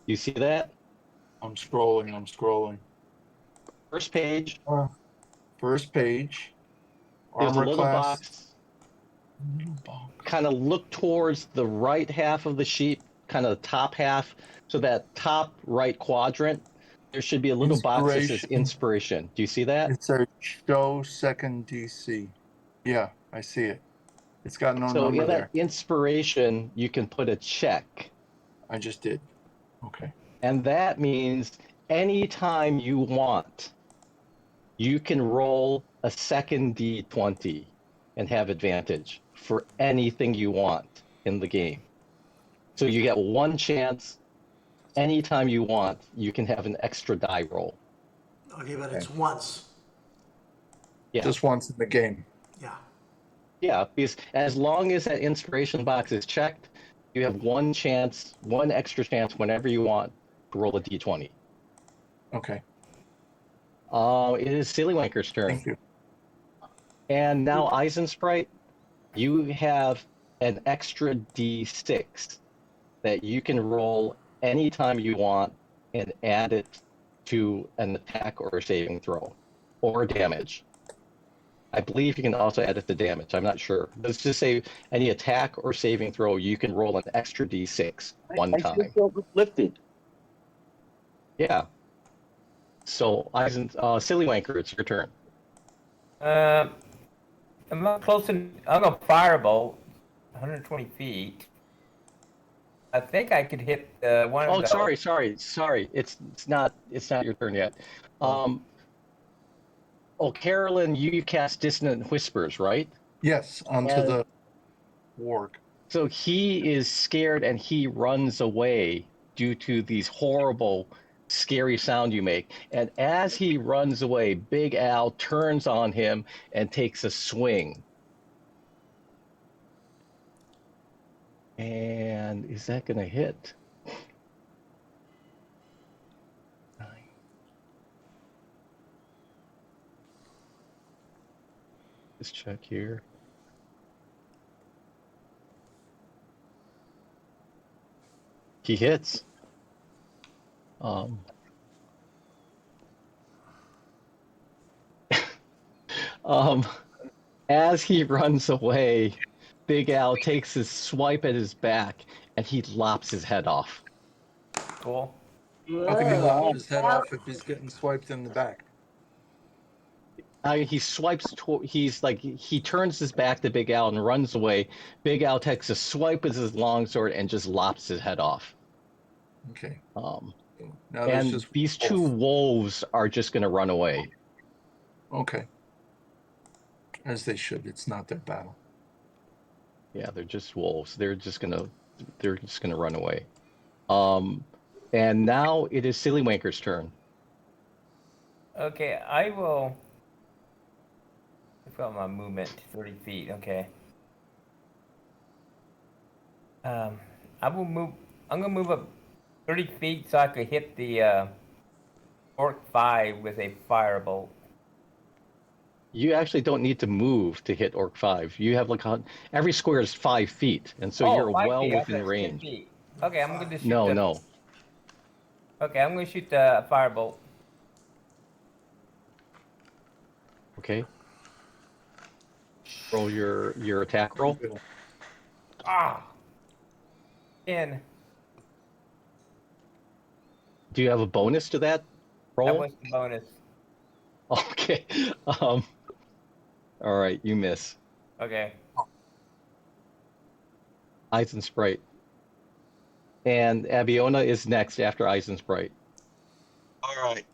[SPEAKER 7] You see that?
[SPEAKER 4] I'm scrolling.
[SPEAKER 7] First page,
[SPEAKER 4] First page.
[SPEAKER 7] there's a
[SPEAKER 4] Armor
[SPEAKER 7] little
[SPEAKER 4] class.
[SPEAKER 7] box. Kind of look towards the right half of the sheet, kind of the top half. So that top right quadrant, there should be a little box that says
[SPEAKER 4] Inspiration.
[SPEAKER 7] inspiration. Do you see that?
[SPEAKER 4] It says show second DC. Yeah, I see it. It's got no
[SPEAKER 7] So
[SPEAKER 4] number
[SPEAKER 7] in
[SPEAKER 4] there.
[SPEAKER 7] that inspiration, you can put a check.
[SPEAKER 4] I just did. Okay.
[SPEAKER 7] And that means anytime you want, you can roll a second D20 and have advantage for anything you want in the game. So you get one chance. Anytime you want, you can have an extra die roll.
[SPEAKER 1] Okay, but it's
[SPEAKER 4] Okay.
[SPEAKER 1] once.
[SPEAKER 7] Yeah.
[SPEAKER 4] Just once in the game.
[SPEAKER 1] Yeah.
[SPEAKER 7] Yeah, because as long as that inspiration box is checked, you have one chance, one extra chance whenever you want to roll a D20.
[SPEAKER 4] Okay.
[SPEAKER 7] It is Sillywanker's turn.
[SPEAKER 4] Thank you.
[SPEAKER 7] And now, Eisensprite, you have an extra D6 that you can roll anytime you want and add it to an attack or a saving throw or damage. I believe you can also add it to damage. I'm not sure. Let's just say any attack or saving throw, you can roll an extra D6 one
[SPEAKER 6] I
[SPEAKER 7] time.
[SPEAKER 6] just overlifted.
[SPEAKER 7] Yeah. So, Sillywanker, it's your turn.
[SPEAKER 3] I'm not close to. I'm gonna firebolt 120 feet. I think I could hit one
[SPEAKER 7] Oh,
[SPEAKER 3] of the.
[SPEAKER 7] sorry. It's not your turn yet. Carolyn, you cast Dissonant Whispers, right?
[SPEAKER 4] Yes, onto
[SPEAKER 7] And-
[SPEAKER 4] the warg.
[SPEAKER 7] So he is scared and he runs away due to these horrible, scary sound you make. And as he runs away, Big Al turns on him and takes a swing. And is that going to hit? Let's check here. He hits. As he runs away, Big Al takes his swipe at his back and he lops his head off.
[SPEAKER 3] Cool.
[SPEAKER 4] How can he lop
[SPEAKER 5] Whoa.
[SPEAKER 4] his head off if he's getting swiped in the back?
[SPEAKER 7] He swipes. He turns his back to Big Al and runs away. Big Al takes a swipe with his longsword and just lops his head off.
[SPEAKER 4] Okay.
[SPEAKER 7] Um,
[SPEAKER 4] Now there's
[SPEAKER 7] and
[SPEAKER 4] just
[SPEAKER 7] these two
[SPEAKER 4] wolf.
[SPEAKER 7] wolves are just going to run away.
[SPEAKER 4] Okay. As they should. It's not their battle.
[SPEAKER 7] Yeah, they're just wolves. They're just gonna run away. And now it is Sillywanker's turn.
[SPEAKER 3] Okay, I will. I've got my movement 30 feet. Okay. I will move. I'm gonna move up 30 feet so I could hit the Orc 5 with a firebolt.
[SPEAKER 7] You actually don't need to move to hit Orc 5. You have every square is 5 feet, and so you're
[SPEAKER 3] 5
[SPEAKER 7] well
[SPEAKER 3] feet. I
[SPEAKER 7] within
[SPEAKER 3] thought it was 10
[SPEAKER 7] range.
[SPEAKER 3] feet. Okay, I'm gonna shoot.
[SPEAKER 7] No.
[SPEAKER 3] Okay, I'm gonna shoot the firebolt.
[SPEAKER 7] Okay. Roll your attack roll.
[SPEAKER 3] Ah. 10.
[SPEAKER 7] Do you have a bonus to that roll?
[SPEAKER 3] That was the bonus.
[SPEAKER 7] Okay. All right, you miss.
[SPEAKER 3] Okay.
[SPEAKER 7] Eisensprite. And Abiona is next after Eisensprite.
[SPEAKER 6] All right.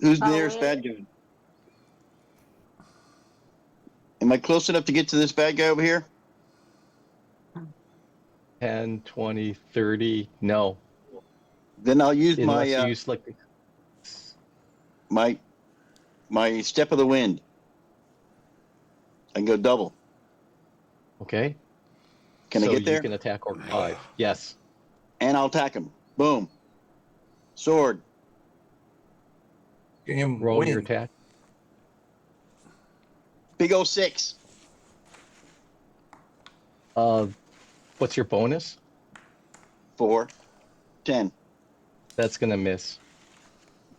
[SPEAKER 6] Who's the
[SPEAKER 5] Oh,
[SPEAKER 6] nearest
[SPEAKER 5] really?
[SPEAKER 6] bad guy? Am I close enough to get to this bad guy over here?
[SPEAKER 7] 10, 20, 30. No.
[SPEAKER 6] Then I'll use
[SPEAKER 7] Unless you use
[SPEAKER 6] my step of the wind. I can go double.
[SPEAKER 7] Okay.
[SPEAKER 6] Can
[SPEAKER 7] so
[SPEAKER 6] I get there?
[SPEAKER 7] You can attack Orc 5. Yes.
[SPEAKER 6] And I'll attack him. Boom. Sword.
[SPEAKER 4] Game
[SPEAKER 7] Roll
[SPEAKER 4] win.
[SPEAKER 7] your attack.
[SPEAKER 6] Big O 6.
[SPEAKER 7] What's your bonus?
[SPEAKER 6] 4. 10.
[SPEAKER 7] That's gonna miss.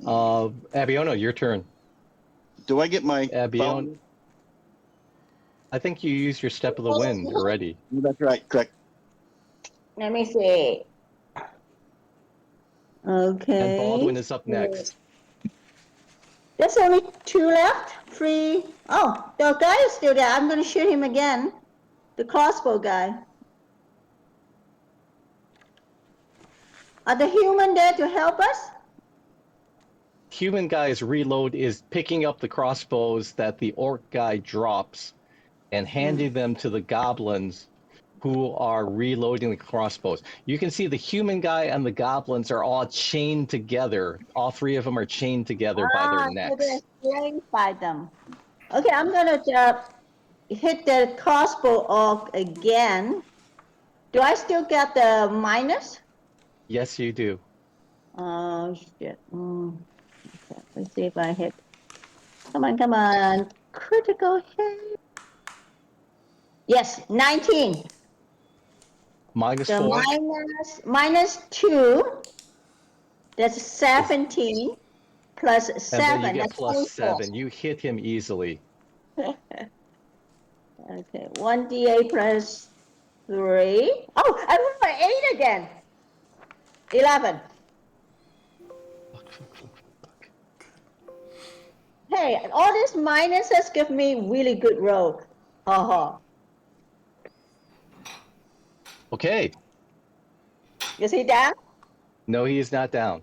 [SPEAKER 7] Abiona, your turn.
[SPEAKER 6] Do I get my
[SPEAKER 7] Abiona. I think you used your step of the wind already.
[SPEAKER 6] That's right. Correct.
[SPEAKER 5] Let me see. Okay.
[SPEAKER 7] And Baldwin is up next.
[SPEAKER 5] There's only 2 left. 3. Oh, the guy is still there. I'm going to shoot him again. The crossbow guy. Are the human there to help us?
[SPEAKER 7] Human guy's reload is picking up the crossbows that the orc guy drops and handing them to the goblins who are reloading the crossbows. You can see the human guy and the goblins are all chained together. All three of them are chained together by their
[SPEAKER 5] So
[SPEAKER 7] necks.
[SPEAKER 5] they're slain by them. Okay, I'm gonna hit the crossbow orc again. Do I still get the minus?
[SPEAKER 7] Yes, you do.
[SPEAKER 5] Oh shit. Okay, let's see if I hit. Come on, come on. Critical hit. Yes, 19.
[SPEAKER 7] Minus
[SPEAKER 5] So
[SPEAKER 7] 4.
[SPEAKER 5] minus 2. That's 17 plus 7.
[SPEAKER 7] And then you get
[SPEAKER 5] That's
[SPEAKER 7] plus
[SPEAKER 5] 24.
[SPEAKER 7] 7. You hit him easily.
[SPEAKER 5] Okay, 1d8 plus 3. Oh, I rolled an 8 again. 11. Hey, all these minuses give me really good roll. Uh-huh.
[SPEAKER 7] Okay.
[SPEAKER 5] You see that?
[SPEAKER 7] No, he is not down.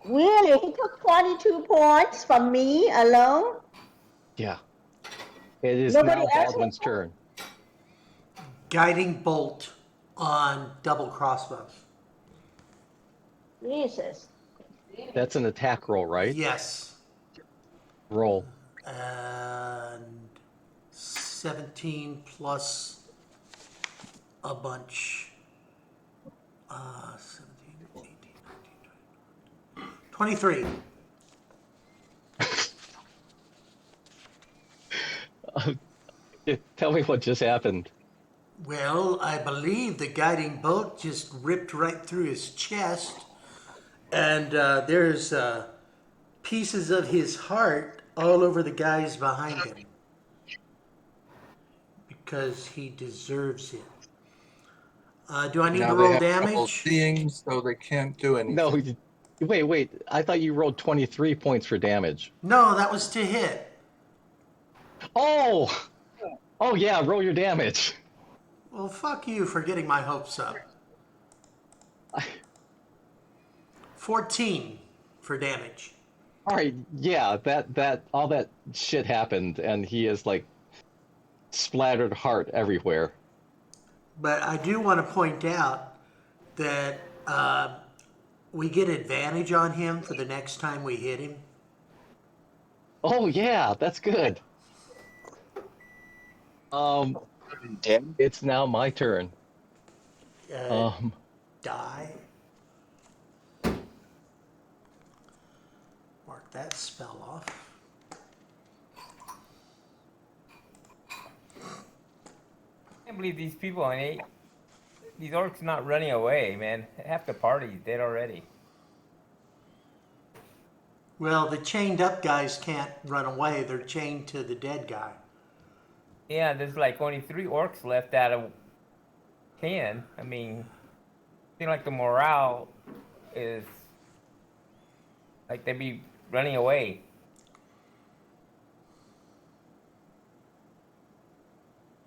[SPEAKER 5] Really? He took 22 points from me alone?
[SPEAKER 7] Yeah. It is
[SPEAKER 5] Nobody
[SPEAKER 7] now
[SPEAKER 5] else
[SPEAKER 7] Baldwin's
[SPEAKER 5] has-
[SPEAKER 7] turn.
[SPEAKER 1] Guiding bolt on double crossbows.
[SPEAKER 5] Jesus.
[SPEAKER 7] That's an attack roll, right?
[SPEAKER 1] Yes.
[SPEAKER 7] Roll.
[SPEAKER 1] And 17 plus a bunch. 17, 18, 19, 23.
[SPEAKER 7] Tell me what just happened.
[SPEAKER 1] Well, I believe the guiding bolt just ripped right through his chest, and there's pieces of his heart all over the guys behind him because he deserves it. Do I need
[SPEAKER 4] Now
[SPEAKER 1] to
[SPEAKER 4] they
[SPEAKER 1] roll
[SPEAKER 4] have trouble
[SPEAKER 1] damage?
[SPEAKER 4] seeing, so they can't do anything.
[SPEAKER 7] No, wait. I thought you rolled 23 points for damage.
[SPEAKER 1] No, that was to hit.
[SPEAKER 7] Oh! Oh, yeah, roll your damage.
[SPEAKER 1] Well, fuck you for getting my hopes up. 14 for damage.
[SPEAKER 7] All right, yeah, that all that shit happened, and he is like splattered heart everywhere.
[SPEAKER 1] But I do want to point out that we get advantage on him for the next time we hit him.
[SPEAKER 7] Oh yeah, that's good.
[SPEAKER 6] Dead?
[SPEAKER 7] It's now my turn.
[SPEAKER 1] Die. Mark that spell off.
[SPEAKER 3] I can't believe these people these orcs not running away, man. Half the party's dead already.
[SPEAKER 1] Well, the chained up guys can't run away. They're chained to the dead guy.
[SPEAKER 3] Yeah, there's like only 3 orcs left out of 10. I mean, seems like the morale is like they be running away.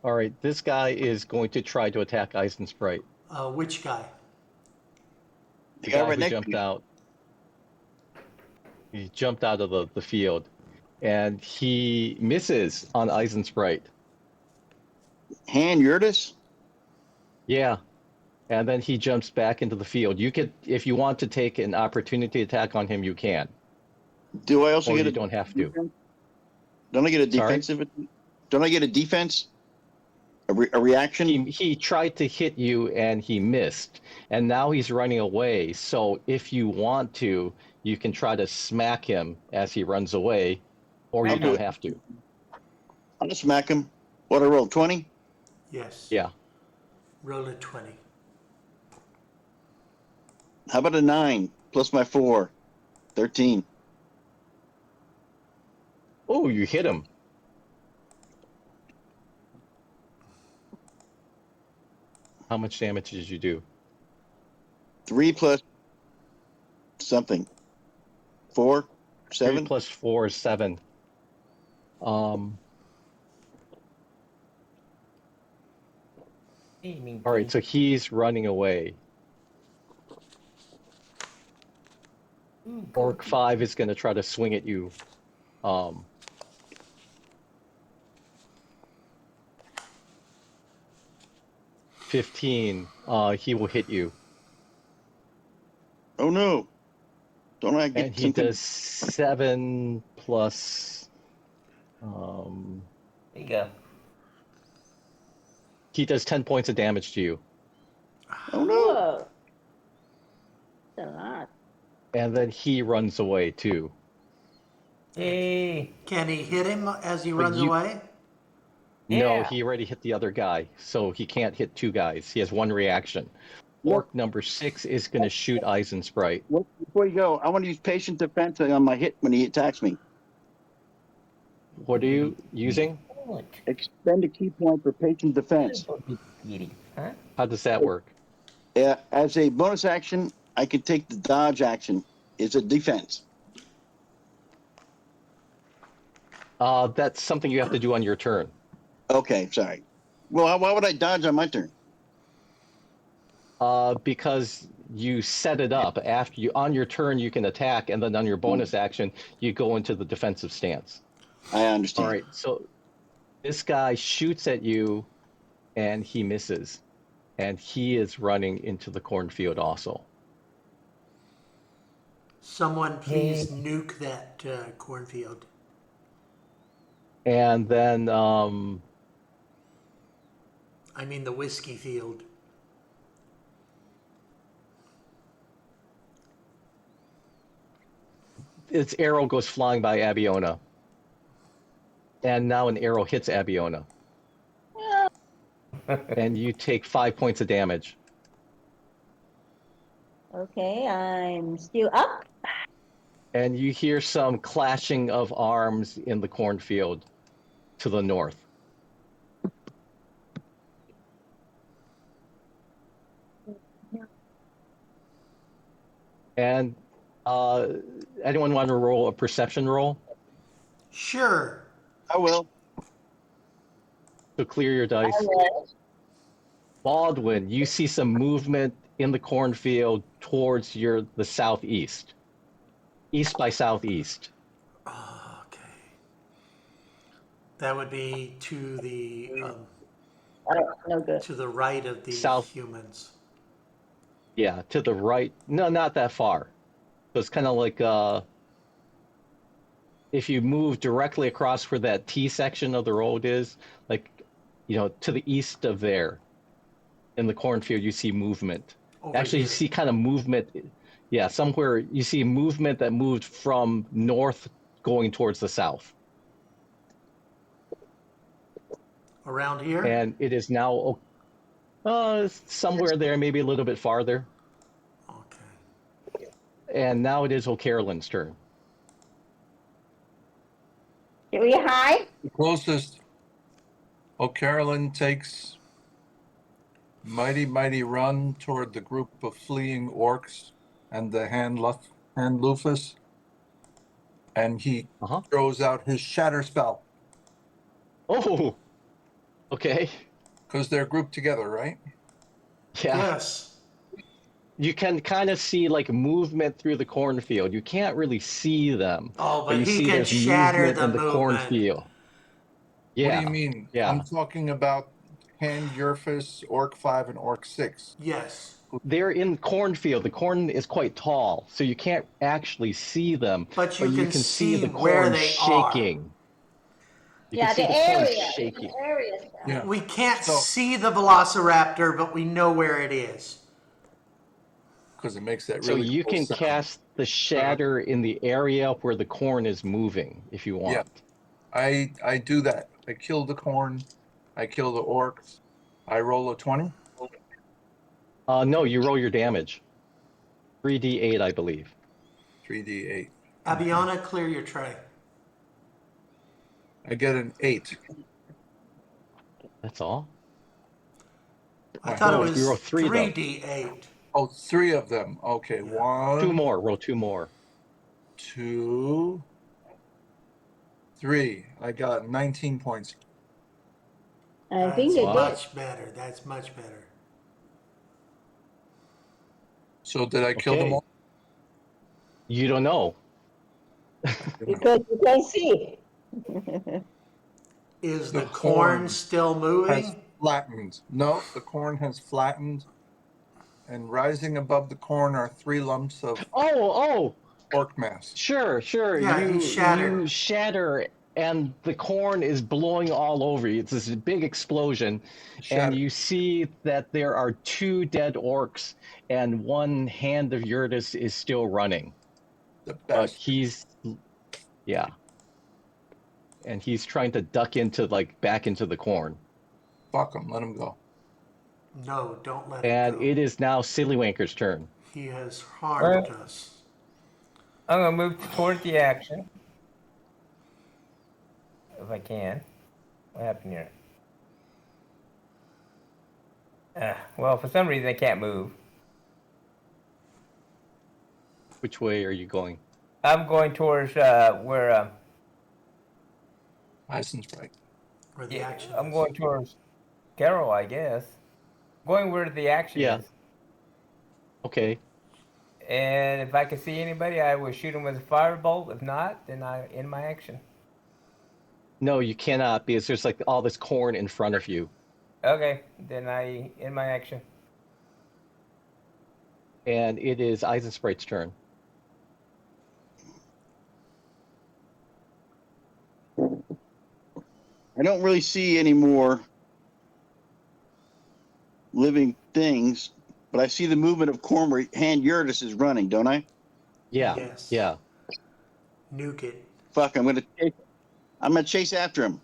[SPEAKER 7] All right, this guy is going to try to attack Eisensprite.
[SPEAKER 1] Which guy?
[SPEAKER 7] The
[SPEAKER 6] guy
[SPEAKER 7] guy
[SPEAKER 6] right
[SPEAKER 7] who
[SPEAKER 6] next to
[SPEAKER 7] jumped
[SPEAKER 6] you.
[SPEAKER 7] out. He jumped out of the field, and he misses on Eisensprite.
[SPEAKER 6] Han Yurtis?
[SPEAKER 7] Yeah, and then he jumps back into the field. You could, if you want to take an opportunity attack on him, you can.
[SPEAKER 6] Do I also
[SPEAKER 7] Or
[SPEAKER 6] get
[SPEAKER 7] you
[SPEAKER 6] a
[SPEAKER 7] don't have to.
[SPEAKER 6] defense? Don't I get a
[SPEAKER 7] Sorry?
[SPEAKER 6] defensive? Don't I get a defense? A reaction?
[SPEAKER 7] He tried to hit you and he missed, and now he's running away. So if you want to, you can try to smack him as he runs away, or you
[SPEAKER 3] I'll do
[SPEAKER 7] don't
[SPEAKER 6] it.
[SPEAKER 7] have to.
[SPEAKER 6] I'll just smack him. What I rolled, 20?
[SPEAKER 1] Yes.
[SPEAKER 7] Yeah.
[SPEAKER 1] Roll a 20.
[SPEAKER 6] How about a 9 plus my 4? 13.
[SPEAKER 7] Oh, you hit him. How much damage did you do?
[SPEAKER 6] 3 plus something. 4? 7?
[SPEAKER 7] 3 plus 4 is 7.
[SPEAKER 3] Aiming
[SPEAKER 7] All right,
[SPEAKER 3] key.
[SPEAKER 7] so he's running away.
[SPEAKER 3] Ooh,
[SPEAKER 7] Orc 5 is going to try to swing at you. 15, he will hit you.
[SPEAKER 6] Oh no! Don't I get
[SPEAKER 7] And he
[SPEAKER 6] something?
[SPEAKER 7] does 7 plus...
[SPEAKER 3] There you go.
[SPEAKER 7] he does 10 points of damage to you.
[SPEAKER 6] Oh no!
[SPEAKER 5] Whoa. That's a lot.
[SPEAKER 7] And then he runs away too.
[SPEAKER 3] Yay.
[SPEAKER 1] Can he hit him as he
[SPEAKER 7] But
[SPEAKER 1] runs
[SPEAKER 7] you-
[SPEAKER 1] away?
[SPEAKER 7] No,
[SPEAKER 3] Yeah.
[SPEAKER 7] he already hit the other guy, so he can't hit 2 guys. He has 1 reaction. Orc number 6 is going to shoot Eisensprite.
[SPEAKER 6] Before you go, I want to use patient defense on my hit when he attacks me.
[SPEAKER 7] What are you using?
[SPEAKER 3] What?
[SPEAKER 6] Expend a key point for patient defense.
[SPEAKER 3] Huh?
[SPEAKER 7] How does that work?
[SPEAKER 6] As a bonus action, I could take the dodge action. It's a defense.
[SPEAKER 7] That's something you have to do on your turn.
[SPEAKER 6] Okay, sorry. Well, why would I dodge on my turn?
[SPEAKER 7] Because you set it up. After you on your turn, you can attack, and then on your bonus action, you go into the defensive stance.
[SPEAKER 6] I understand.
[SPEAKER 7] All right, so this guy shoots at you, and he misses, and he is running into the cornfield also.
[SPEAKER 1] Someone please nuke that cornfield.
[SPEAKER 7] And then
[SPEAKER 1] I mean the whiskey field.
[SPEAKER 7] its arrow goes flying by Abiona. And now an arrow hits Abiona. And you take 5 points of damage.
[SPEAKER 5] Okay, I'm still up.
[SPEAKER 7] And you hear some clashing of arms in the cornfield to the north. And anyone want to roll a perception roll?
[SPEAKER 1] Sure.
[SPEAKER 6] I will.
[SPEAKER 7] So clear your dice. Baldwin, you see some movement in the cornfield towards the southeast. East by southeast.
[SPEAKER 1] Okay. That would be to the
[SPEAKER 5] No good.
[SPEAKER 1] to the right of the
[SPEAKER 7] South.
[SPEAKER 1] humans.
[SPEAKER 7] Yeah, to the right. No, not that far. So it's kind of like if you move directly across where that T section of the road is, like, to the east of there, in the cornfield, you see movement.
[SPEAKER 1] Over
[SPEAKER 7] Actually, you
[SPEAKER 1] here.
[SPEAKER 7] see kind of movement. Yeah, somewhere you see movement that moved from north going towards the south.
[SPEAKER 1] Around here?
[SPEAKER 7] And it is now somewhere there, maybe a little bit farther.
[SPEAKER 1] Okay.
[SPEAKER 7] And now it is O'Carolyn's turn.
[SPEAKER 5] Should we hide?
[SPEAKER 4] The closest. O'Carolyn takes mighty run toward the group of fleeing orcs and the hand Lufus, and he throws out his shatter spell
[SPEAKER 7] Oh, okay.
[SPEAKER 4] because they're grouped together, right?
[SPEAKER 7] Yeah.
[SPEAKER 1] Yes.
[SPEAKER 7] You can kind of see like movement through the cornfield. You can't really see them.
[SPEAKER 1] Oh, but
[SPEAKER 7] you
[SPEAKER 1] he
[SPEAKER 7] see
[SPEAKER 1] can
[SPEAKER 7] there's
[SPEAKER 1] shatter
[SPEAKER 7] movement
[SPEAKER 1] the
[SPEAKER 7] in the
[SPEAKER 1] movement.
[SPEAKER 7] cornfield. Yeah.
[SPEAKER 4] What do you mean?
[SPEAKER 7] Yeah.
[SPEAKER 4] I'm talking about Hand Yerfus, Orc 5, and Orc 6.
[SPEAKER 1] Yes.
[SPEAKER 7] They're in cornfield. The corn is quite tall, so you can't actually see them.
[SPEAKER 1] But you can
[SPEAKER 7] see the
[SPEAKER 1] where
[SPEAKER 7] corn
[SPEAKER 1] they
[SPEAKER 7] shaking. You
[SPEAKER 5] Yeah,
[SPEAKER 7] can see
[SPEAKER 5] the
[SPEAKER 7] corn
[SPEAKER 5] area.
[SPEAKER 7] shaking.
[SPEAKER 5] The area.
[SPEAKER 4] Yeah.
[SPEAKER 1] We can't
[SPEAKER 4] So-
[SPEAKER 1] see the velociraptor, but we know where it is.
[SPEAKER 4] Because it makes that
[SPEAKER 7] So
[SPEAKER 4] really
[SPEAKER 7] you
[SPEAKER 4] cool
[SPEAKER 7] can
[SPEAKER 4] sound.
[SPEAKER 7] cast the shatter in the area where the corn is moving, if you want.
[SPEAKER 4] I do that. I kill the corn. I kill the orcs. I roll a 20.
[SPEAKER 7] No, you roll your damage. 3d8, I believe.
[SPEAKER 4] 3d8.
[SPEAKER 1] Abiona, clear your tray.
[SPEAKER 4] I get an 8.
[SPEAKER 7] That's all.
[SPEAKER 1] I thought
[SPEAKER 7] No,
[SPEAKER 1] it
[SPEAKER 7] you
[SPEAKER 1] was
[SPEAKER 7] roll 3 though.
[SPEAKER 1] 3d8.
[SPEAKER 4] Oh, 3 of them. Okay, 1,
[SPEAKER 7] 2 more. Roll 2 more.
[SPEAKER 4] 2, 3. I got 19 points.
[SPEAKER 5] I
[SPEAKER 1] That's
[SPEAKER 5] think they did.
[SPEAKER 1] much better. That's much better.
[SPEAKER 4] So did I kill them
[SPEAKER 7] Okay.
[SPEAKER 4] all?
[SPEAKER 7] You don't know.
[SPEAKER 5] Because you can see.
[SPEAKER 1] Is
[SPEAKER 4] The
[SPEAKER 1] the corn
[SPEAKER 4] corn
[SPEAKER 1] still
[SPEAKER 4] has
[SPEAKER 1] moving?
[SPEAKER 4] flattened. No, the corn has flattened, and rising above the corn are 3 lumps of
[SPEAKER 7] Oh,
[SPEAKER 4] orc mass.
[SPEAKER 7] sure.
[SPEAKER 1] Yeah, he shattered.
[SPEAKER 7] You shatter, and the corn is blowing all over you. It's this big explosion, and
[SPEAKER 4] Shattered.
[SPEAKER 7] you see that there are 2 dead orcs, and one hand of Yurtis is still running.
[SPEAKER 4] The
[SPEAKER 7] But
[SPEAKER 4] best.
[SPEAKER 7] yeah, and he's trying to duck into back into the corn.
[SPEAKER 4] Fuck him. Let him go.
[SPEAKER 1] No, don't let
[SPEAKER 7] And
[SPEAKER 1] it go.
[SPEAKER 7] it is now Sillywanker's turn.
[SPEAKER 1] He has harmed us.
[SPEAKER 3] I'm gonna move toward the action. If I can. What happened here? Well, for some reason I can't move.
[SPEAKER 7] Which way are you going?
[SPEAKER 3] I'm going towards where
[SPEAKER 4] Bison's right.
[SPEAKER 1] Where the action
[SPEAKER 3] I'm
[SPEAKER 1] is.
[SPEAKER 3] going towards Carol, I guess. Going where the action
[SPEAKER 7] Yeah.
[SPEAKER 3] is.
[SPEAKER 7] Okay.
[SPEAKER 3] And if I can see anybody, I will shoot them with a firebolt. If not, then I end my action.
[SPEAKER 7] No, you cannot because there's all this corn in front of you.
[SPEAKER 3] Okay, then I end my action.
[SPEAKER 7] And it is Eisensprite's turn.
[SPEAKER 6] I don't really see any more living things, but I see the movement of corn where Hand Yurtis is running, don't I?
[SPEAKER 7] Yeah.
[SPEAKER 1] Yes.
[SPEAKER 7] Yeah.
[SPEAKER 1] Nuke it.
[SPEAKER 6] Fuck, I'm gonna chase after him.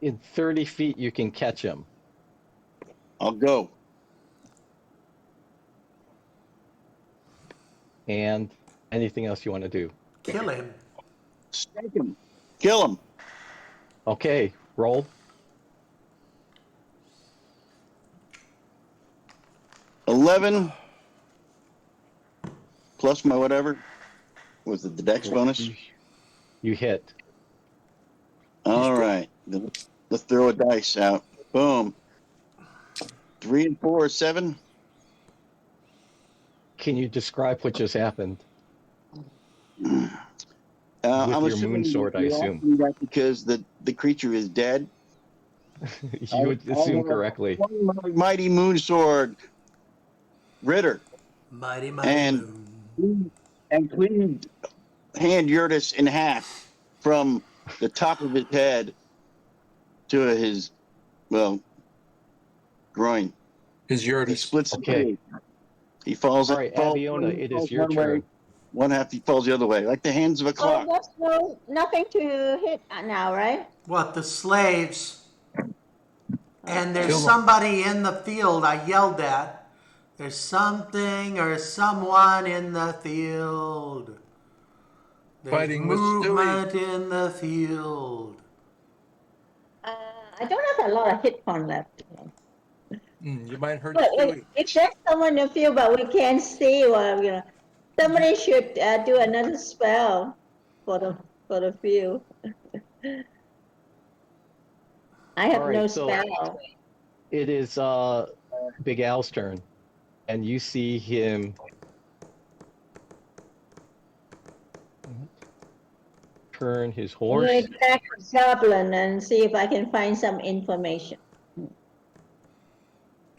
[SPEAKER 7] In 30 feet, you can catch him.
[SPEAKER 6] I'll go.
[SPEAKER 7] And anything else you want to do?
[SPEAKER 1] Kill him.
[SPEAKER 6] Strike him. Kill him.
[SPEAKER 7] Okay, roll.
[SPEAKER 6] 11 plus my whatever. Was it the dex bonus?
[SPEAKER 7] You hit.
[SPEAKER 6] All right. Then let's throw a dice out. Boom. 3 and 4 is 7.
[SPEAKER 7] Can you describe what just happened?
[SPEAKER 6] I'm
[SPEAKER 7] your
[SPEAKER 6] assuming
[SPEAKER 7] moon sword, I
[SPEAKER 6] you're
[SPEAKER 7] assume.
[SPEAKER 6] asking that because the creature is dead.
[SPEAKER 7] You would assume correctly.
[SPEAKER 6] One mighty moon sword, Ritter,
[SPEAKER 1] Mighty, mighty
[SPEAKER 6] and
[SPEAKER 1] moon.
[SPEAKER 6] cleaved Hand Yurtis in half from the top of his head to his groin.
[SPEAKER 4] His
[SPEAKER 6] He
[SPEAKER 4] Yurtis.
[SPEAKER 6] splits in
[SPEAKER 7] Okay.
[SPEAKER 6] two. He falls.
[SPEAKER 7] All right,
[SPEAKER 6] falls
[SPEAKER 7] Aviona, it is your
[SPEAKER 6] one way,
[SPEAKER 7] turn.
[SPEAKER 6] one half he falls the other way, like the hands of a
[SPEAKER 5] Oh,
[SPEAKER 6] clock.
[SPEAKER 5] there's nothing to hit now, right?
[SPEAKER 1] What, the slaves? And there's
[SPEAKER 4] Kill 'em.
[SPEAKER 1] somebody in the field. I yelled at. There's something or someone in the field. There's
[SPEAKER 4] Fighting with
[SPEAKER 1] movement in the field.
[SPEAKER 5] I don't have a lot of hit point left.
[SPEAKER 4] You might hurt
[SPEAKER 5] But
[SPEAKER 4] Stewie.
[SPEAKER 5] if there's someone in the field, but we can't see, well, somebody should do another spell for the field. I have
[SPEAKER 7] All right,
[SPEAKER 5] no
[SPEAKER 7] so-
[SPEAKER 5] spell.
[SPEAKER 7] It is Big Al's turn, and you see him turn his
[SPEAKER 5] I'm
[SPEAKER 7] horse.
[SPEAKER 5] going to attack the goblin and see if I can find some information.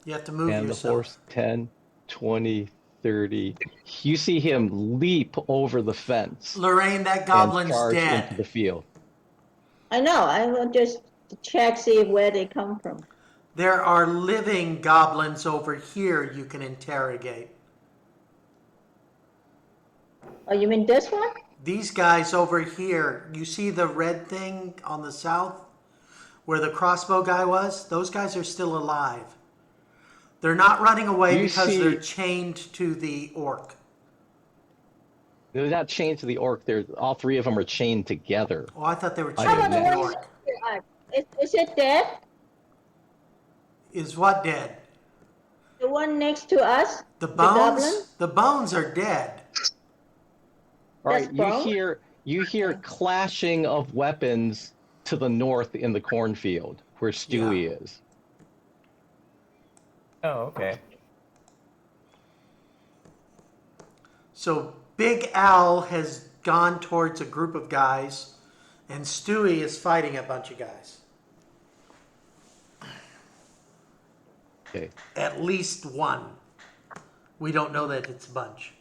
[SPEAKER 1] You have to move
[SPEAKER 7] And the
[SPEAKER 1] yourself.
[SPEAKER 7] horse 10, 20, 30. You see him leap over the fence
[SPEAKER 1] Lorraine, that
[SPEAKER 7] and
[SPEAKER 1] goblin's
[SPEAKER 7] charge into
[SPEAKER 1] dead.
[SPEAKER 7] the field.
[SPEAKER 5] I know, I will just check, see where they come from.
[SPEAKER 1] There are living goblins over here you can interrogate.
[SPEAKER 5] Oh, you mean this one?
[SPEAKER 1] These guys over here, you see the red thing on the south where the crossbow guy was? Those guys are still alive. They're not running away
[SPEAKER 7] You
[SPEAKER 1] because
[SPEAKER 7] see-
[SPEAKER 1] they're chained to the orc.
[SPEAKER 7] They're not chained to the orc. All 3 of them are chained together.
[SPEAKER 1] Oh, I thought they were
[SPEAKER 7] I
[SPEAKER 1] chained
[SPEAKER 5] How
[SPEAKER 1] to
[SPEAKER 7] didn't
[SPEAKER 5] about
[SPEAKER 1] the
[SPEAKER 5] the
[SPEAKER 7] know.
[SPEAKER 5] one?
[SPEAKER 1] orc.
[SPEAKER 5] Is it dead?
[SPEAKER 1] Is what dead?
[SPEAKER 5] The one next to us?
[SPEAKER 1] The
[SPEAKER 5] goblin?
[SPEAKER 1] bones? The bones are dead.
[SPEAKER 7] All
[SPEAKER 5] That's
[SPEAKER 7] right,
[SPEAKER 5] bone?
[SPEAKER 7] you hear clashing of weapons to the north in the cornfield where Stewie is.
[SPEAKER 3] Oh, okay.
[SPEAKER 1] So Big Al has gone towards a group of guys, and Stewie is fighting a bunch of guys.
[SPEAKER 7] Okay.
[SPEAKER 1] At least one. We don't know that it's a bunch.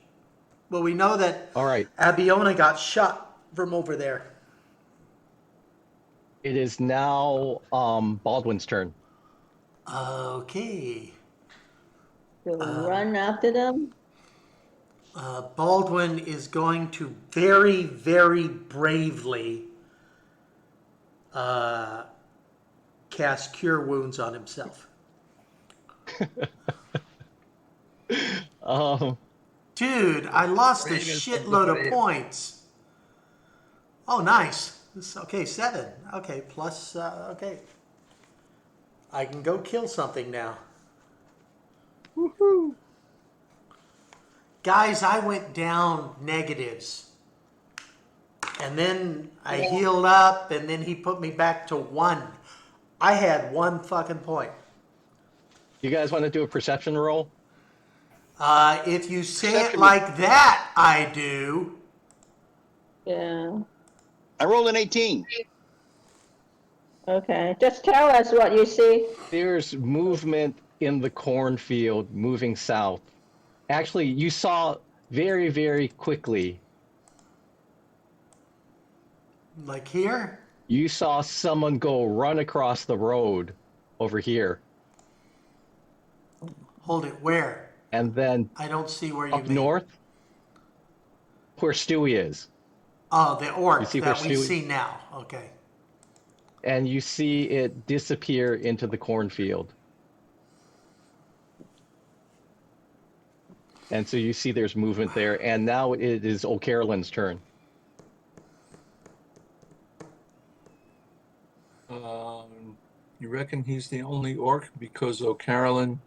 [SPEAKER 1] But we know that
[SPEAKER 7] All right.
[SPEAKER 1] Abiona got shot from over there.
[SPEAKER 7] It is now Baldwin's turn.
[SPEAKER 1] Okay.
[SPEAKER 5] So run after them.
[SPEAKER 1] Baldwin is going to very, very bravely cast Cure Wounds on himself. Dude, I lost a
[SPEAKER 4] Brave is
[SPEAKER 1] shitload of
[SPEAKER 4] brave.
[SPEAKER 1] points. Oh, nice. Okay, 7. Okay, plus, okay. I can go kill something now.
[SPEAKER 5] Woohoo!
[SPEAKER 1] Guys, I went down negatives. And then I healed up, and then he put me back to 1. I had 1 fucking point.
[SPEAKER 7] You guys want to do a perception roll?
[SPEAKER 1] If you say it
[SPEAKER 6] Perception-
[SPEAKER 1] like that, I do.
[SPEAKER 5] Yeah.
[SPEAKER 6] I rolled an 18.
[SPEAKER 5] Okay. Just tell us what you see.
[SPEAKER 7] There's movement in the cornfield moving south. Actually, you saw very, very quickly,
[SPEAKER 1] Like here?
[SPEAKER 7] you saw someone go run across the road over here.
[SPEAKER 1] Hold it, where?
[SPEAKER 7] And then
[SPEAKER 1] I don't see where you
[SPEAKER 7] up
[SPEAKER 1] mean.
[SPEAKER 7] north, where Stewie is.
[SPEAKER 1] Oh, the orc
[SPEAKER 7] You see
[SPEAKER 1] that
[SPEAKER 7] where
[SPEAKER 1] we
[SPEAKER 7] Stewie-
[SPEAKER 1] see now. Okay.
[SPEAKER 7] And you see it disappear into the cornfield. And so you see there's movement there, and now it is O'Carolyn's turn.
[SPEAKER 4] You reckon he's the only orc because O'Carolyn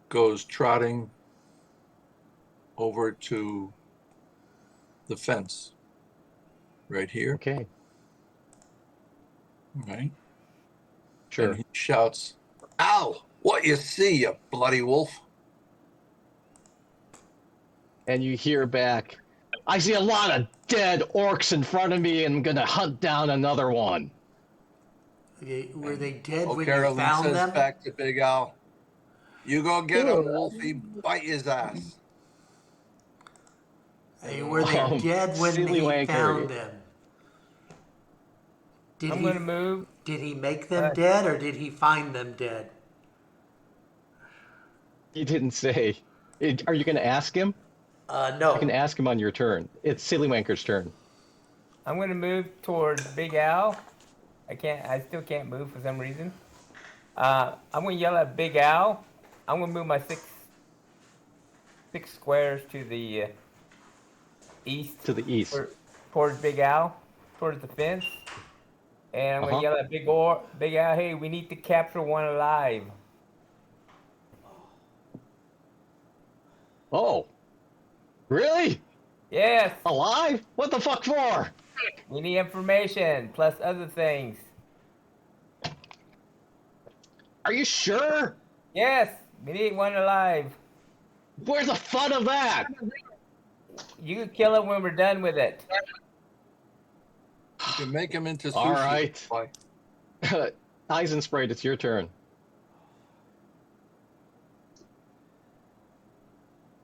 [SPEAKER 4] goes trotting over to the fence right here,
[SPEAKER 7] Okay,
[SPEAKER 4] right?
[SPEAKER 7] sure.
[SPEAKER 4] And he shouts, "Ow! What you see, you bloody wolf?"
[SPEAKER 7] And you hear back, I see a lot of dead orcs in front of me and I'm gonna hunt down another one.
[SPEAKER 1] Okay, were they dead when you
[SPEAKER 4] O'Carolyn
[SPEAKER 1] found
[SPEAKER 4] says
[SPEAKER 1] them?
[SPEAKER 4] back to Big Al, "You go get him, Wolfie. Bite his ass."
[SPEAKER 1] Hey, were they dead when
[SPEAKER 7] silly
[SPEAKER 1] he
[SPEAKER 7] wanker.
[SPEAKER 1] found them? Did
[SPEAKER 3] I'm
[SPEAKER 1] he,
[SPEAKER 3] going to move.
[SPEAKER 1] did he make them dead or did he find them dead?
[SPEAKER 7] He didn't say. Are you gonna ask him?
[SPEAKER 1] No.
[SPEAKER 7] You can ask him on your turn. It's Silly Wanker's turn.
[SPEAKER 3] I'm going to move towards Big Al. I still can't move for some reason. I'm going to yell at Big Al. I'm going to move my six squares to the east.
[SPEAKER 7] To the east.
[SPEAKER 3] Towards Big Al, towards the fence. And I'm going to yell at Big Al, hey, we need to capture one alive.
[SPEAKER 7] Oh. Really?
[SPEAKER 3] Yes,
[SPEAKER 7] Alive? What the fuck for?
[SPEAKER 3] we need information, plus other things.
[SPEAKER 7] Are you sure?
[SPEAKER 3] Yes, we need one alive.
[SPEAKER 7] Where's the fun of that?
[SPEAKER 3] You can kill it when we're done with it.
[SPEAKER 4] You can make him into sushi.
[SPEAKER 7] All right.
[SPEAKER 4] Boy.
[SPEAKER 7] Eisensprite, it's your turn.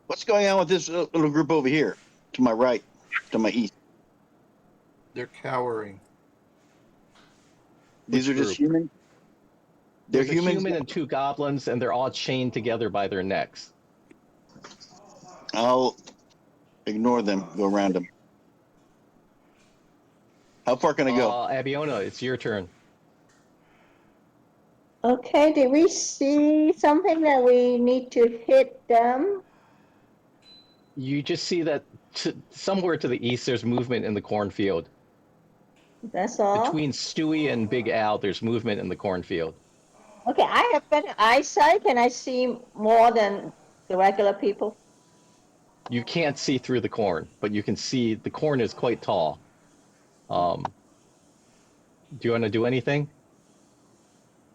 [SPEAKER 6] What's going on with this little group over here? To my right, to my east.
[SPEAKER 4] They're cowering.
[SPEAKER 6] These are just
[SPEAKER 7] group?
[SPEAKER 6] humans? They're
[SPEAKER 7] There's a
[SPEAKER 6] humans?
[SPEAKER 7] human and 2 goblins, and they're all chained together by their necks.
[SPEAKER 6] I'll ignore them, go around them. How far can I go?
[SPEAKER 7] Abiona, it's your turn.
[SPEAKER 5] Okay, did we see something that we need to hit them?
[SPEAKER 7] You just see that somewhere to the east, there's movement in the cornfield.
[SPEAKER 5] That's all?
[SPEAKER 7] Between Stewie and Big Al, there's movement in the cornfield.
[SPEAKER 5] Okay, I have better eyesight. Can I see more than the regular people?
[SPEAKER 7] You can't see through the corn, but you can see the corn is quite tall. Do you want to do anything?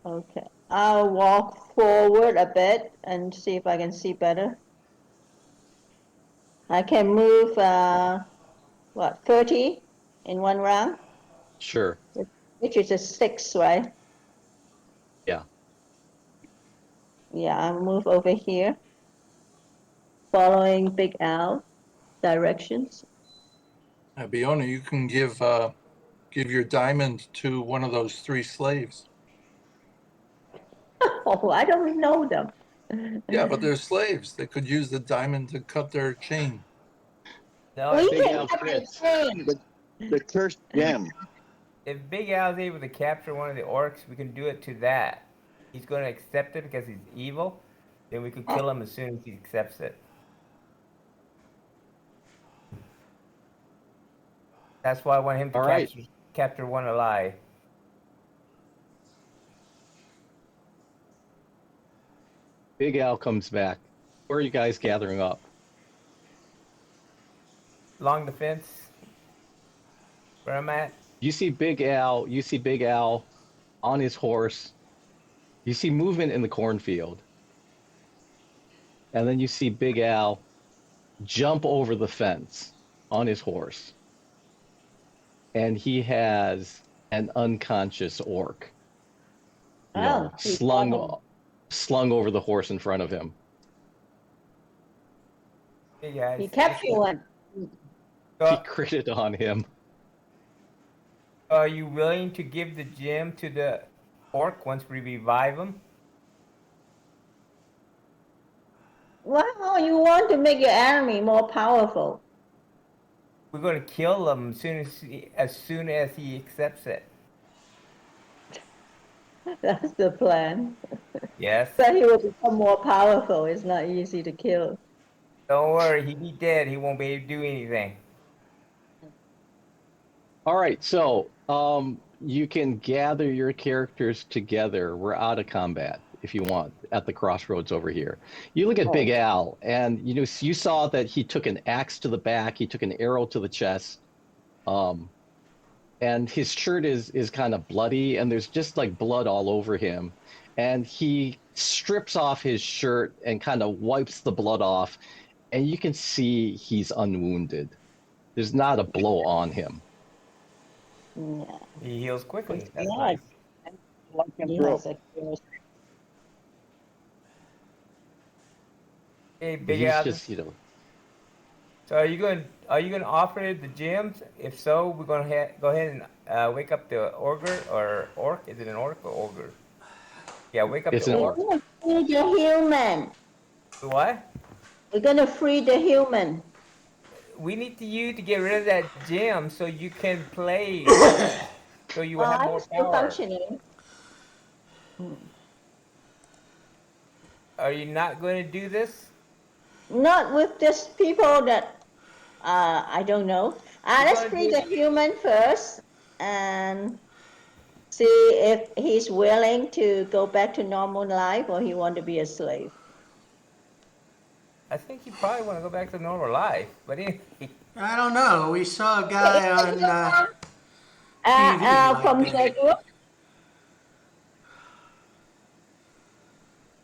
[SPEAKER 5] Okay. I'll walk forward a bit and see if I can see better. I can move, 30 in one round,
[SPEAKER 7] Sure.
[SPEAKER 5] which is a 6, right?
[SPEAKER 7] Yeah.
[SPEAKER 5] Yeah, I'll move over here, following Big Al directions.
[SPEAKER 4] Biona, you can give your diamond to one of those 3 slaves.
[SPEAKER 5] Oh, I don't know them.
[SPEAKER 4] Yeah, but they're slaves. They could use the diamond to cut their chain.
[SPEAKER 3] No,
[SPEAKER 5] We
[SPEAKER 7] Big
[SPEAKER 5] can
[SPEAKER 7] Al
[SPEAKER 5] have the
[SPEAKER 7] crits.
[SPEAKER 5] same.
[SPEAKER 6] The cursed gem.
[SPEAKER 3] if Big Al's able to capture one of the orcs, we can do it to that. He's going to accept it because he's evil. Then we could kill him as soon as he accepts it. That's why I want him to
[SPEAKER 7] All right.
[SPEAKER 3] capture one alive.
[SPEAKER 7] Big Al comes back. Where are you guys gathering up?
[SPEAKER 3] Along the fence, where I'm at.
[SPEAKER 7] You see Big Al. You see Big Al on his horse. You see movement in the cornfield. And then you see Big Al jump over the fence on his horse. And he has an unconscious orc, you know,
[SPEAKER 5] Oh, he's coming.
[SPEAKER 7] slung over the horse in front of him.
[SPEAKER 3] Hey guys.
[SPEAKER 5] He captured one.
[SPEAKER 7] He
[SPEAKER 3] So,
[SPEAKER 7] critted on him.
[SPEAKER 3] are you willing to give the gem to the orc once we revive him?
[SPEAKER 5] Wow, you want to make your enemy more powerful.
[SPEAKER 3] We're going to kill him as soon as he accepts it.
[SPEAKER 5] That's the plan.
[SPEAKER 3] Yes.
[SPEAKER 5] But he will become more powerful. It's not easy to kill.
[SPEAKER 3] Don't worry, he'll be dead. He won't be able to do anything.
[SPEAKER 7] All right, so you can gather your characters together. We're out of combat if you want at the crossroads over here. You look at Big Al, and you know you saw that he took an axe to the back, he took an arrow to the chest, and his shirt is kind of bloody, and there's just like blood all over him. And he strips off his shirt and kind of wipes the blood off, and you can see he's unwounded. There's not a blow on him.
[SPEAKER 5] Yeah.
[SPEAKER 3] He heals quickly. That's
[SPEAKER 5] Yeah.
[SPEAKER 3] nice.
[SPEAKER 5] He has a curse.
[SPEAKER 3] Hey, Big
[SPEAKER 7] He's
[SPEAKER 3] Al.
[SPEAKER 7] just, you know,
[SPEAKER 3] So are you going to offer the gems? If so, we're going to go ahead and wake up the ogre or orc. Is it an orc or ogre? Yeah, wake up
[SPEAKER 7] It's
[SPEAKER 3] the
[SPEAKER 7] an
[SPEAKER 3] orc.
[SPEAKER 5] We're gonna free the human.
[SPEAKER 3] What?
[SPEAKER 5] We're gonna free the human.
[SPEAKER 3] We need you to get rid of that gem so you can play. So you will have
[SPEAKER 5] I'm
[SPEAKER 3] more
[SPEAKER 5] still
[SPEAKER 3] power.
[SPEAKER 5] functioning.
[SPEAKER 3] Are you not going to do this?
[SPEAKER 5] Not with just people that I don't know. Let's
[SPEAKER 3] gonna
[SPEAKER 5] free
[SPEAKER 3] do-
[SPEAKER 5] the human first and see if he's willing to go back to normal life or he want to be a slave.
[SPEAKER 3] I think you probably want to go back to normal life. But anyway,
[SPEAKER 1] I don't know. We saw a guy on TV
[SPEAKER 5] From
[SPEAKER 1] like
[SPEAKER 5] the
[SPEAKER 1] that.
[SPEAKER 5] group,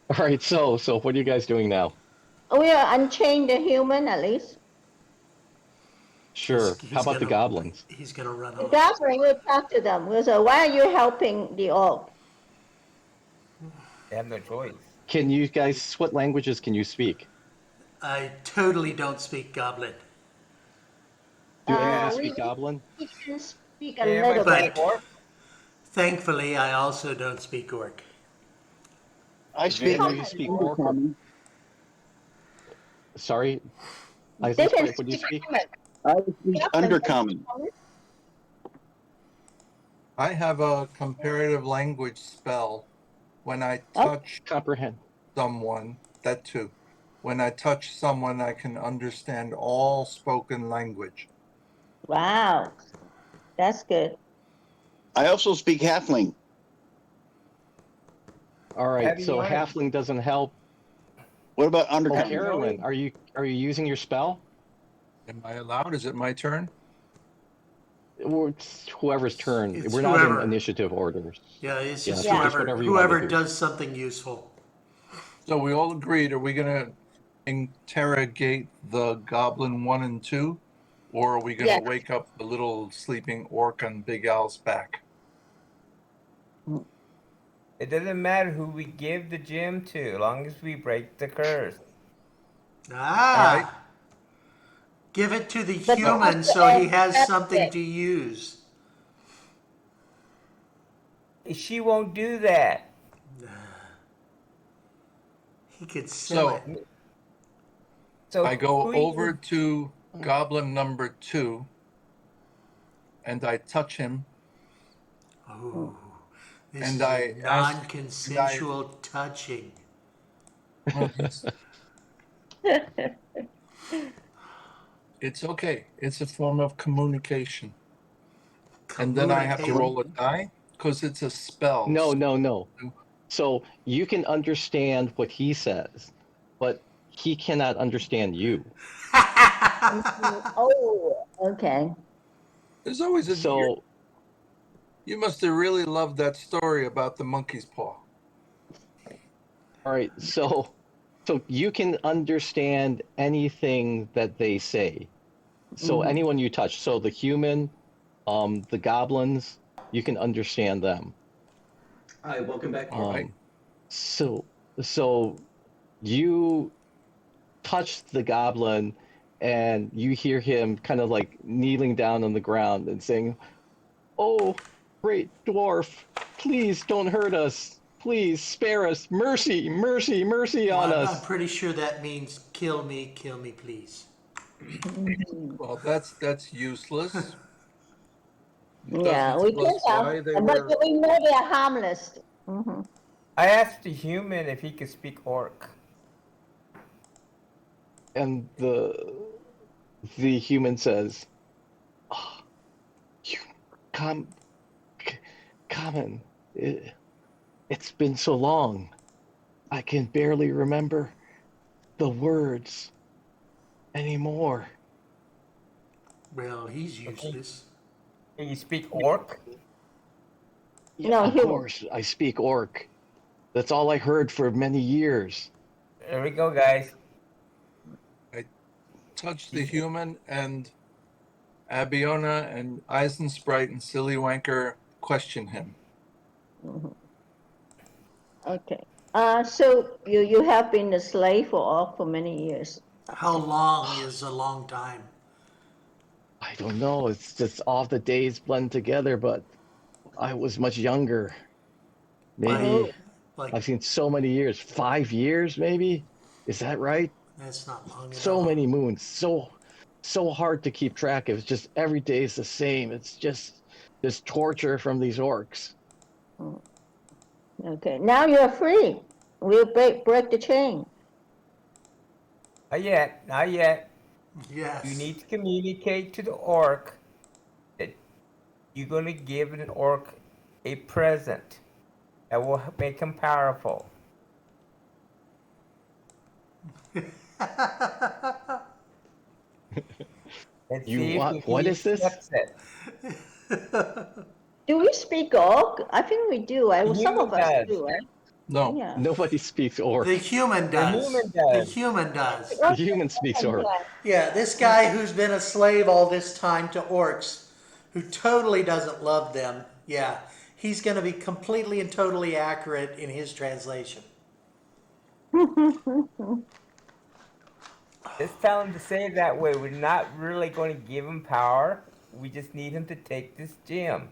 [SPEAKER 7] all right, so what are you guys doing now?
[SPEAKER 5] we are unchained the human at least.
[SPEAKER 7] Sure.
[SPEAKER 1] He's
[SPEAKER 7] How about the
[SPEAKER 1] gonna-
[SPEAKER 7] goblins?
[SPEAKER 1] He's gonna run
[SPEAKER 5] The
[SPEAKER 1] off.
[SPEAKER 5] gathering, we'll talk to them. We'll say, why are you helping the orc?
[SPEAKER 3] they have no choice.
[SPEAKER 7] Can you guys, what languages can you speak?
[SPEAKER 1] I totally don't speak Goblin.
[SPEAKER 7] Do any of
[SPEAKER 5] Uh,
[SPEAKER 7] you
[SPEAKER 5] we-
[SPEAKER 7] speak goblin?
[SPEAKER 5] We can speak a
[SPEAKER 3] Hey,
[SPEAKER 5] little
[SPEAKER 3] everybody
[SPEAKER 5] bit.
[SPEAKER 1] But-
[SPEAKER 3] orc?
[SPEAKER 1] Thankfully, I also don't speak Orc.
[SPEAKER 6] I speak.
[SPEAKER 7] any of you speak orc? Sorry?
[SPEAKER 5] They
[SPEAKER 7] Isaac,
[SPEAKER 5] can
[SPEAKER 7] what do you speak?
[SPEAKER 5] human.
[SPEAKER 6] I speak undercommon.
[SPEAKER 4] I have a comparative language spell. When I touch
[SPEAKER 7] Comprehend.
[SPEAKER 4] someone, that too. When I touch someone, I can understand all spoken language.
[SPEAKER 5] Wow, that's good.
[SPEAKER 6] I also speak halfling.
[SPEAKER 7] All right,
[SPEAKER 3] Have you
[SPEAKER 7] so
[SPEAKER 3] learned?
[SPEAKER 7] halfling doesn't help.
[SPEAKER 6] What about
[SPEAKER 7] Oh,
[SPEAKER 6] undercommon?
[SPEAKER 7] Carolyn, are you using your spell?
[SPEAKER 4] Am I allowed? Is it my turn?
[SPEAKER 7] It's whoever's turn.
[SPEAKER 1] It's
[SPEAKER 7] We're not
[SPEAKER 1] whoever.
[SPEAKER 7] in initiative orders.
[SPEAKER 1] Yeah, it's
[SPEAKER 7] Yeah,
[SPEAKER 1] just
[SPEAKER 7] so just
[SPEAKER 1] whoever
[SPEAKER 7] whatever you wanna
[SPEAKER 1] whoever
[SPEAKER 7] do.
[SPEAKER 1] does something useful.
[SPEAKER 4] So we all agreed, are we gonna interrogate the goblin 1 and 2? Or are we gonna
[SPEAKER 5] Yeah.
[SPEAKER 4] wake up the little sleeping orc on Big Al's back?
[SPEAKER 3] It doesn't matter who we give the gem to, as long as we break the curse.
[SPEAKER 1] Ah.
[SPEAKER 4] All right.
[SPEAKER 1] Give it to the
[SPEAKER 5] But
[SPEAKER 1] human
[SPEAKER 5] that's
[SPEAKER 1] so he
[SPEAKER 5] it.
[SPEAKER 1] has
[SPEAKER 5] That's
[SPEAKER 1] something
[SPEAKER 5] it.
[SPEAKER 1] to use.
[SPEAKER 3] She won't do that.
[SPEAKER 1] He could sell
[SPEAKER 4] So
[SPEAKER 1] it.
[SPEAKER 3] So
[SPEAKER 4] I go
[SPEAKER 3] who
[SPEAKER 4] over
[SPEAKER 3] you-
[SPEAKER 4] to goblin number 2 and I touch him.
[SPEAKER 1] Oh, this
[SPEAKER 4] And
[SPEAKER 1] is
[SPEAKER 4] I
[SPEAKER 1] a
[SPEAKER 4] ask-
[SPEAKER 1] non-consensual touching.
[SPEAKER 4] Well, it's okay. It's a form of communication. And then I have to
[SPEAKER 1] Communicate.
[SPEAKER 4] roll a die because it's a spell.
[SPEAKER 7] No. So you can understand what he says, but he cannot understand you.
[SPEAKER 5] Oh, okay.
[SPEAKER 4] There's always a.
[SPEAKER 7] So
[SPEAKER 4] You must have really loved that story about the monkey's paw.
[SPEAKER 7] all right, so you can understand anything that they say. So anyone you touch, so the human, the goblins, you can understand them.
[SPEAKER 2] Hi, welcome back.
[SPEAKER 4] All right.
[SPEAKER 7] So you touch the goblin and you hear him kind of like kneeling down on the ground and saying, "Oh, great dwarf, please don't hurt us. Please spare us. Mercy, mercy, mercy on
[SPEAKER 1] Well, I'm
[SPEAKER 7] us."
[SPEAKER 1] pretty sure that means kill me, please.
[SPEAKER 4] Well, that's useless.
[SPEAKER 5] Yeah,
[SPEAKER 4] Doesn't
[SPEAKER 5] we
[SPEAKER 4] tell
[SPEAKER 5] can
[SPEAKER 4] us why they
[SPEAKER 5] but
[SPEAKER 4] were.
[SPEAKER 5] we know they are harmless. Mhm.
[SPEAKER 3] I asked the human if he could speak orc.
[SPEAKER 7] And the human says, "Oh, you common. It's been so long. I can barely remember the words anymore."
[SPEAKER 1] Well, he's useless.
[SPEAKER 3] Can you speak orc?
[SPEAKER 5] No,
[SPEAKER 7] Of
[SPEAKER 5] human.
[SPEAKER 7] course, I speak orc. That's all I heard for many years.
[SPEAKER 3] There we go, guys.
[SPEAKER 4] Touch the human, and Abiona and Eisensprite and Silly Wanker question him.
[SPEAKER 5] Okay. So you have been a slave for orc for many years.
[SPEAKER 1] How long is a long time?
[SPEAKER 7] I don't know. It's just all the days blend together, but I was much younger. Maybe
[SPEAKER 1] Like,
[SPEAKER 7] I've seen so many years. 5 years, maybe? Is that right?
[SPEAKER 1] that's not long at
[SPEAKER 7] So
[SPEAKER 1] all.
[SPEAKER 7] many moons. So hard to keep track of. It's just every day is the same. It's just this torture from these orcs.
[SPEAKER 5] Okay. Now you're free. We'll break the chain.
[SPEAKER 3] Not yet, not yet.
[SPEAKER 1] Yes.
[SPEAKER 3] You need to communicate to the orc that you're going to give an orc a present that will make him powerful. And
[SPEAKER 7] You
[SPEAKER 3] see
[SPEAKER 7] want-
[SPEAKER 3] if
[SPEAKER 7] what
[SPEAKER 3] he
[SPEAKER 7] is this?
[SPEAKER 3] accepts it.
[SPEAKER 5] Do we speak orc? I think we do. Some
[SPEAKER 3] Human
[SPEAKER 5] of us
[SPEAKER 3] does.
[SPEAKER 5] do, right?
[SPEAKER 4] No.
[SPEAKER 5] Yeah.
[SPEAKER 7] Nobody speaks orc.
[SPEAKER 1] The human does.
[SPEAKER 3] human does.
[SPEAKER 1] The human does.
[SPEAKER 7] The human speaks orc.
[SPEAKER 1] Yeah, this guy who's been a slave all this time to orcs, who totally doesn't love them, yeah, he's going to be completely and totally accurate in his translation.
[SPEAKER 3] Just tell him to say it that way. We're not really going to give him power. We just need him to take this gem.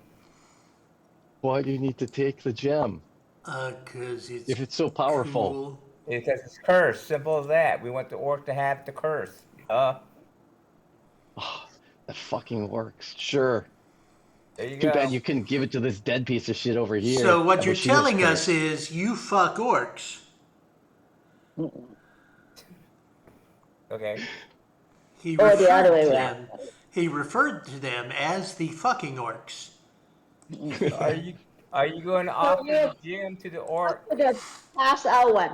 [SPEAKER 7] Why do you need to take the gem?
[SPEAKER 1] Because it's
[SPEAKER 7] If it's so powerful.
[SPEAKER 1] cool.
[SPEAKER 3] Because it's cursed. Simple as that. We want the orc to have the curse.
[SPEAKER 7] Oh, that fucking works. Sure.
[SPEAKER 3] There you
[SPEAKER 7] Too
[SPEAKER 3] go.
[SPEAKER 7] bad you couldn't give it to this dead piece of shit over here.
[SPEAKER 1] So what
[SPEAKER 7] that
[SPEAKER 1] you're
[SPEAKER 7] was shield
[SPEAKER 1] telling us
[SPEAKER 7] cursed.
[SPEAKER 1] is you fuck orcs.
[SPEAKER 3] Okay.
[SPEAKER 1] He
[SPEAKER 5] Or the other way
[SPEAKER 1] to
[SPEAKER 5] around.
[SPEAKER 1] them. He referred to them as the fucking orcs.
[SPEAKER 3] Are you going to offer the gem to the orc?
[SPEAKER 5] The pass out one.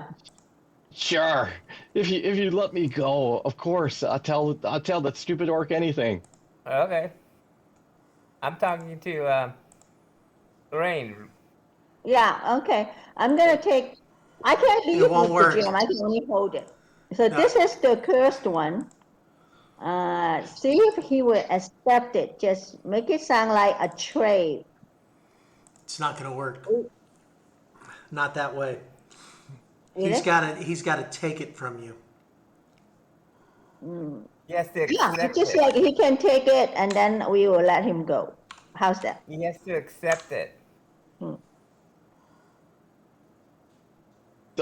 [SPEAKER 7] Sure. If you let me go, of course, I'll tell that stupid orc anything.
[SPEAKER 3] Okay. I'm talking to Lorraine.
[SPEAKER 5] Yeah, okay. I'm gonna take. I can't leave
[SPEAKER 1] won't
[SPEAKER 5] with the
[SPEAKER 1] work.
[SPEAKER 5] gem. I can only hold it. So
[SPEAKER 1] No.
[SPEAKER 5] this is the cursed one. See if he will accept it. Just make it sound like a trade.
[SPEAKER 1] It's not going to work. Not that way.
[SPEAKER 5] Really?
[SPEAKER 1] He's got to take it from you.
[SPEAKER 3] He has to
[SPEAKER 5] Yeah,
[SPEAKER 3] accept
[SPEAKER 5] just
[SPEAKER 3] it.
[SPEAKER 5] like he can take it and then we will let him go. How's that?
[SPEAKER 3] He has to accept it.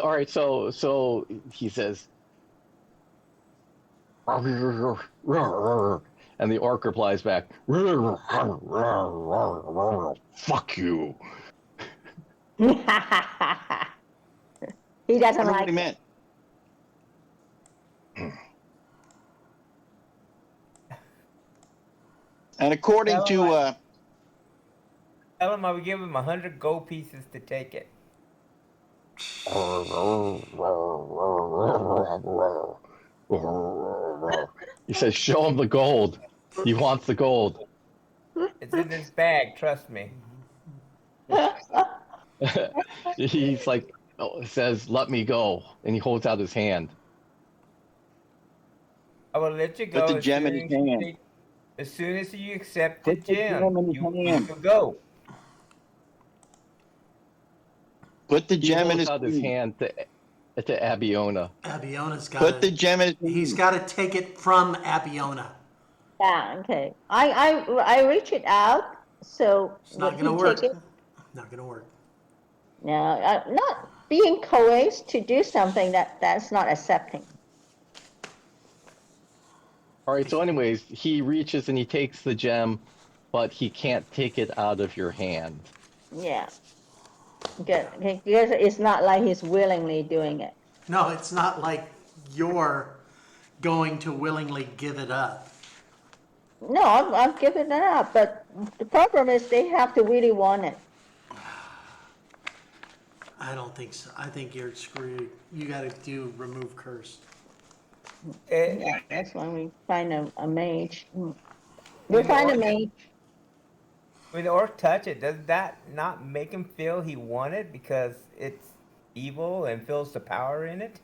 [SPEAKER 7] All right, so he says, and the orc replies back, fuck you.
[SPEAKER 5] He doesn't
[SPEAKER 6] I wonder
[SPEAKER 5] like
[SPEAKER 6] what he
[SPEAKER 5] it.
[SPEAKER 6] meant. And according
[SPEAKER 3] Tell him
[SPEAKER 6] to
[SPEAKER 3] Tell him I would give him 100 gold pieces to take it.
[SPEAKER 7] He says, show him the gold. He wants the gold.
[SPEAKER 3] It's in his bag, trust me.
[SPEAKER 7] He's like, says, let me go. And he holds out his hand.
[SPEAKER 3] I will let you go
[SPEAKER 6] put the gem in his hand.
[SPEAKER 3] as soon as you accept the
[SPEAKER 6] Put the
[SPEAKER 3] gem.
[SPEAKER 6] gem in his
[SPEAKER 3] You
[SPEAKER 6] hand.
[SPEAKER 3] can go.
[SPEAKER 6] Put the
[SPEAKER 7] He
[SPEAKER 6] gem in
[SPEAKER 7] holds
[SPEAKER 6] his
[SPEAKER 7] out his hand to Abiona.
[SPEAKER 1] Abiona's got
[SPEAKER 6] Put the gem in his hand.
[SPEAKER 1] He's got to take it from Abiona.
[SPEAKER 5] Yeah, okay. I reach it out, so
[SPEAKER 1] It's not
[SPEAKER 5] would
[SPEAKER 1] going to
[SPEAKER 5] he
[SPEAKER 1] work.
[SPEAKER 5] take it?
[SPEAKER 1] Not going to work.
[SPEAKER 5] No, not being coerced to do something that's not accepting.
[SPEAKER 7] All right, so anyways, he reaches and he takes the gem, but he can't take it out of your hand.
[SPEAKER 5] Yeah. Because it's not like he's willingly doing it.
[SPEAKER 1] No, it's not like you're going to willingly give it up.
[SPEAKER 5] No, I've given it up, but the problem is they have to really want it.
[SPEAKER 1] I don't think so. I think you're screwed. You got to do remove curse.
[SPEAKER 5] Yeah, that's when we find a mage. We find a mage.
[SPEAKER 3] When the orc touch it, does that not make him feel he won it because it's evil and feels the power in it?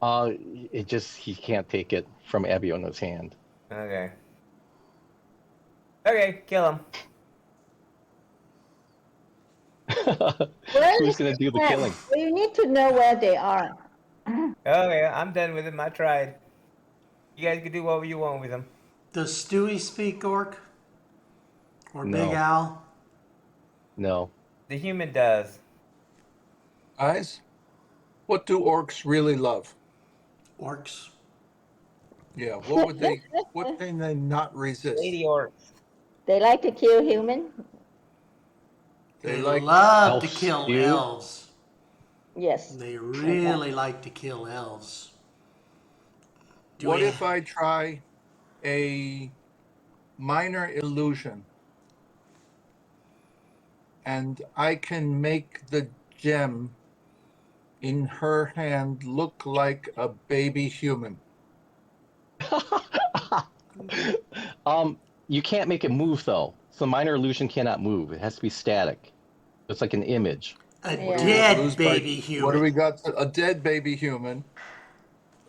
[SPEAKER 7] It just, he can't take it from Abiona's hand.
[SPEAKER 3] Okay. Okay, kill him.
[SPEAKER 7] Who's gonna do the killing?
[SPEAKER 5] We need to know where they are.
[SPEAKER 3] Okay, I'm done with him. I tried. You guys can do whatever you want with him.
[SPEAKER 1] Does Stewie speak orc? Or
[SPEAKER 7] No.
[SPEAKER 1] Big Al?
[SPEAKER 7] No.
[SPEAKER 3] The human does.
[SPEAKER 4] Guys, what do orcs really love?
[SPEAKER 1] Orcs?
[SPEAKER 4] Yeah, what can they not resist?
[SPEAKER 3] Lady orcs.
[SPEAKER 5] They like to kill human.
[SPEAKER 1] They
[SPEAKER 4] like
[SPEAKER 1] love to
[SPEAKER 7] elves,
[SPEAKER 1] kill
[SPEAKER 7] dude.
[SPEAKER 1] elves.
[SPEAKER 5] Yes.
[SPEAKER 1] They really like to kill elves.
[SPEAKER 4] What if I try a minor illusion and I can make the gem in her hand look like a baby human?
[SPEAKER 7] You can't make it move though. So minor illusion cannot move. It has to be static. It's like an image.
[SPEAKER 1] A
[SPEAKER 5] Yeah.
[SPEAKER 1] dead
[SPEAKER 4] Lose
[SPEAKER 1] baby
[SPEAKER 4] by-
[SPEAKER 1] human.
[SPEAKER 4] What do we got? A dead baby human,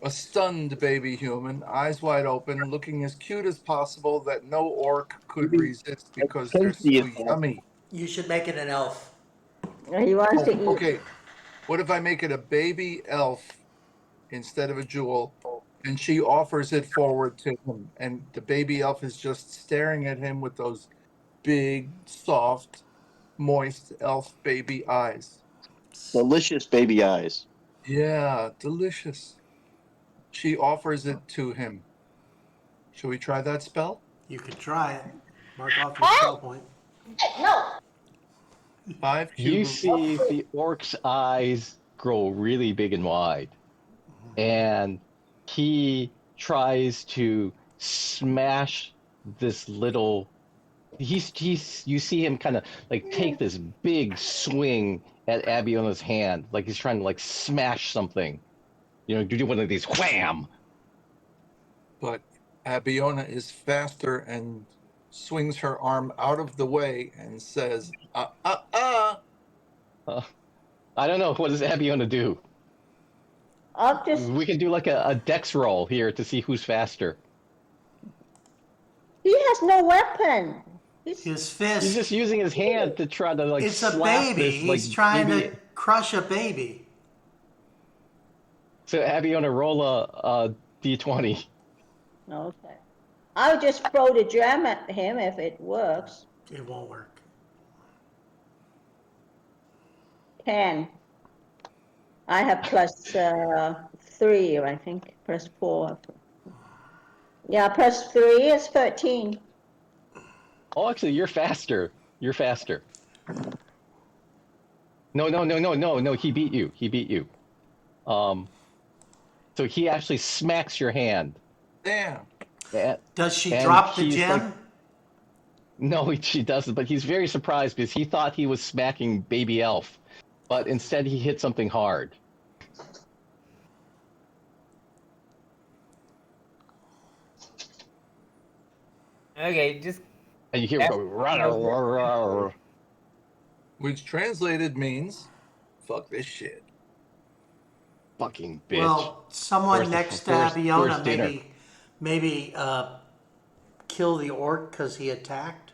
[SPEAKER 4] a stunned baby human, eyes wide open, looking as cute as possible that no orc could resist because they're so
[SPEAKER 6] tasty as that.
[SPEAKER 4] yummy.
[SPEAKER 1] You should make it an elf.
[SPEAKER 5] He wants to eat.
[SPEAKER 4] Okay, what if I make it a baby elf instead of a jewel, and she offers it forward to him, and the baby elf is just staring at him with those big, soft, moist elf baby eyes.
[SPEAKER 6] Delicious baby eyes.
[SPEAKER 4] Yeah, delicious. She offers it to him. Shall we try that spell?
[SPEAKER 1] You could try it. Mark off your spell point.
[SPEAKER 5] No.
[SPEAKER 4] 5
[SPEAKER 7] You
[SPEAKER 4] cube.
[SPEAKER 7] see the orc's eyes grow really big and wide. And he tries to smash this little you see him kind of like take this big swing at Abiona's hand, like he's trying to like smash something. You know, do one of these wham.
[SPEAKER 4] But Abiona is faster and swings her arm out of the way and says,
[SPEAKER 7] I don't know. What does Abby want to do?
[SPEAKER 5] I'll just.
[SPEAKER 7] We can do like a dex roll here to see who's faster.
[SPEAKER 5] He has no weapon.
[SPEAKER 1] His
[SPEAKER 7] He's
[SPEAKER 1] fist.
[SPEAKER 7] just using his hand to try to like
[SPEAKER 1] It's a
[SPEAKER 7] slap
[SPEAKER 1] baby.
[SPEAKER 7] this. Like,
[SPEAKER 1] He's trying
[SPEAKER 7] maybe...
[SPEAKER 1] to crush a baby.
[SPEAKER 7] So Abby, you want to roll a d20?
[SPEAKER 5] Okay. I'll just throw the gem at him if it works.
[SPEAKER 1] It won't work.
[SPEAKER 5] 10. I have plus 3, I think. Plus 4. Yeah, plus 3 is 13.
[SPEAKER 7] Oh, actually, you're faster. You're faster. No. He beat you. He beat you. So he actually smacks your hand.
[SPEAKER 4] damn.
[SPEAKER 1] Does she
[SPEAKER 7] And
[SPEAKER 1] drop the
[SPEAKER 7] she's
[SPEAKER 1] gem?
[SPEAKER 7] like- No, she doesn't. But he's very surprised because he thought he was smacking Baby Elf, but instead he hit something hard.
[SPEAKER 3] Okay, just
[SPEAKER 7] And you hear him go, "Rawr."
[SPEAKER 4] Which translated means, fuck this shit.
[SPEAKER 7] Fucking bitch.
[SPEAKER 1] Well, someone
[SPEAKER 7] Where's the-
[SPEAKER 1] next to
[SPEAKER 7] where's
[SPEAKER 1] Abiona
[SPEAKER 7] dinner?
[SPEAKER 1] maybe kill the orc because he attacked.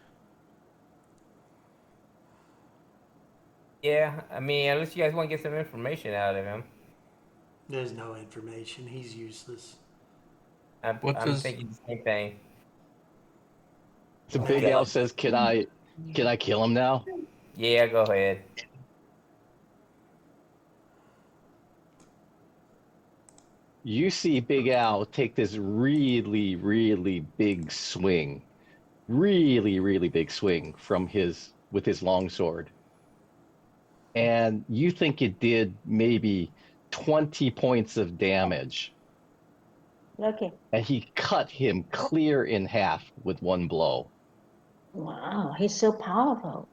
[SPEAKER 3] yeah. I mean, unless you guys want to get some information out of him,
[SPEAKER 1] There's no information. He's useless.
[SPEAKER 3] I'm thinking the same thing.
[SPEAKER 7] The Big Elf says, can I kill him now?
[SPEAKER 3] Yeah, go ahead.
[SPEAKER 7] You see Big Al take this really, really big swing. Really, really big swing with his longsword. And you think it did maybe 20 points of damage.
[SPEAKER 5] Okay.
[SPEAKER 7] And he cut him clear in half with one blow.
[SPEAKER 5] Wow, he's so powerful.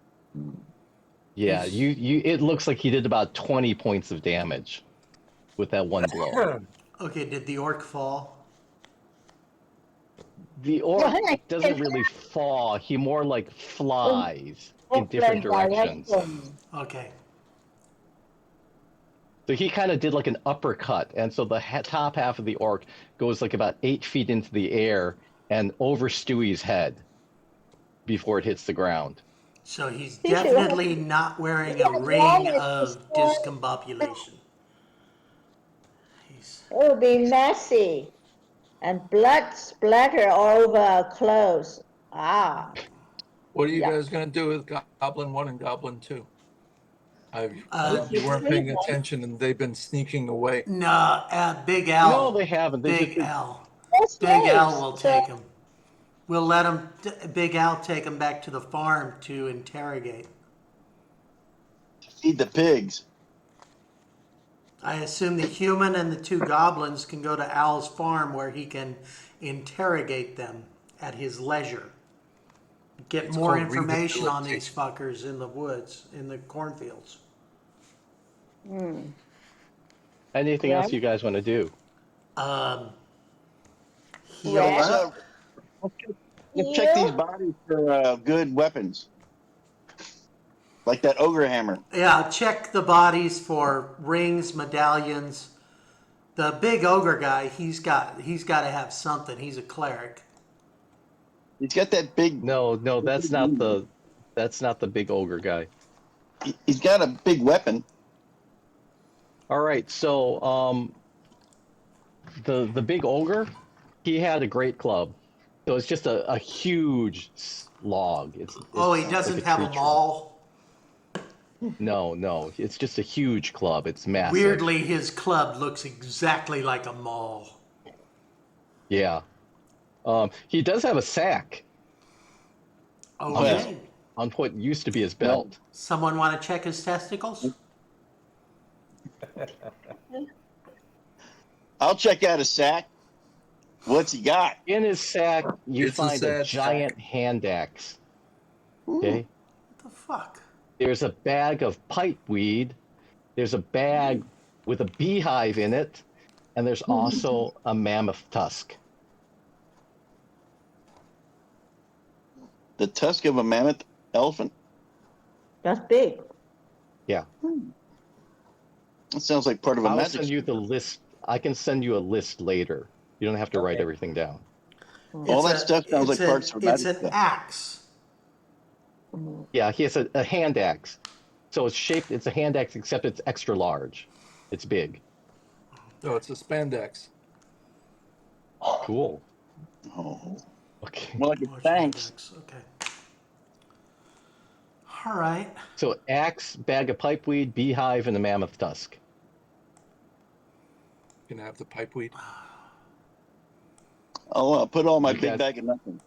[SPEAKER 7] Yeah, it looks like he did about 20 points of damage with that one blow.
[SPEAKER 1] Okay, did the orc fall?
[SPEAKER 7] The orc doesn't really fall. He more like flies in different directions.
[SPEAKER 1] Okay.
[SPEAKER 7] So he kind of did like an uppercut, and so the top half of the orc goes like about 8 feet into the air and over Stewie's head before it hits the ground.
[SPEAKER 1] So he's definitely not wearing a ring of discombobulation.
[SPEAKER 5] It will be messy. And blood splatter all over our clothes. Ah.
[SPEAKER 4] What are you
[SPEAKER 5] Yeah.
[SPEAKER 4] guys going to do with Goblin 1 and Goblin 2? You weren't
[SPEAKER 5] Three
[SPEAKER 4] paying
[SPEAKER 5] ones.
[SPEAKER 4] attention and they've been sneaking away.
[SPEAKER 1] No, Big Al.
[SPEAKER 7] No, they haven't. They
[SPEAKER 1] Big
[SPEAKER 7] just-
[SPEAKER 1] Al.
[SPEAKER 5] That's
[SPEAKER 1] Big
[SPEAKER 5] nice.
[SPEAKER 1] Al will
[SPEAKER 5] So-
[SPEAKER 1] take him. We'll let him. Big Al take him back to the farm to interrogate.
[SPEAKER 6] Feed the pigs.
[SPEAKER 1] I assume the human and the 2 goblins can go to Al's farm where he can interrogate them at his leisure. Get
[SPEAKER 4] It's
[SPEAKER 1] more
[SPEAKER 4] called
[SPEAKER 1] information on these fuckers in the woods, in the cornfields.
[SPEAKER 7] Anything else you guys want to do?
[SPEAKER 1] Heal
[SPEAKER 5] Yeah.
[SPEAKER 1] up.
[SPEAKER 6] Let's check these bodies for good weapons. Like that ogre hammer.
[SPEAKER 1] Yeah, check the bodies for rings, medallions. The big ogre guy, he's got to have something. He's a cleric.
[SPEAKER 6] He's got that big.
[SPEAKER 7] No, that's not the big ogre guy.
[SPEAKER 6] He's got a big weapon.
[SPEAKER 7] All right, so the big ogre, he had a great club. So it's just a huge log. It's
[SPEAKER 1] Oh, he
[SPEAKER 7] like
[SPEAKER 1] doesn't
[SPEAKER 7] a
[SPEAKER 1] have
[SPEAKER 7] tree
[SPEAKER 1] a
[SPEAKER 7] trunk.
[SPEAKER 1] maul.
[SPEAKER 7] No, it's just a huge club. It's massive.
[SPEAKER 1] Weirdly, his club looks exactly like a maul.
[SPEAKER 7] Yeah. He does have a sack
[SPEAKER 1] Okay.
[SPEAKER 7] on what used to be his belt.
[SPEAKER 1] Someone want to check his testicles?
[SPEAKER 6] I'll check out his sack. What's he got?
[SPEAKER 7] In his sack, you
[SPEAKER 4] It's a
[SPEAKER 7] find a
[SPEAKER 4] sad
[SPEAKER 7] giant
[SPEAKER 4] sack.
[SPEAKER 7] hand axe.
[SPEAKER 1] Ooh,
[SPEAKER 7] Okay.
[SPEAKER 1] what the fuck?
[SPEAKER 7] There's a bag of pipe weed. There's a bag with a beehive in it, and there's also a mammoth tusk.
[SPEAKER 6] The tusk of a mammoth elephant?
[SPEAKER 5] That's big.
[SPEAKER 7] Yeah.
[SPEAKER 6] That sounds like part of a
[SPEAKER 7] I'll
[SPEAKER 6] magic
[SPEAKER 7] send you the list. I can send you a list later. You don't have to write everything down.
[SPEAKER 6] All that stuff sounds like parts of a
[SPEAKER 1] It's
[SPEAKER 6] magic
[SPEAKER 1] an
[SPEAKER 6] spell.
[SPEAKER 1] axe.
[SPEAKER 7] Yeah, he has a hand axe. So it's a hand axe, except it's extra large. It's big.
[SPEAKER 4] No, it's a spandex.
[SPEAKER 7] Cool.
[SPEAKER 6] Oh.
[SPEAKER 7] Okay.
[SPEAKER 6] More like a
[SPEAKER 1] Large
[SPEAKER 6] thanks.
[SPEAKER 1] axe. Okay. All right.
[SPEAKER 7] So axe, bag of pipeweed, beehive, and a mammoth tusk.
[SPEAKER 4] Gonna have the pipeweed.
[SPEAKER 6] I'll put all my
[SPEAKER 7] You
[SPEAKER 6] big
[SPEAKER 7] guys-
[SPEAKER 6] bag of nothing.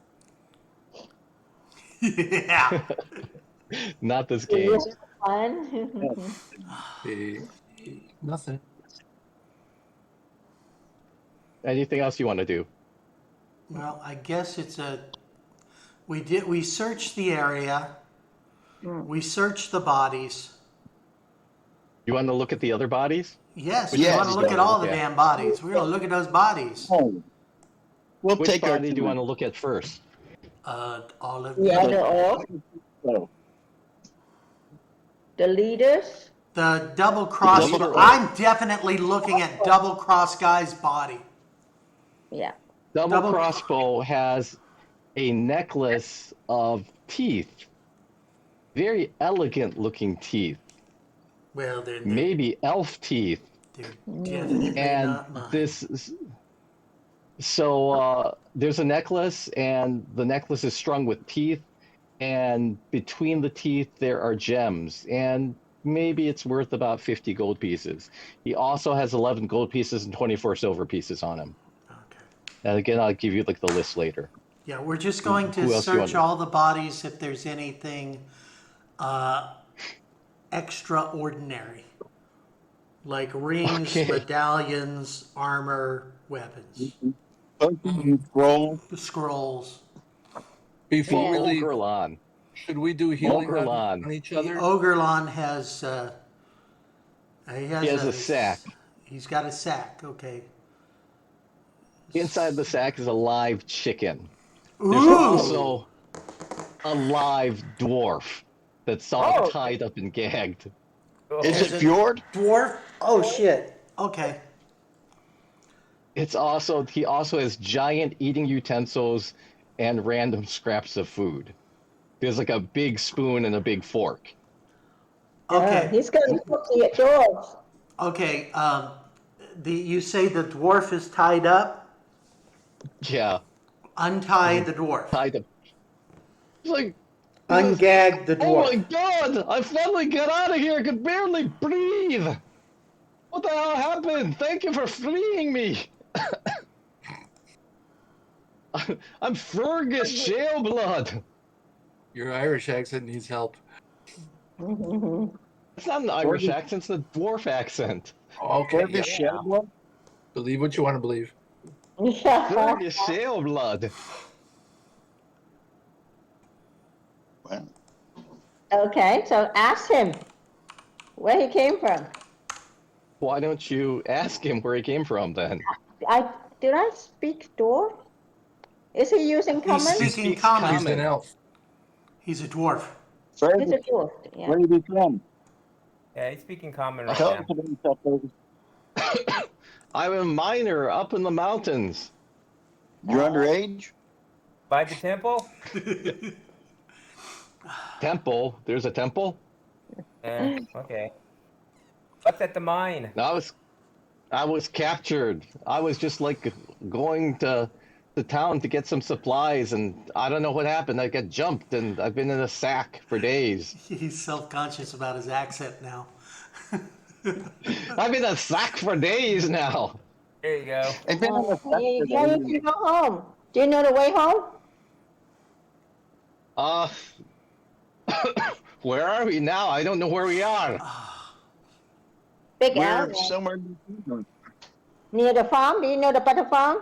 [SPEAKER 1] Yeah.
[SPEAKER 7] Not this game.
[SPEAKER 5] Is it fun?
[SPEAKER 4] Nothing.
[SPEAKER 7] Anything else you want to do?
[SPEAKER 1] Well, I guess we searched the area. We searched the bodies.
[SPEAKER 7] You want to look at the other bodies?
[SPEAKER 1] Yes,
[SPEAKER 6] Yes.
[SPEAKER 1] we want to look at all the
[SPEAKER 7] Yeah.
[SPEAKER 1] damn bodies. We're going to look at those bodies.
[SPEAKER 6] Oh. We'll
[SPEAKER 7] Which
[SPEAKER 6] take our
[SPEAKER 7] body do you want to look at first?
[SPEAKER 1] All of
[SPEAKER 5] The other
[SPEAKER 1] the,
[SPEAKER 5] orc,
[SPEAKER 6] Oh.
[SPEAKER 5] the leaders.
[SPEAKER 1] the double cross.
[SPEAKER 6] The double-
[SPEAKER 1] I'm definitely looking at double cross guy's body.
[SPEAKER 5] Yeah.
[SPEAKER 7] Double crossbow has a necklace of teeth. Very elegant looking teeth.
[SPEAKER 1] Well, they're
[SPEAKER 7] Maybe elf teeth.
[SPEAKER 1] definitely
[SPEAKER 7] And
[SPEAKER 1] not mine.
[SPEAKER 7] there's a necklace, and the necklace is strung with teeth, and between the teeth there are gems, and maybe it's worth about 50 gold pieces. He also has 11 gold pieces and 24 silver pieces on him.
[SPEAKER 1] Okay.
[SPEAKER 7] And again, I'll give you the list later.
[SPEAKER 1] Yeah, we're just going to
[SPEAKER 7] Who else do you
[SPEAKER 1] search
[SPEAKER 7] want?
[SPEAKER 1] all the bodies if there's anything extraordinary. Like rings,
[SPEAKER 7] Okay.
[SPEAKER 1] medallions, armor, weapons,
[SPEAKER 6] Scroll.
[SPEAKER 1] scrolls.
[SPEAKER 4] Before we leave,
[SPEAKER 7] Ogrelon.
[SPEAKER 4] should we do healing
[SPEAKER 7] Ogrelon.
[SPEAKER 4] on each
[SPEAKER 1] The
[SPEAKER 4] other?
[SPEAKER 1] Ogrelon has he has
[SPEAKER 7] a sack.
[SPEAKER 1] He's got a sack. Okay.
[SPEAKER 7] Inside the sack is a live chicken. There's
[SPEAKER 1] Ooh.
[SPEAKER 7] also a live dwarf that's all tied up and gagged.
[SPEAKER 6] Is it Fjord?
[SPEAKER 1] Dwarf. Oh shit. Okay.
[SPEAKER 7] He also has giant eating utensils and random scraps of food. There's like a big spoon and a big fork.
[SPEAKER 1] Okay.
[SPEAKER 5] He's going to cook the dwarves.
[SPEAKER 1] Okay. You say the dwarf is tied up.
[SPEAKER 7] Yeah,
[SPEAKER 1] Untie the dwarf.
[SPEAKER 7] tied up. It's like,
[SPEAKER 1] Ungag the
[SPEAKER 7] oh my
[SPEAKER 1] dwarf.
[SPEAKER 7] god! I finally got out of here. I could barely breathe. What the hell happened? Thank you for freeing me. I'm Fergus Shaleblood.
[SPEAKER 4] Your Irish accent needs help.
[SPEAKER 7] It's not an Irish accent, it's a dwarf accent.
[SPEAKER 4] Okay,
[SPEAKER 6] Fergus Shaleblood?
[SPEAKER 4] believe what you want to believe.
[SPEAKER 7] Fergus Shaleblood.
[SPEAKER 6] Well,
[SPEAKER 5] Okay, so ask him where he came from.
[SPEAKER 7] Why don't you ask him where he came from then?
[SPEAKER 5] Did I speak dwarf? Is he using
[SPEAKER 1] He's
[SPEAKER 5] common?
[SPEAKER 1] speaking
[SPEAKER 7] speaks
[SPEAKER 1] common.
[SPEAKER 4] He's an elf.
[SPEAKER 1] He's a dwarf.
[SPEAKER 5] He's
[SPEAKER 6] Fergus,
[SPEAKER 5] a dwarf. Yeah.
[SPEAKER 6] where are you from?
[SPEAKER 3] Yeah, he's speaking common right
[SPEAKER 6] Tell
[SPEAKER 3] now.
[SPEAKER 6] us about yourself, Fergus.
[SPEAKER 7] I'm a miner up in the mountains.
[SPEAKER 6] You're underage?
[SPEAKER 3] By the temple?
[SPEAKER 7] Temple? There's a temple?
[SPEAKER 3] Okay. What's at the mine?
[SPEAKER 7] I was captured. I was just like going to the town to get some supplies, and I don't know what happened. I got jumped, and I've been in a sack for days.
[SPEAKER 1] He's self-conscious about his accent now.
[SPEAKER 7] I've been in a sack for days now.
[SPEAKER 3] There you go.
[SPEAKER 6] I've been on a
[SPEAKER 5] You can go home. Do you know the way home?
[SPEAKER 7] Where are we now? I don't know where we are.
[SPEAKER 5] Big
[SPEAKER 6] We're
[SPEAKER 5] Al.
[SPEAKER 6] somewhere
[SPEAKER 5] Near the farm? Do you know the butter farm?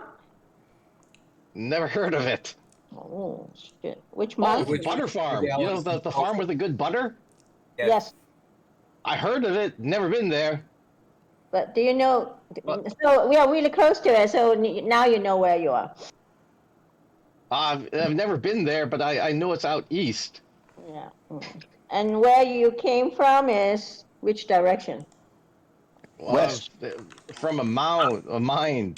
[SPEAKER 7] Never heard of it.
[SPEAKER 5] Oh, shit. Which
[SPEAKER 7] Oh,
[SPEAKER 5] mountain?
[SPEAKER 4] which-
[SPEAKER 7] butter farm. You know the farm with the good butter?
[SPEAKER 5] Yes.
[SPEAKER 7] I heard of it. Never been there.
[SPEAKER 5] But do you know?
[SPEAKER 7] What?
[SPEAKER 5] So we are really close to it. So now you know where you are.
[SPEAKER 7] I've never been there, but I know it's out east.
[SPEAKER 5] Yeah. And where you came from is which direction?
[SPEAKER 6] West.
[SPEAKER 7] From a mine.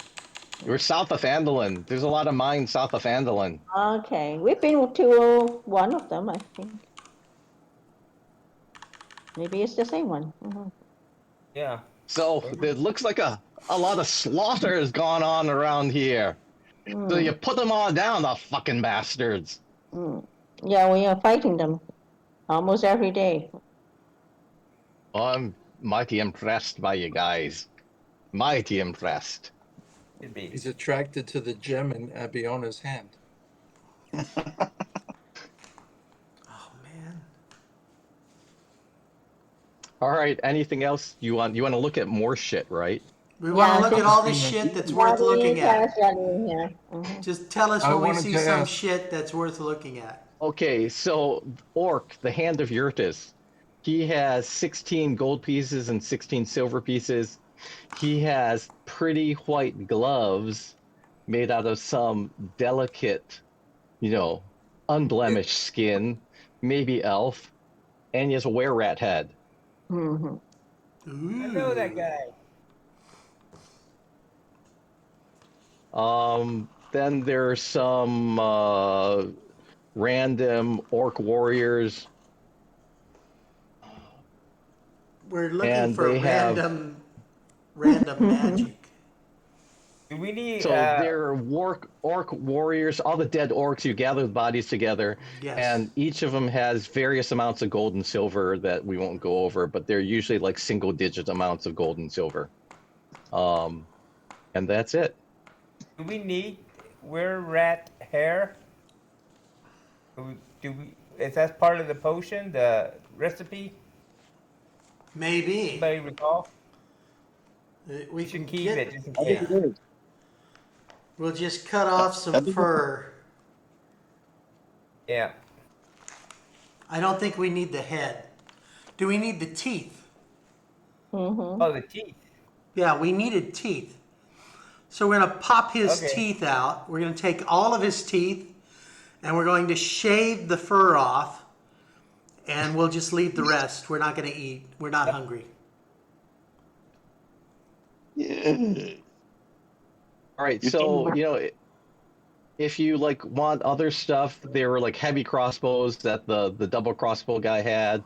[SPEAKER 7] We're south of Phandalin. There's a lot of mines south of Phandalin.
[SPEAKER 5] Okay, we've been to one of them, I think. Maybe it's the same one.
[SPEAKER 3] Yeah.
[SPEAKER 7] So it looks like a lot of slaughter has gone on around here. So you put them all down, the fucking bastards.
[SPEAKER 5] Yeah, we are fighting them almost every day.
[SPEAKER 7] Oh, I'm mighty impressed by you guys. Mighty impressed.
[SPEAKER 3] Could be.
[SPEAKER 4] He's attracted to the gem in Abiona's hand.
[SPEAKER 1] Oh man.
[SPEAKER 7] All right. Anything else you want? You want to look at more shit, right?
[SPEAKER 1] We want
[SPEAKER 5] Yeah,
[SPEAKER 1] to look at
[SPEAKER 5] just-
[SPEAKER 1] all the shit that's worth looking at.
[SPEAKER 5] Yeah.
[SPEAKER 1] Just tell us
[SPEAKER 4] I
[SPEAKER 1] when we
[SPEAKER 4] wanted
[SPEAKER 1] see
[SPEAKER 4] to
[SPEAKER 1] some
[SPEAKER 4] ask-
[SPEAKER 1] shit that's worth looking at.
[SPEAKER 7] Okay. So Orc, the Hand of Yurtis, he has 16 gold pieces and 16 silver pieces. He has pretty white gloves made out of some delicate, unblemished skin, maybe elf, and he has a were-rat head.
[SPEAKER 5] Mm-hmm.
[SPEAKER 3] I know that guy.
[SPEAKER 7] Then there's some random orc warriors.
[SPEAKER 1] We're looking
[SPEAKER 7] And
[SPEAKER 1] for
[SPEAKER 7] they have-
[SPEAKER 1] random magic.
[SPEAKER 3] Do we need?
[SPEAKER 7] So they're orc warriors, all the dead orcs, you gather the bodies together,
[SPEAKER 1] Yes.
[SPEAKER 7] and each of them has various amounts of gold and silver that we won't go over, but they're usually like single-digit amounts of gold and silver. And that's it.
[SPEAKER 3] Do we need were-rat hair? Do we? Is that part of the potion, the recipe?
[SPEAKER 1] Maybe.
[SPEAKER 3] Anybody recall?
[SPEAKER 1] We
[SPEAKER 3] Should
[SPEAKER 1] can
[SPEAKER 3] keep
[SPEAKER 1] get
[SPEAKER 3] it. Just in
[SPEAKER 6] I think
[SPEAKER 3] case.
[SPEAKER 6] it is.
[SPEAKER 1] We'll just cut off some
[SPEAKER 6] That'd be good.
[SPEAKER 1] fur.
[SPEAKER 3] Yeah.
[SPEAKER 1] I don't think we need the head. Do we need the teeth?
[SPEAKER 3] Oh, the teeth.
[SPEAKER 1] Yeah, we needed teeth. So we're going to pop his
[SPEAKER 3] Okay.
[SPEAKER 1] teeth out. We're going to take all of his teeth and we're going to shave the fur off and we'll just leave the rest. We're not going to eat. We're not hungry.
[SPEAKER 6] Yeah.
[SPEAKER 7] All right,
[SPEAKER 6] You
[SPEAKER 7] so
[SPEAKER 6] think-
[SPEAKER 7] if you want other stuff, there were heavy crossbows that the double crossbow guy had,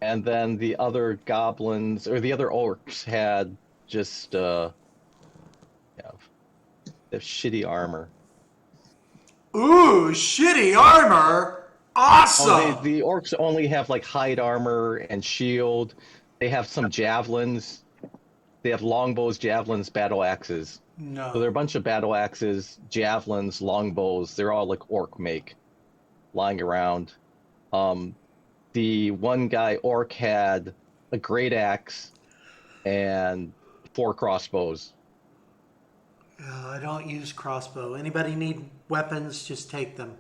[SPEAKER 7] and then the other goblins or the other orcs had just the shitty armor.
[SPEAKER 1] Ooh, shitty armor. Awesome.
[SPEAKER 7] Oh, the orcs only have hide armor and shield. They have some javelins. They have longbows, javelins, battle axes.
[SPEAKER 1] No.
[SPEAKER 7] So there are a bunch of battle axes, javelins, longbows. They're all orc make, lying around. The one guy orc had a great axe and 4 crossbows.
[SPEAKER 1] I don't use crossbow. Anybody need weapons? Just take them.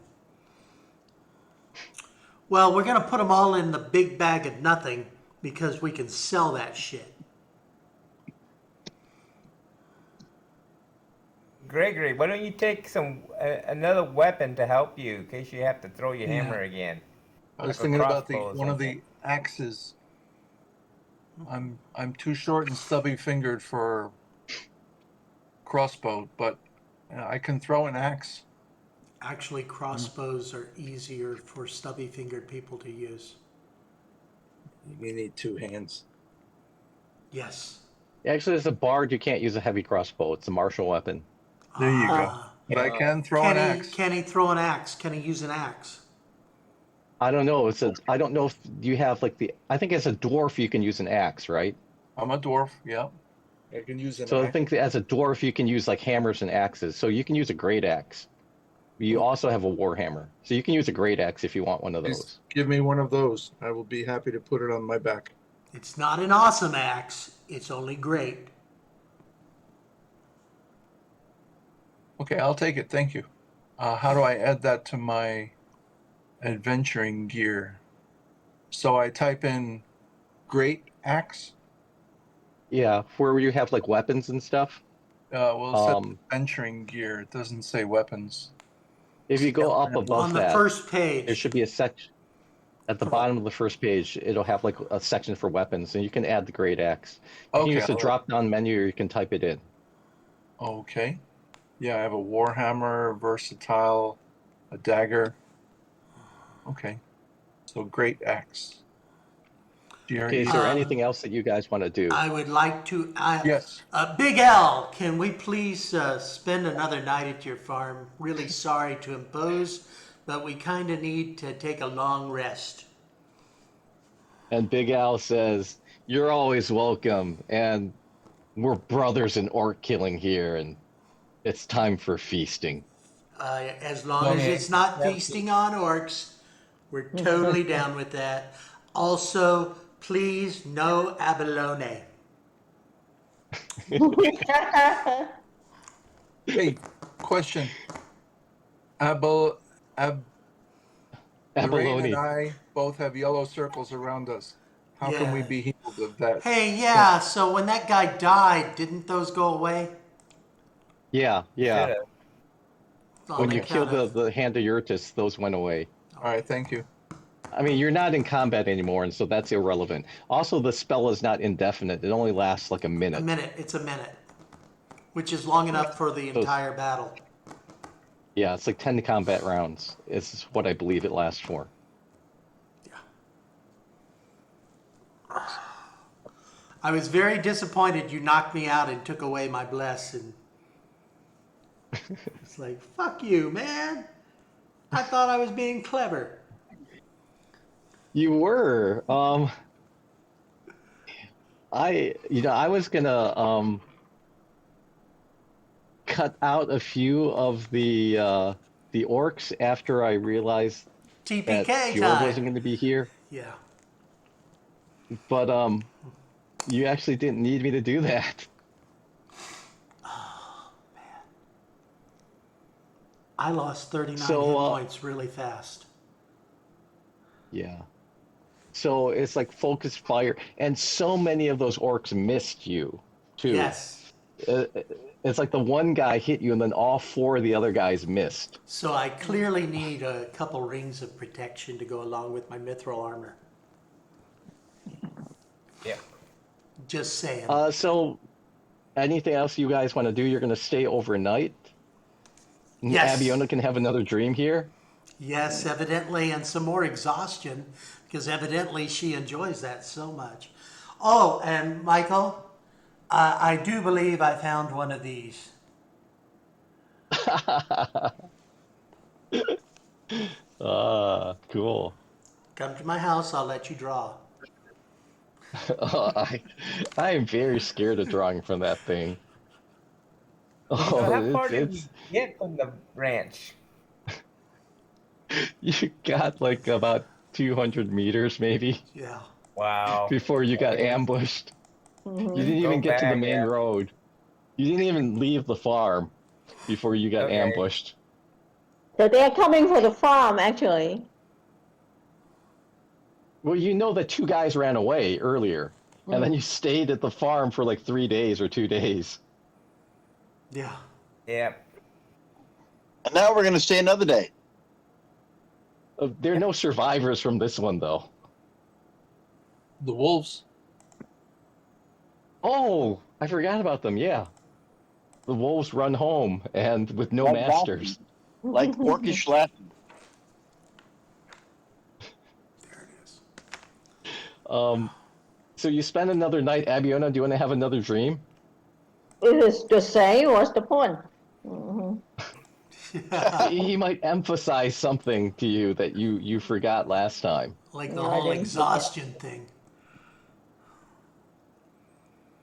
[SPEAKER 1] Well, we're going to put them all in the big bag of nothing because we can sell that shit.
[SPEAKER 3] Gregory, why don't you take some another weapon to help you in case you have to throw your hammer again?
[SPEAKER 4] I was
[SPEAKER 3] Like a
[SPEAKER 4] thinking about
[SPEAKER 3] crossbow or
[SPEAKER 4] one of
[SPEAKER 3] something.
[SPEAKER 4] the axes. I'm too short and stubby fingered for crossbow, but I can throw an axe.
[SPEAKER 1] Actually, crossbows are easier for stubby-fingered people to use.
[SPEAKER 4] You need 2 hands.
[SPEAKER 1] Yes.
[SPEAKER 7] Actually, as a bard, you can't use a heavy crossbow. It's a martial weapon.
[SPEAKER 4] There you go.
[SPEAKER 1] Ah.
[SPEAKER 4] But I can throw an axe.
[SPEAKER 1] Can he throw an axe? Can he use an axe?
[SPEAKER 7] I don't know. I don't know if you have I think as a dwarf you can use an axe, right?
[SPEAKER 4] I'm a dwarf. Yeah, I can use an
[SPEAKER 7] So I
[SPEAKER 4] axe.
[SPEAKER 7] think that as a dwarf you can use hammers and axes. So you can use a great axe. You also have a war hammer. So you can use a great axe if you want one of
[SPEAKER 4] Please
[SPEAKER 7] those.
[SPEAKER 4] give me one of those. I will be happy to put it on my back.
[SPEAKER 1] It's not an awesome axe. It's only great.
[SPEAKER 4] Okay, I'll take it. Thank you. How do I add that to my adventuring gear? So I type in great axe.
[SPEAKER 7] Yeah, where you have weapons and stuff.
[SPEAKER 4] Well, it said
[SPEAKER 7] Um,
[SPEAKER 4] adventuring gear. It doesn't say weapons.
[SPEAKER 7] If you go up
[SPEAKER 1] On
[SPEAKER 7] above
[SPEAKER 1] the
[SPEAKER 7] that,
[SPEAKER 1] first
[SPEAKER 7] there
[SPEAKER 1] page.
[SPEAKER 7] should be a section at the bottom of the first page. It'll have like a section for weapons, and you can add the great axe. You can
[SPEAKER 4] Okay.
[SPEAKER 7] use the drop-down menu, or you can type it in.
[SPEAKER 4] Okay. Yeah, I have a warhammer, versatile, a dagger. Okay. So great axe.
[SPEAKER 7] Okay, is there anything else that you guys want to do?
[SPEAKER 1] I would like to.
[SPEAKER 4] Yes.
[SPEAKER 1] Big L, can we please spend another night at your farm? Really sorry to impose, but we kind of need to take a long rest.
[SPEAKER 7] And Big Al says, "You're always welcome, and we're brothers in orc killing here, and it's time for feasting."
[SPEAKER 1] As long as it's not feasting on orcs, we're totally down with that. Also, please, no abalone.
[SPEAKER 4] Hey, question. Lorraine and
[SPEAKER 7] Abalone.
[SPEAKER 4] I both have yellow circles around us. How can we
[SPEAKER 1] Yeah.
[SPEAKER 4] be healed of that?
[SPEAKER 1] Hey, yeah, so when that guy died, didn't those go away?
[SPEAKER 7] Yeah.
[SPEAKER 3] Should've.
[SPEAKER 7] When you
[SPEAKER 1] Okay.
[SPEAKER 7] killed the Hand of Yurtis, those went away.
[SPEAKER 4] All right, thank you.
[SPEAKER 7] I mean, you're not in combat anymore, and so that's irrelevant. Also, the spell is not indefinite. It only lasts like a
[SPEAKER 1] A
[SPEAKER 7] minute.
[SPEAKER 1] minute, it's a minute, which is long enough for the entire battle.
[SPEAKER 7] Yeah, it's like 10 combat rounds. It's what I believe it lasts for.
[SPEAKER 1] I was very disappointed you knocked me out and took away my bless, and it's like, fuck you, man. I thought I was being clever.
[SPEAKER 7] You were. I was gonna cut out a few of the orcs after I realized that
[SPEAKER 1] TPK
[SPEAKER 7] Fjord
[SPEAKER 1] time.
[SPEAKER 7] wasn't going to be here,
[SPEAKER 1] Yeah.
[SPEAKER 7] but you actually didn't need me to do that.
[SPEAKER 1] I lost 39
[SPEAKER 7] So,
[SPEAKER 1] hit points really fast.
[SPEAKER 7] Yeah. So it's like focus fire, and so many of those orcs missed you too.
[SPEAKER 1] Yes.
[SPEAKER 7] It's like the one guy hit you, and then all four of the other guys missed.
[SPEAKER 1] So I clearly need a couple rings of protection to go along with my mithril armor.
[SPEAKER 3] Yeah.
[SPEAKER 1] Just saying.
[SPEAKER 7] So anything else you guys want to do? You're going to stay overnight? And
[SPEAKER 1] Yes.
[SPEAKER 7] Abiona can have another dream here?
[SPEAKER 1] Yes, evidently, and some more exhaustion, because evidently she enjoys that so much. Oh, and Michael, I do believe I found one of these.
[SPEAKER 7] Cool.
[SPEAKER 1] Come to my house, I'll let you draw.
[SPEAKER 7] I am very scared of drawing from that thing.
[SPEAKER 3] So how
[SPEAKER 7] Oh,
[SPEAKER 3] far did
[SPEAKER 7] it's
[SPEAKER 3] we get from the ranch?
[SPEAKER 7] you got like about 200 meters maybe
[SPEAKER 1] Yeah.
[SPEAKER 3] Wow.
[SPEAKER 7] before you got ambushed. You didn't even
[SPEAKER 3] Go
[SPEAKER 7] get to the
[SPEAKER 3] back,
[SPEAKER 7] main
[SPEAKER 3] yeah.
[SPEAKER 7] road. You didn't even leave the farm before you got
[SPEAKER 3] Okay.
[SPEAKER 7] ambushed.
[SPEAKER 5] So they're coming for the farm, actually.
[SPEAKER 7] Well, you know that two guys ran away earlier, and then you stayed at the farm for like 3 days or 2 days.
[SPEAKER 1] Yeah.
[SPEAKER 3] Yeah.
[SPEAKER 6] And now we're going to stay another day.
[SPEAKER 7] There are no survivors from this one, though.
[SPEAKER 4] The wolves.
[SPEAKER 7] Oh, I forgot about them. Yeah, the wolves run home and with no
[SPEAKER 6] Like
[SPEAKER 7] masters.
[SPEAKER 6] Like orcish Latin.
[SPEAKER 1] There it is.
[SPEAKER 7] So you spend another night, Abiona. Do you want to have another dream?
[SPEAKER 5] It is the same. What's the point?
[SPEAKER 7] He might emphasize something to you that you forgot last time.
[SPEAKER 1] Like the
[SPEAKER 5] No, I
[SPEAKER 1] whole
[SPEAKER 5] didn't
[SPEAKER 1] exhaustion thing.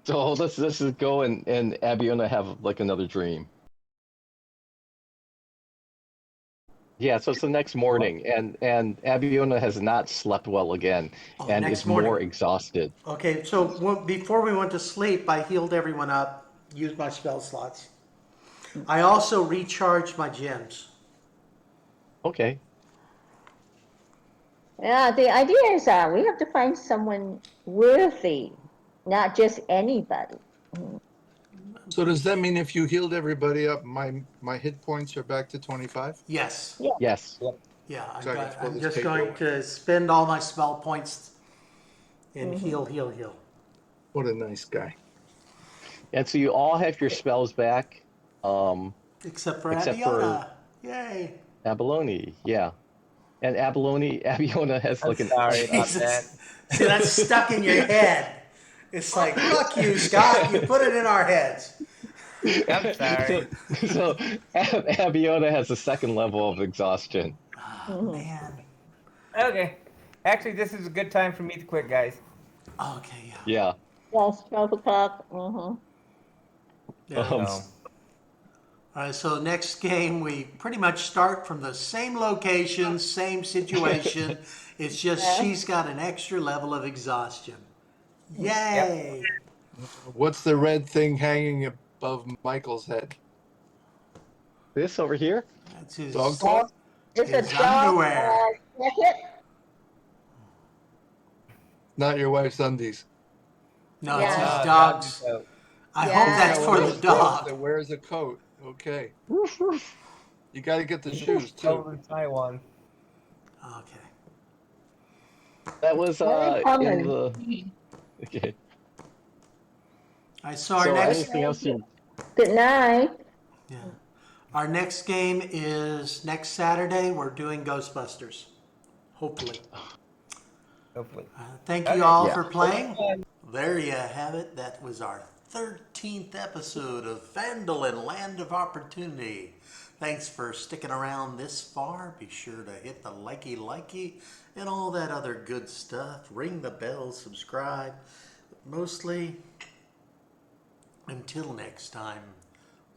[SPEAKER 7] So let's just go and Abiona have like another dream. Yeah, so it's the next morning, and Abiona has not slept well again,
[SPEAKER 1] Oh,
[SPEAKER 7] and
[SPEAKER 1] next
[SPEAKER 7] is more
[SPEAKER 1] morning.
[SPEAKER 7] exhausted.
[SPEAKER 1] Okay, so before we went to sleep, I healed everyone up, used my spell slots. I also recharged my gems.
[SPEAKER 7] Okay.
[SPEAKER 5] Yeah, the idea is that we have to find someone worthy, not just anybody.
[SPEAKER 4] So does that mean if you healed everybody up, my hit points are back to 25?
[SPEAKER 1] Yes.
[SPEAKER 5] Yeah.
[SPEAKER 7] Yes.
[SPEAKER 1] Yeah,
[SPEAKER 4] So I can throw
[SPEAKER 1] I'm
[SPEAKER 4] this
[SPEAKER 1] just
[SPEAKER 4] paper
[SPEAKER 1] going
[SPEAKER 4] away.
[SPEAKER 1] to spend all my spell points and heal.
[SPEAKER 4] What a nice guy.
[SPEAKER 7] And so you all have your spells back,
[SPEAKER 1] Except for
[SPEAKER 7] except for
[SPEAKER 1] Abiona. Yay.
[SPEAKER 7] Abalone. Yeah. And Abiona has
[SPEAKER 3] I'm
[SPEAKER 7] like an
[SPEAKER 3] sorry about that.
[SPEAKER 1] Jesus. See, that's stuck in your head. It's like, fuck you, Scott. You put it in our heads.
[SPEAKER 3] I'm sorry.
[SPEAKER 7] So Abiona has a second level of exhaustion.
[SPEAKER 1] Man.
[SPEAKER 3] Okay. Actually, this is a good time for me to quit, guys.
[SPEAKER 1] Okay, yeah.
[SPEAKER 7] Yeah.
[SPEAKER 5] Yes, 12 o'clock. Mm-hmm.
[SPEAKER 1] Yeah.
[SPEAKER 7] Um,
[SPEAKER 3] So,
[SPEAKER 1] All right, so next game, we pretty much start from the same location, same situation. It's just
[SPEAKER 5] Yeah.
[SPEAKER 1] she's got an extra level of exhaustion. Yay!
[SPEAKER 4] What's the red thing hanging above Michael's head?
[SPEAKER 7] this over here?
[SPEAKER 1] That's his,
[SPEAKER 4] Dog toy?
[SPEAKER 5] It's a
[SPEAKER 1] his
[SPEAKER 5] dog
[SPEAKER 1] underwear.
[SPEAKER 5] jacket.
[SPEAKER 4] Not your wife's undies.
[SPEAKER 1] No,
[SPEAKER 5] Yeah.
[SPEAKER 1] it's his
[SPEAKER 3] dog's
[SPEAKER 1] dog's.
[SPEAKER 3] out.
[SPEAKER 1] I
[SPEAKER 5] Yeah.
[SPEAKER 1] hope that's for the
[SPEAKER 4] That
[SPEAKER 1] dog.
[SPEAKER 4] wears a coat. Okay. You got to get the
[SPEAKER 3] He's
[SPEAKER 4] shoes
[SPEAKER 3] over
[SPEAKER 4] too.
[SPEAKER 3] in Taiwan.
[SPEAKER 1] Okay.
[SPEAKER 7] That was
[SPEAKER 5] Very
[SPEAKER 7] in
[SPEAKER 5] common.
[SPEAKER 7] the. Okay.
[SPEAKER 1] All right, so our
[SPEAKER 7] So
[SPEAKER 1] next,
[SPEAKER 7] anything else you?
[SPEAKER 5] Good night.
[SPEAKER 1] yeah, our next game is next Saturday. We're doing Ghostbusters. Hopefully.
[SPEAKER 3] Hopefully.
[SPEAKER 1] Thank you
[SPEAKER 3] Okay.
[SPEAKER 1] all
[SPEAKER 7] Yeah.
[SPEAKER 1] for playing. There you have it. That was our 13th episode of Phandalin, Land of Opportunity. Thanks for sticking around this far. Be sure to hit the likey and all that other good stuff. Ring the bell, subscribe. Mostly, until next time,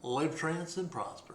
[SPEAKER 1] live, trance, and prosper.